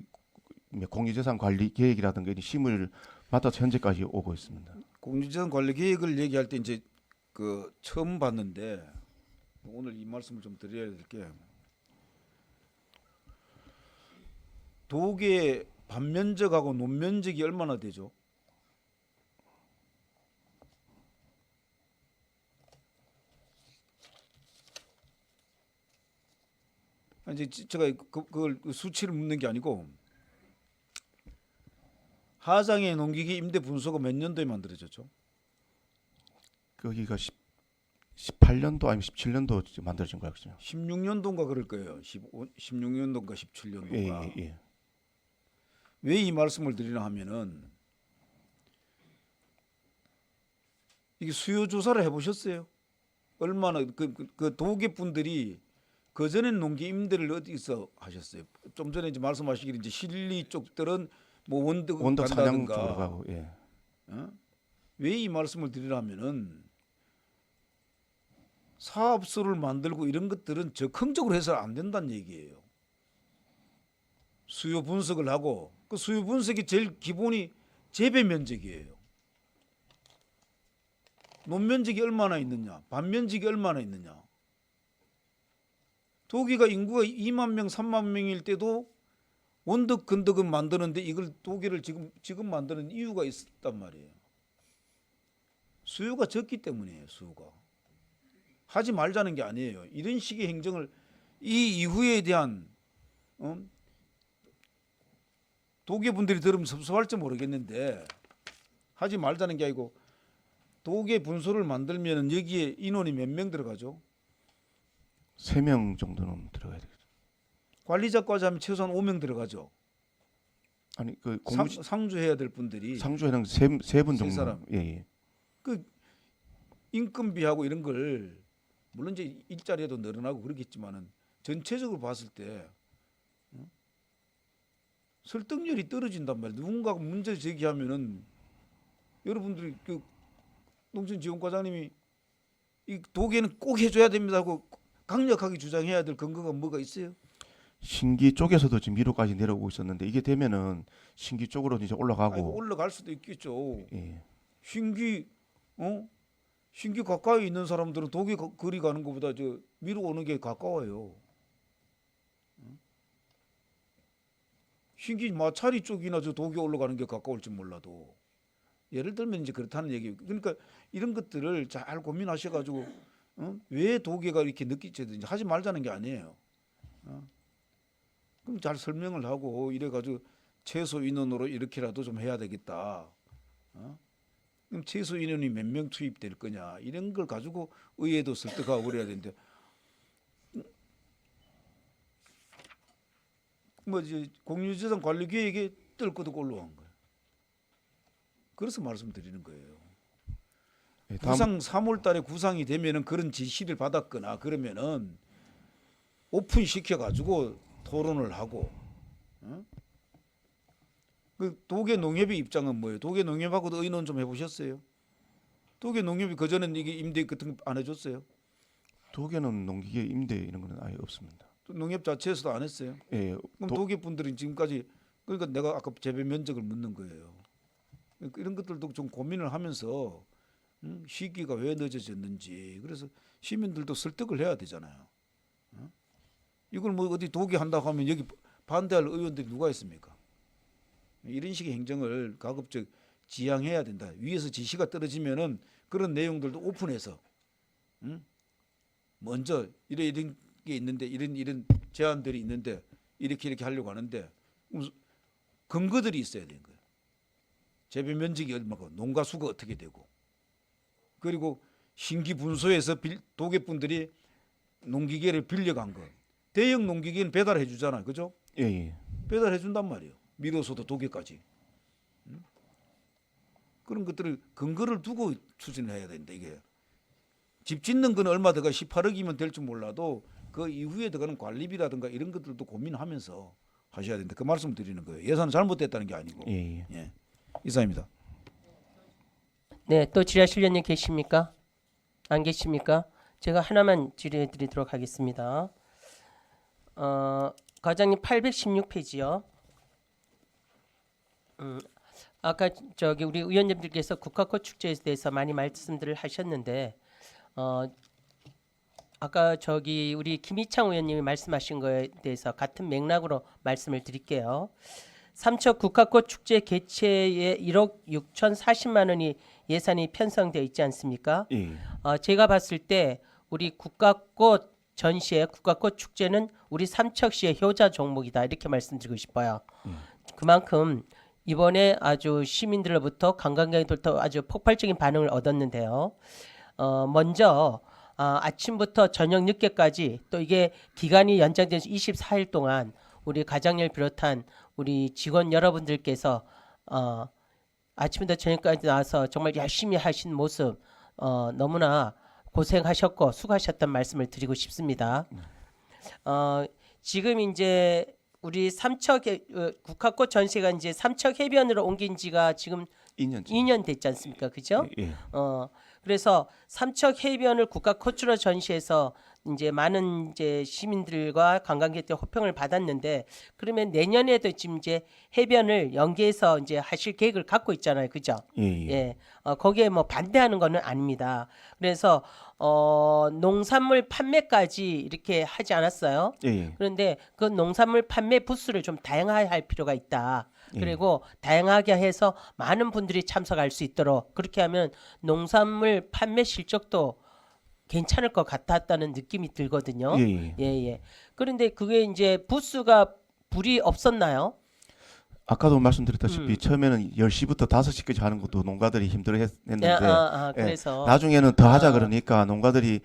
공유재산 관리 계획이라든가 이런 심을 맡아서 현재까지 오고 있습니다. 공유재산 관리 계획을 얘기할 때 이제 그 처음 봤는데 오늘 이 말씀을 좀 드려야 될 게 도계 반면적하고 논면적이 얼마나 되죠? 이제 제가 그걸 수치를 묻는 게 아니고 하장의 농기계 임대 분소가 몇 년도에 만들어졌죠? 거기가 18년도 아니면 17년도 만들어진 거예요. 16년도인가 그럴 거예요. 16년도인가 17년도인가. 예, 예. 왜 이 말씀을 드리나 하면은 이게 수요 조사를 해보셨어요? 얼마나 그 도계 분들이 그 전엔 농기 임대를 어디서 하셨어요? 좀 전에 이제 말씀하시길 이제 실리 쪽들은 뭐 원덕 사냥 간다든가. 쪽으로 가고 예. 왜 이 말씀을 드리냐면은 사업소를 만들고 이런 것들은 적극적으로 해서는 안 된다는 얘기예요. 수요 분석을 하고 그 수요 분석이 제일 기본이 재배 면적이에요. 논면적이 얼마나 있느냐, 반면적이 얼마나 있느냐. 도기가 인구가 2만 명, 3만 명일 때도 원덕 건덕은 만드는데 이걸 도기를 지금 만드는 이유가 있단 말이에요. 수요가 적기 때문이에요. 수요가. 하지 말자는 게 아니에요. 이런 식의 행정을 이 이후에 대한 도계분들이 들으면 섭섭할지 모르겠는데 하지 말자는 게 아니고 도계 분소를 만들면 여기에 인원이 몇 명 들어가죠? 3명 정도는 들어가야 되겠죠. 관리자까지 하면 최소한 5명 들어가죠. 아니 그 상주해야 될 분들이 상주회랑 세분 세 정도. 사람. 예, 예. 그 인건비하고 이런 걸 물론 이제 일자리도 늘어나고 그러겠지만은 전체적으로 봤을 때 설득률이 떨어진단 말이에요. 누군가가 문제 제기하면은 여러분들이 그 농촌지원과장님이 이 도계는 꼭 해줘야 됩니다 하고 강력하게 주장해야 될 근거가 뭐가 있어요? 신기 쪽에서도 지금 미로까지 내려오고 있었는데 이게 되면은 신기 쪽으로 이제 올라가고. 아이고, 올라갈 수도 있겠죠. 예. 신기 신기 가까이 있는 사람들은 도계 거리 가는 것보다 저 미로 오는 게 가까워요. 신기 마차리 쪽이나 저 도계 올라가는 게 가까울지 몰라도 예를 들면 이제 그렇다는 얘기예요. 그러니까 이런 것들을 잘 고민하셔가지고 왜 도계가 이렇게 늦게 되든지 하지 말자는 게 아니에요. 그럼 잘 설명을 하고 이래가지고 최소 인원으로 이렇게라도 좀 해야 되겠다. 그럼 최소 인원이 몇 명 투입될 거냐 이런 걸 가지고 의회도 설득하고 그래야 되는데 뭐 이제 공유재산 관리 계획에 뜰거덕 올라간 거예요. 그래서 말씀드리는 거예요. 예, 구상 3월달에 구상이 되면은 그런 지시를 받았거나 그러면은 오픈 시켜가지고 토론을 하고. 그 도계 농협의 입장은 뭐예요? 도계 농협하고도 의논 좀 해보셨어요? 도계 농협이 그 전에는 이게 임대 같은 거 안 해줬어요? 도계는 농기계 임대 이런 거는 아예 없습니다. 또 농협 자체에서도 안 했어요? 예. 그럼 도계 분들은 지금까지 그러니까 내가 아까 재배 면적을 묻는 거예요. 그러니까 이런 것들도 좀 고민을 하면서 시기가 왜 늦어졌는지 그래서 시민들도 설득을 해야 되잖아요. 이걸 뭐 어디 도계 한다고 하면 여기 반대할 의원들이 누가 있습니까? 이런 식의 행정을 가급적 지양해야 된다. 위에서 지시가 떨어지면은 그런 내용들도 오픈해서 먼저 이런 게 있는데 이런 제안들이 있는데 이렇게 하려고 하는데 근거들이 있어야 되는 거예요. 재배 면적이 얼마고 농가 수가 어떻게 되고 그리고 신기 분소에서 도계분들이 농기계를 빌려간 거 대형 농기계는 배달해 주잖아요. 그죠? 예, 예. 배달해 준단 말이에요. 미로소도 도계까지. 그런 것들을 근거를 두고 추진을 해야 된다. 이게 집 짓는 건 얼마 들어가 18억이면 될 줄 몰라도 그 이후에 들어가는 관리비라든가 이런 것들도 고민하면서 하셔야 된다. 그 말씀 드리는 거예요. 예산 잘못됐다는 게 아니고. 예, 예. 예. 이상입니다. 네, 또 질의하실 의원님 계십니까? 안 계십니까? 제가 하나만 질의해 드리도록 하겠습니다. 과장님 816페이지요. 아까 저기 우리 의원님들께서 국화꽃 축제에 대해서 많이 말씀들을 하셨는데 아까 저기 우리 김희창 의원님이 말씀하신 거에 대해서 같은 맥락으로 말씀을 드릴게요. 삼척 국화꽃 축제 개최에 1억 6,040만 원이 예산이 편성되어 있지 않습니까? 예. 제가 봤을 때 우리 국화꽃 전시회 국화꽃 축제는 우리 삼척시의 효자 종목이다 이렇게 말씀드리고 싶어요. 그만큼 이번에 아주 시민들로부터 관광객들부터 아주 폭발적인 반응을 얻었는데요. 먼저 아침부터 저녁 늦게까지 또 이게 기간이 연장돼서 24일 동안 우리 가장님을 비롯한 우리 직원 여러분들께서 아침부터 저녁까지 나와서 정말 열심히 하신 모습 너무나 고생하셨고 수고하셨던 말씀을 드리고 싶습니다. 지금 이제 우리 삼척 국화꽃 전시가 이제 삼척 해변으로 옮긴 지가 지금 2년 됐지 않습니까? 그죠? 예. 그래서 삼척 해변을 국가꽃으로 전시해서 이제 많은 이제 시민들과 관광객들 호평을 받았는데 그러면 내년에도 지금 이제 해변을 연계해서 이제 하실 계획을 갖고 있잖아요, 그죠? 예. 거기에 뭐 반대하는 거는 아닙니다. 그래서 농산물 판매까지 이렇게 하지 않았어요. 예. 그런데 그 농산물 판매 부스를 좀 다양하게 할 필요가 있다. 그리고 다양하게 해서 많은 분들이 참석할 수 있도록 그렇게 하면 농산물 판매 실적도 괜찮을 것 같았다는 느낌이 들거든요. 예. 그런데 그게 이제 부스가 불이 없었나요? 아까도 말씀드렸다시피 처음에는 10시부터 5시까지 하는 것도 농가들이 힘들어했는데 그래서 나중에는 더 하자 그러니까 농가들이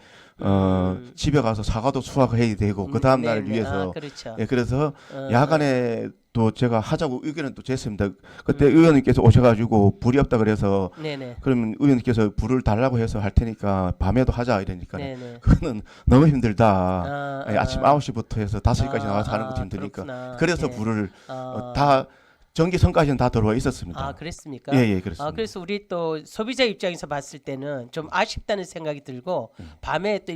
집에 가서 사과도 수확해야 되고 그 다음 날을 위해서 그렇죠. 예, 그래서 야간에 또 제가 하자고 의견은 또 냈습니다. 그때 의원님께서 오셔가지고 불이 없다 그래서 네네. 그러면 의원님께서 불을 달라고 해서 할 테니까 밤에도 하자 이러니까 네네. 그거는 너무 힘들다. 아침 9시부터 해서 5시까지 나와서 하는 것도 힘드니까 그렇구나. 그래서 예. 불을 다 전기선까지는 다 들어와 있었습니다. 그랬습니까? 예, 그렇습니다. 그래서 우리 또 소비자 입장에서 봤을 때는 좀 아쉽다는 생각이 들고 밤에 또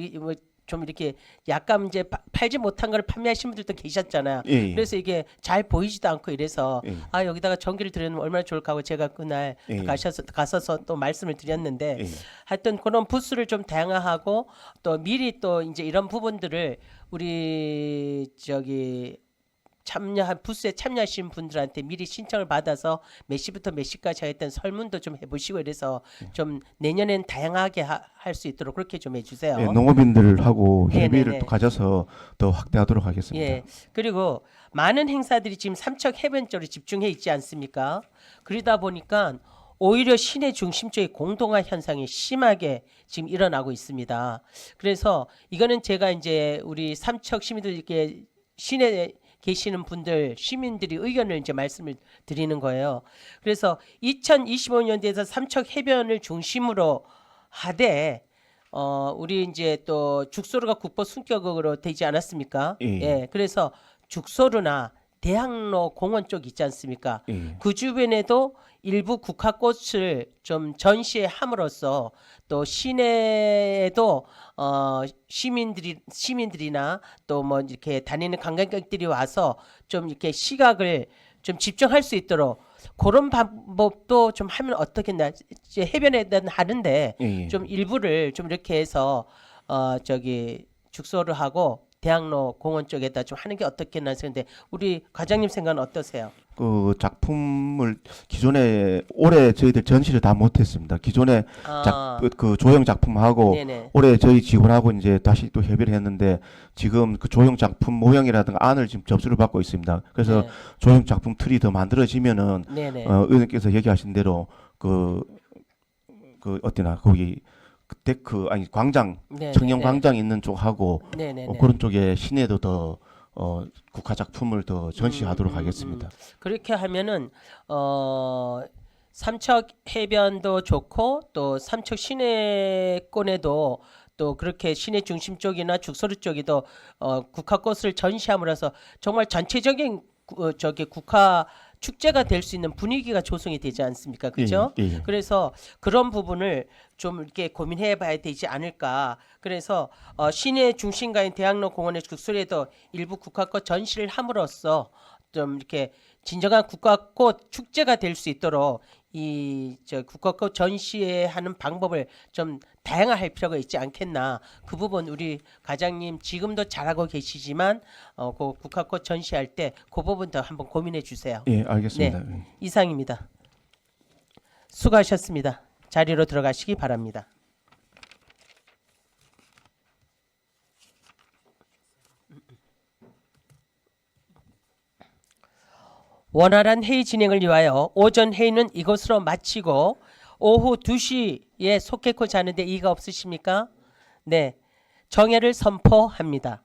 좀 이렇게 약간 이제 팔지 못한 걸 판매하시는 분들도 계셨잖아요. 그래서 이게 잘 보이지도 않고 이래서 여기다가 전기를 들여놓으면 얼마나 좋을까 하고 제가 그날 가서서 또 말씀을 드렸는데 하여튼 그런 부스를 좀 다양화하고 또 미리 또 이제 이런 부분들을 우리 부스에 참여하신 분들한테 미리 신청을 받아서 몇 시부터 몇 시까지 하겠다는 설문도 좀 해보시고 이래서 좀 내년엔 다양하게 할 수 있도록 그렇게 좀 해주세요. 농업인들하고 협의를 네네네. 또 가져서 더 확대하도록 하겠습니다. 예. 그리고 많은 행사들이 지금 삼척 해변 쪽으로 집중해 있지 않습니까? 그러다 보니까 오히려 시내 중심 쪽의 공동화 현상이 심하게 지금 일어나고 있습니다. 그래서 이거는 제가 이제 우리 삼척 시민들께 시내 계시는 분들 시민들이 의견을 이제 말씀을 드리는 거예요. 그래서 2025년도에서 삼척 해변을 중심으로 하되 우리 이제 또 죽소루가 국보 승격으로 되지 않았습니까? 예. 그래서 죽소루나 대학로 공원 쪽 있지 않습니까? 그 주변에도 일부 국화꽃을 좀 전시함으로써 또 시내에도 시민들이나 또 뭐 이렇게 다니는 관광객들이 와서 좀 이렇게 시각을 좀 집중할 수 있도록 그런 방법도 좀 하면 어떻겠나. 이제 해변에는 하는데 좀 일부를 좀 이렇게 해서 죽소를 하고 대학로 공원 쪽에다 좀 하는 게 어떻겠나 생각인데 우리 과장님 생각은 어떠세요? 그 작품을 기존에 올해 저희들 전시를 다 못했습니다. 기존에 그 조형 작품하고 네네. 올해 저희 직원하고 이제 다시 또 협의를 했는데 지금 그 조형 작품 모형이라든가 안을 지금 접수를 받고 있습니다. 그래서 네. 조형 작품 틀이 더 만들어지면은 네네. 의원님께서 얘기하신 대로 그 어디나 거기 데크 아니 광장 네네네. 청년 광장 있는 쪽하고 네네네. 그런 쪽에 시내도 더 국화 작품을 더 전시하도록 하겠습니다. 그렇게 하면은 삼척 해변도 좋고 또 삼척 시내권에도 또 그렇게 시내 중심 쪽이나 죽소루 쪽에도 국화꽃을 전시함으로써 정말 전체적인 국화 축제가 될 수 있는 분위기가 조성이 되지 않습니까? 그렇죠? 그래서 그런 부분을 좀 이렇게 고민해 봐야 되지 않을까. 그래서 시내 중심가인 대학로 공원의 죽소리에도 일부 국화꽃 전시를 함으로써 좀 이렇게 진정한 국화꽃 축제가 될 수 있도록 국화꽃 전시하는 방법을 좀 다양화할 필요가 있지 않겠나. 그 부분 우리 과장님 지금도 잘하고 계시지만 그 국화꽃 전시할 때 그 부분도 한번 고민해 주세요. 예, 알겠습니다. 네, 이상입니다. 수고하셨습니다. 자리로 들어가시기 바랍니다. 원활한 회의 진행을 위하여 오전 회의는 이것으로 마치고 오후 2시에 속개코 자는데 이의가 없으십니까? 네, 정회를 선포합니다.